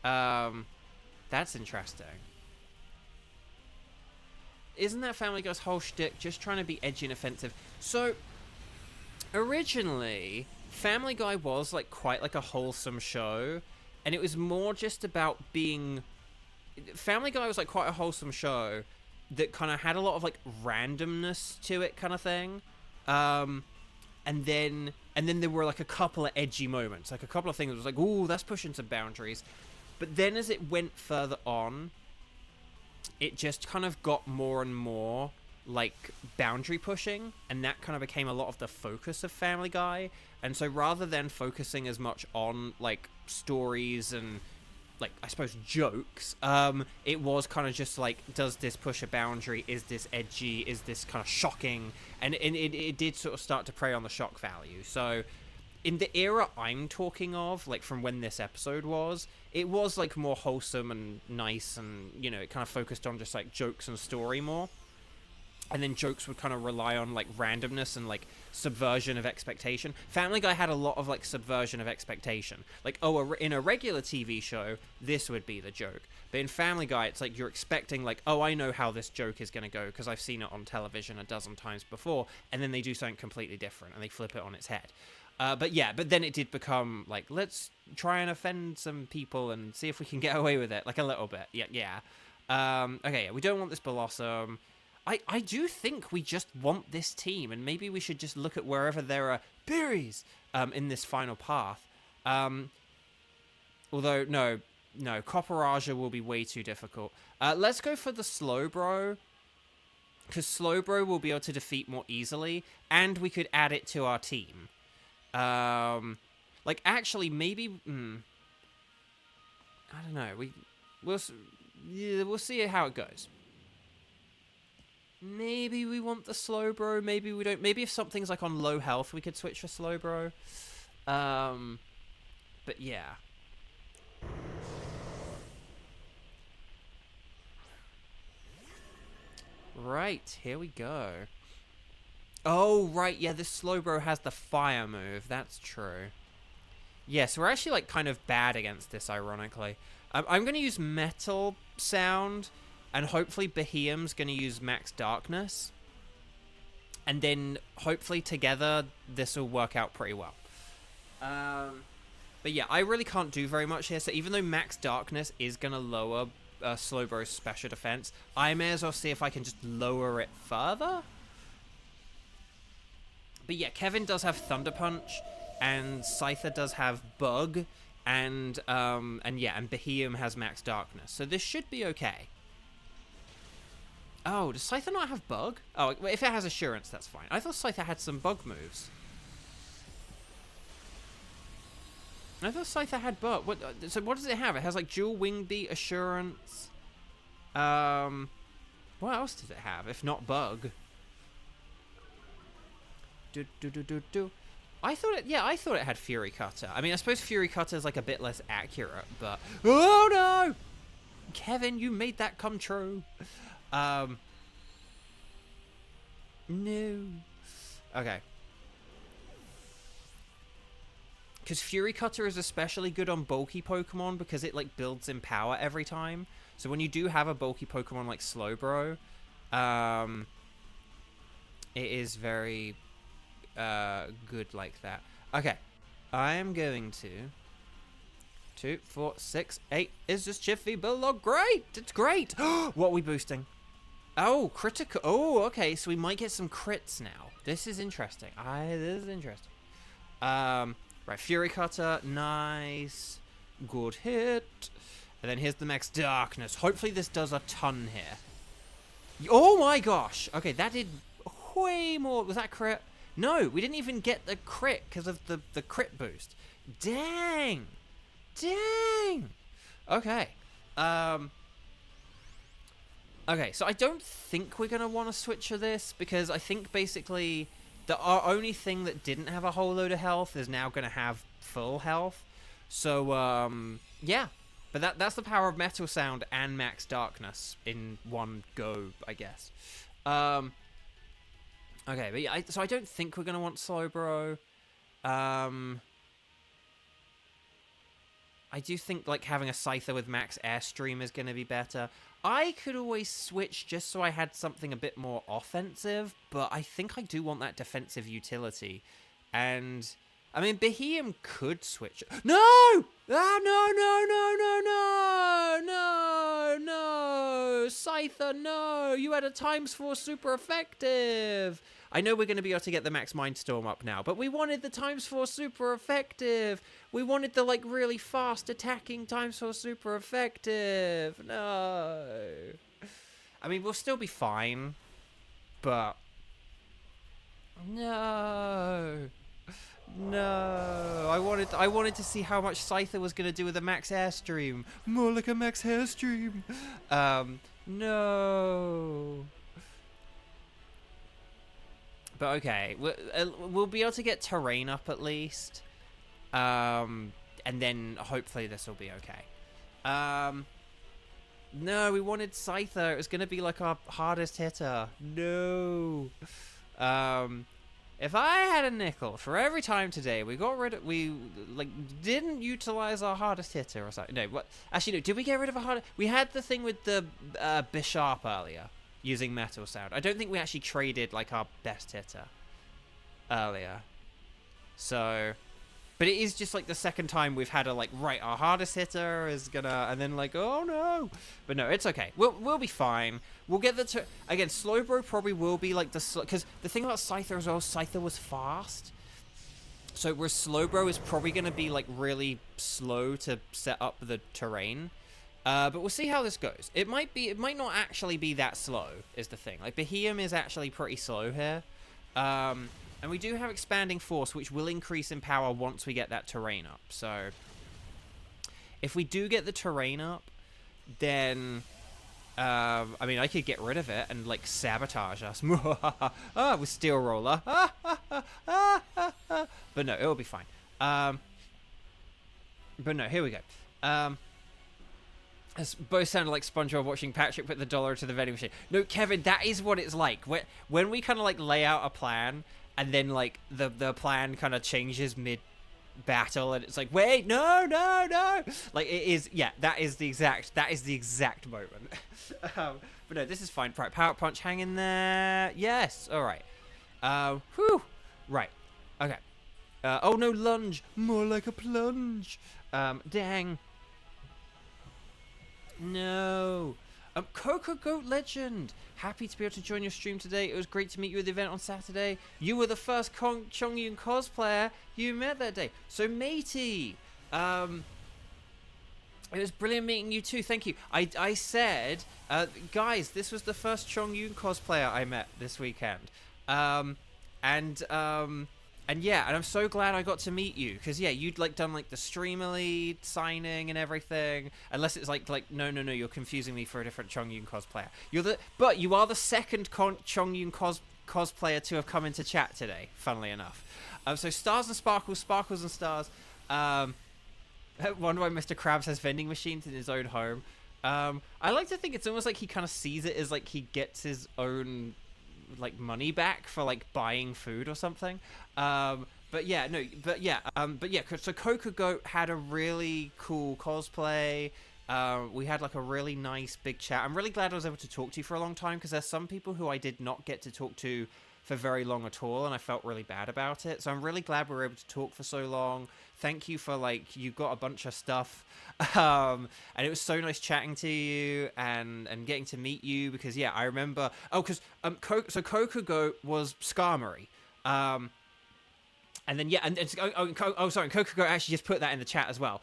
That's interesting. Isn't that Family Guy's whole shtick just trying to be edgy and offensive? So, originally, Family Guy was, like, quite, like, a wholesome show, and it was more just about being... Family Guy was, like, quite a wholesome show that kind of had a lot of, like, randomness to it kind of thing. And then there were, like, a couple of edgy moments. Like, a couple of things that was like, ooh, that's pushing some boundaries. But then as it went further on, it just kind of got more and more, like, boundary pushing. And that kind of became a lot of the focus of Family Guy. And so rather than focusing as much on, like, stories and, like, I suppose jokes, it was kind of just like, does this push a boundary? Is this edgy? Is this kind of shocking? And it did sort of start to prey on the shock value. So in the era I'm talking of, like from when this episode was, it was like more wholesome and nice, and, you know, it kind of focused on just like jokes and story more. And then jokes would kind of rely on, like, randomness and, like, subversion of expectation. Family Guy had a lot of, like, subversion of expectation. Like, oh, in a regular TV show, this would be the joke. But in Family Guy, it's like you're expecting, like, oh, I know how this joke is going to go because I've seen it on television a dozen times before. And then they do something completely different and they flip it on its head. But yeah, but then it did become, like, let's try and offend some people and see if we can get away with it. Like, a little bit. Yeah. Okay, yeah, we don't want this Blossom. I do think we just want this team, and maybe we should just look at wherever there are berries in this final path. Although, no, Copperaja will be way too difficult. Let's go for the Slowbro, because Slowbro will be able to defeat more easily, and we could add it to our team. Like, actually, maybe... I don't know. We'll see how it goes. Maybe we want the Slowbro, maybe we don't. Maybe if something's like on low health, we could switch for Slowbro. But yeah. Right, here we go. Oh, right, yeah, this Slowbro has the fire move. That's true. Yeah, so we're actually, like, kind of bad against this, ironically. I'm going to use Metal Sound. And hopefully Beheeyem's going to use Max Darkness. And then hopefully together this will work out pretty well. But yeah, I really can't do very much here. So even though Max Darkness is going to lower Slowbro's special defense, I may as well see if I can just lower it further. But yeah, Kevin does have Thunder Punch. And Scyther does have Bug. And Beheeyem has Max Darkness. So this should be okay. Oh, does Scyther not have Bug? Oh, if it has Assurance, that's fine. I thought Scyther had some Bug moves. I thought Scyther had Bug. So what does it have? It has, like, Dual Wing Beat, Assurance. What else does it have, if not Bug? I thought it had Fury Cutter. I mean, I suppose Fury Cutter is, like, a bit less accurate, but... Oh, no! Kevin, you made that come true. No. Okay. Because Fury Cutter is especially good on bulky Pokemon because it, like, builds in power every time. So when you do have a bulky Pokemon like Slowbro, it is very good like that. Okay. I am going to... 2, 4, 6, 8. Is this Chiffy below? Great! It's great! What are we boosting? Oh, critical. Oh, okay. So we might get some crits now. This is interesting. This is interesting. Right, Fury Cutter, nice. Good hit. And then here's the Max Darkness. Hopefully this does a ton here. Oh my gosh! Okay, that did way more. Was that crit? No, we didn't even get the crit because of the crit boost. Dang! Dang! Okay. Okay, so I don't think we're going to want to switch to this because I think basically our only thing that didn't have a whole load of health is now going to have full health. So, yeah. But that's the power of Metal Sound and Max Darkness in one go, I guess. Okay, but yeah, so I don't think we're going to want Slowbro. I do think, like, having a Scyther with Max Airstream is going to be better. I could always switch just so I had something a bit more offensive, but I think I do want that defensive utility. And, I mean, Behemoth could switch. No! Ah, no! Scyther, no! You had a ×4 super effective! I know we're going to be able to get the Max Mindstorm up now, but we wanted the ×4 super effective. We wanted the, like, really fast attacking ×4 super effective. No. I mean, we'll still be fine, but no. No. I wanted to see how much Scyther was going to do with a Max Airstream. More like a Max Airstream. No. But okay, we'll be able to get terrain up at least. And then hopefully this will be okay. No, we wanted Scyther. It was going to be like our hardest hitter. No. If I had a nickel for every time today we didn't utilize our hardest hitter or something. No, what? Actually, no. Did we get rid of a hard? We had the thing with the Bishop earlier. Using Metal Sound. I don't think we actually traded, like, our best hitter earlier. So, but it is just, like, the second time we've had right, our hardest hitter is gonna, and then, like, oh, no. But no, it's okay. We'll be fine. We'll get again, Slowbro probably will be, like, because the thing about Scyther as well, Scyther was fast. So, where Slowbro is probably gonna be, like, really slow to set up the terrain. But we'll see how this goes. It might not actually be that slow, is the thing. Like, Behemoth is actually pretty slow here. And we do have Expanding Force, which will increase in power once we get that terrain up. So, if we do get the terrain up, then, I mean, I could get rid of it and, like, sabotage us. With Steel Roller. But no, it'll be fine. But no, here we go. Both sounded like SpongeBob watching Patrick put the dollar to the vending machine. No, Kevin, that is what it's like. When we kind of, like, lay out a plan, and then, like, the plan kind of changes mid-battle, and it's like, wait, no! Like, it is, yeah, that is the exact moment. But no, this is fine. Right, Power Punch, hang in there. Yes, all right. Whew. Right, okay. Oh, no, Lunge. More like a plunge. Dang. No. Coco Goat Legend. Happy to be able to join your stream today. It was great to meet you at the event on Saturday. You were the first Chongyun cosplayer you met that day. So, matey. It was brilliant meeting you too. Thank you. I said, guys, this was the first Chongyun cosplayer I met this weekend. And yeah, and I'm so glad I got to meet you, because yeah, you'd like done like the streamer lead signing and everything. Unless it's like no, you're confusing me for a different Chongyun cosplayer. But you are the second Chongyun cosplayer to have come into chat today. Funnily enough, so Stars and Sparkles, Sparkles and Stars. Wonder why Mr. Krabs has vending machines in his own home. I like to think it's almost like he kind of sees it as like he gets his own like money back for like buying food or something. But yeah, so Coco Goat had a really cool cosplay. We had like a really nice big chat. I'm really glad I was able to talk to you for a long time, because there's some people who I did not get to talk to for very long at all, and I felt really bad about it. So I'm really glad we were able to talk for so long. Thank you for like, you got a bunch of stuff. And it was so nice chatting to you and getting to meet you, because yeah, I remember, so Coco Goat was Skarmory. And then, yeah, sorry, Kokugo actually just put that in the chat as well.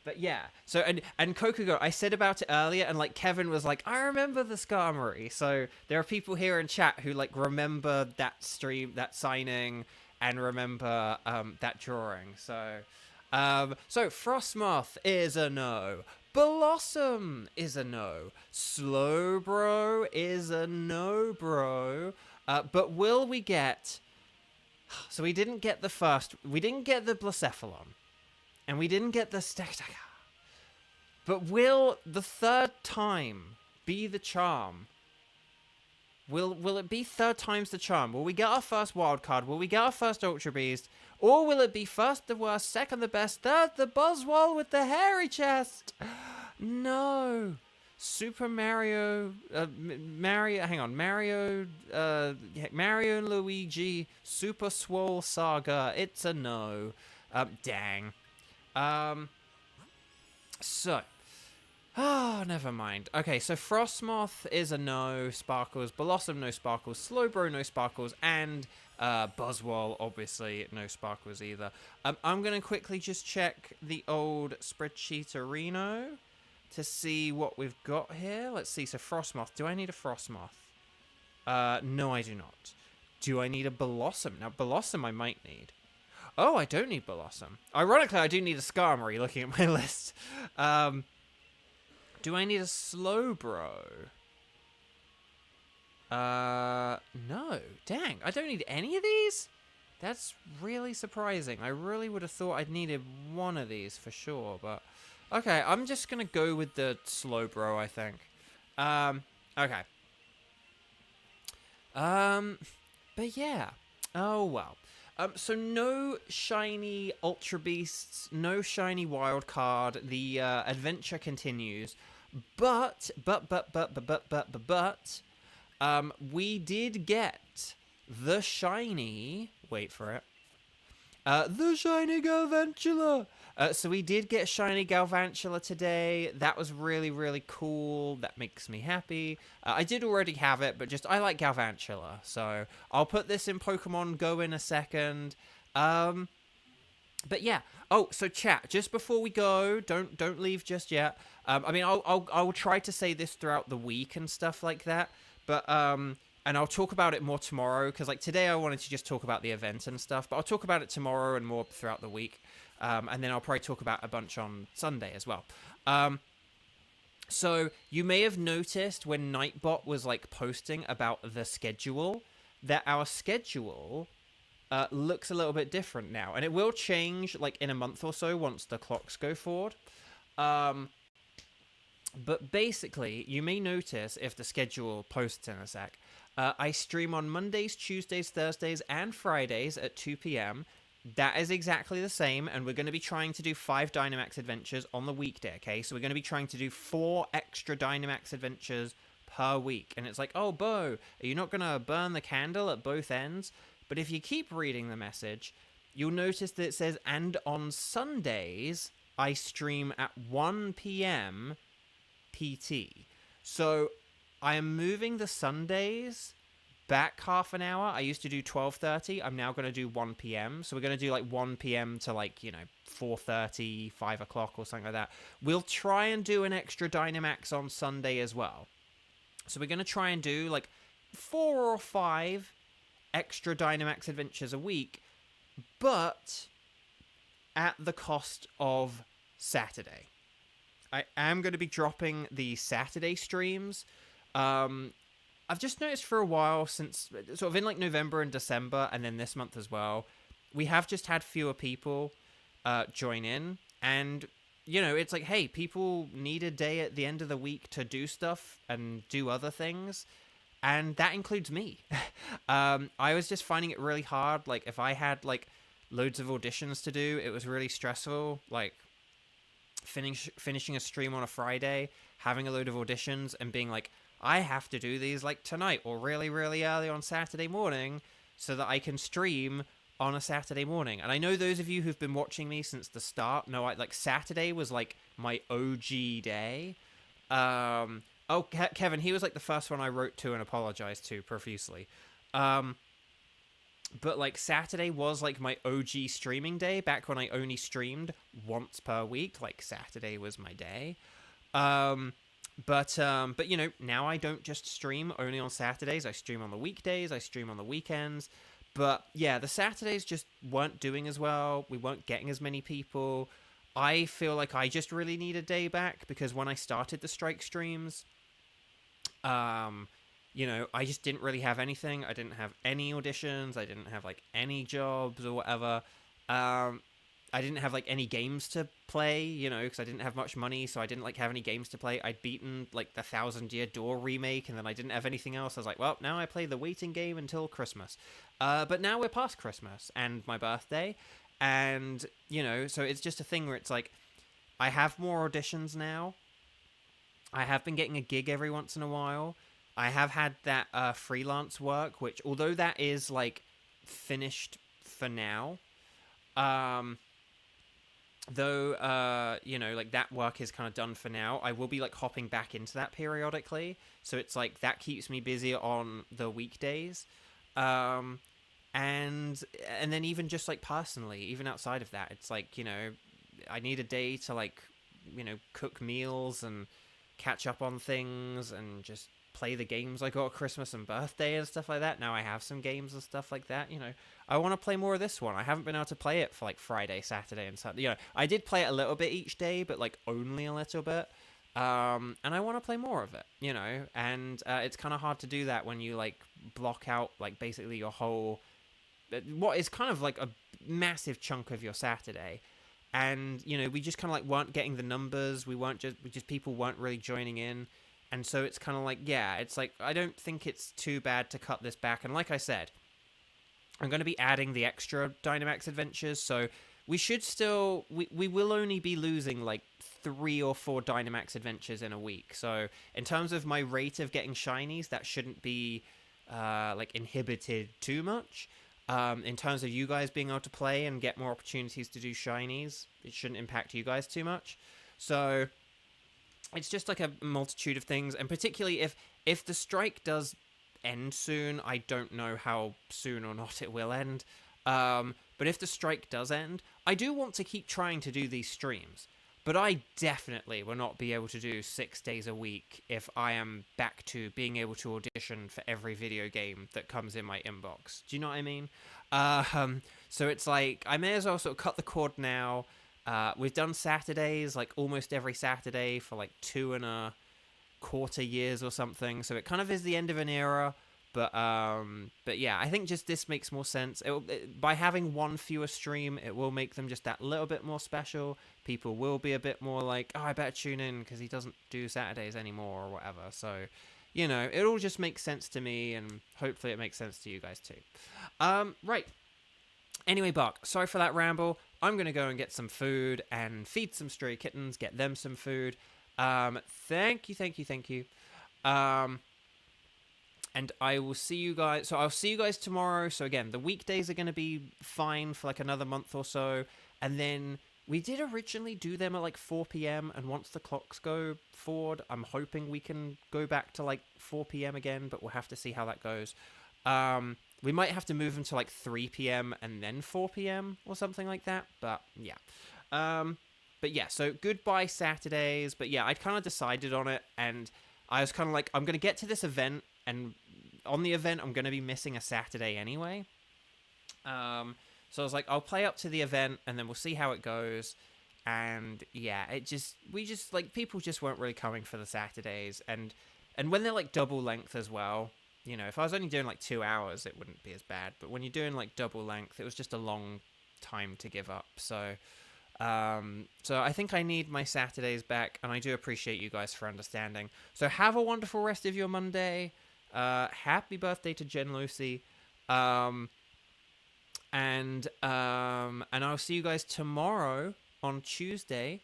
But yeah, so, and Kokugo, I said about it earlier, and, like, Kevin was like, I remember the Skarmory. So there are people here in chat who, like, remember that stream, that signing, and remember that drawing. So, Frostmoth is a no. Blossom is a no. Slowbro is a no, bro. But will we get... So we didn't get the Blacephalon. And we didn't get the Stakataka. But will the third time be the charm? Will it be third time's the charm? Will we get our first wild card? Will we get our first Ultra Beast? Or will it be first the worst, second the best, third the Buzzwole with the hairy chest? No. Super Mario, Mario and Luigi Super Swole Saga. It's a no. Dang. Never mind. Okay, so Frostmoth is a no. Sparkles. Blossom, no Sparkles. Slowbro, no Sparkles. And Buzzwole, obviously, no Sparkles either. I'm going to quickly just check the old spreadsheet Reno to see what we've got here. Let's see. So Frostmoth. Do I need a Frostmoth? No, I do not. Do I need a Blossom? Now, Blossom I might need. Oh, I don't need Blossom. Ironically, I do need a Skarmory, looking at my list. Do I need a Slowbro? No. Dang, I don't need any of these? That's really surprising. I really would have thought I'd needed one of these for sure, but... Okay, I'm just gonna go with the Slowbro, I think. Okay. But yeah. Oh, well. So no shiny Ultra Beasts, no shiny Wild Card. The adventure continues, but we did get the shiny. Wait for it. The shiny Galvantula. So we did get shiny Galvantula today. That was really, really cool. That makes me happy. I did already have it, but just I like Galvantula, so I'll put this in Pokemon Go in a second. But yeah. Oh, so chat. Just before we go, don't leave just yet. I mean, I'll try to say this throughout the week and stuff like that. But and I'll talk about it more tomorrow, because like today I wanted to just talk about the event and stuff, but I'll talk about it tomorrow and more throughout the week. And then I'll probably talk about a bunch on Sunday as well. So you may have noticed when Nightbot was like posting about the schedule, that our schedule looks a little bit different now. And it will change like in a month or so once the clocks go forward. But basically, you may notice if the schedule posts in a sec, I stream on Mondays, Tuesdays, Thursdays, and Fridays at 2 p.m. That is exactly the same, and we're going to be trying to do 5 Dynamax Adventures on the weekday, okay? So we're going to be trying to do 4 extra Dynamax Adventures per week. And it's like, oh, Bo, are you not going to burn the candle at both ends? But if you keep reading the message, you'll notice that it says, and on Sundays, I stream at 1 p.m. PT. So I am moving the Sundays back half an hour. I used to do 12:30. I'm now going to do 1 p.m. So we're going to do like 1 p.m. to like, 4:30, 5 o'clock or something like that. We'll try and do an extra Dynamax on Sunday as well. So we're going to try and do like 4 or 5 extra Dynamax Adventures a week, but at the cost of Saturday. I am going to be dropping the Saturday streams. I've just noticed for a while, since sort of in like November and December, and then this month as well, we have just had fewer people join in. And, it's like, hey, people need a day at the end of the week to do stuff and do other things. And that includes me. I was just finding it really hard. Like, if I had like loads of auditions to do, it was really stressful. Like, finishing a stream on a Friday, having a load of auditions, and being like, I have to do these like tonight or really, really early on Saturday morning so that I can stream on a Saturday morning. And I know those of you who've been watching me since the start know Saturday was like my OG day. Kevin, he was like the first one I wrote to and apologized to profusely. But like Saturday was like my OG streaming day back when I only streamed once per week. Like Saturday was my day. Um, but you know, now I don't just stream only on Saturdays. I stream on the weekdays. I stream on the weekends. But yeah, the Saturdays just weren't doing as well. We weren't getting as many people. I feel like I just really need a day back because when I started the strike streams, you know, I just didn't really have anything. I didn't have any auditions. I didn't have like any jobs or whatever. I didn't have like any games to play, you know, because I didn't have much money, so I didn't like have any games to play. I'd beaten like the Thousand Year Door remake, and then I didn't have anything else. I was like, well, now I play the waiting game until Christmas. But now we're past Christmas and my birthday, and you know, so it's just a thing where it's like I have more auditions now. I have been getting a gig every once in a while. I have had that freelance work, which although that is like finished for now, though you know, like that work is kind of done for now, I will be like hopping back into that periodically, so it's like that keeps me busy on the weekdays, and then even just like personally, even outside of that, it's like, you know, I need a day to like, you know, cook meals and catch up on things and just play the games I got at Christmas and birthday and stuff like that. Now I have some games and stuff like that, you know. I want to play more of this one. I haven't been able to play it for like Friday, Saturday, and Saturday. You know, I did play it a little bit each day, but like only a little bit. And I want to play more of it, you know. And it's kind of hard to do that when you like block out like basically your whole, what is kind of like a massive chunk of your Saturday. And you know, we just kind of like weren't getting the numbers. We just people weren't really joining in. And so it's kind of like, yeah, it's like, I don't think it's too bad to cut this back. And like I said, I'm going to be adding the extra Dynamax Adventures. So we should still, we will only be losing like 3 or 4 Dynamax Adventures in a week. So in terms of my rate of getting shinies, that shouldn't be like inhibited too much. In terms of you guys being able to play and get more opportunities to do shinies, it shouldn't impact you guys too much. So it's just like a multitude of things, and particularly if the strike does end soon, I don't know how soon or not it will end, but if the strike does end, I do want to keep trying to do these streams, but I definitely will not be able to do 6 days a week if I am back to being able to audition for every video game that comes in my inbox. Do you know what I mean? So it's like, I may as well sort of cut the cord now. We've done Saturdays, like almost every Saturday for like 2.25 years or something. So it kind of is the end of an era. But yeah, I think just this makes more sense. By having one fewer stream, it will make them just that little bit more special. People will be a bit more like, oh, I better tune in because he doesn't do Saturdays anymore or whatever. So, you know, it all just makes sense to me, and hopefully it makes sense to you guys too. Right. Anyway, Buck, sorry for that ramble. I'm going to go and get some food and feed some stray kittens, get them some food. Thank you. And I will see you guys. So I'll see you guys tomorrow. So again, the weekdays are going to be fine for like another month or so. And then we did originally do them at like 4 p.m. And once the clocks go forward, I'm hoping we can go back to like 4 p.m. again, but we'll have to see how that goes. We might have to move them to like 3 p.m. and then 4 p.m. or something like that. But yeah. But yeah, so goodbye Saturdays. But yeah, I'd kind of decided on it, and I was kind of like, I'm going to get to this event, and on the event, I'm going to be missing a Saturday anyway. So I was like, I'll play up to the event, and then we'll see how it goes. And yeah, people just weren't really coming for the Saturdays. And when they're like double length as well, you know, if I was only doing like 2 hours, it wouldn't be as bad. But when you're doing like double length, it was just a long time to give up. So I think I need my Saturdays back, and I do appreciate you guys for understanding. So have a wonderful rest of your Monday. Happy birthday to Jen Lucy. And I'll see you guys tomorrow on Tuesday.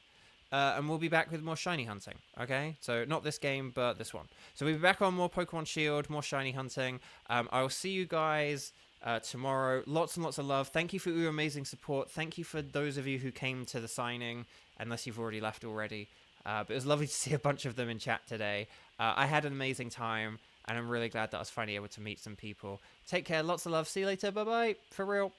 And we'll be back with more shiny hunting, okay? So not this game, but this one. So we'll be back on more Pokemon Shield, more shiny hunting. I will see you guys tomorrow. Lots and lots of love. Thank you for your amazing support. Thank you for those of you who came to the signing, unless you've already left already. But it was lovely to see a bunch of them in chat today. I had an amazing time. and I'm really glad that I was finally able to meet some people. Take care, lots of love, see you later, bye bye, for real.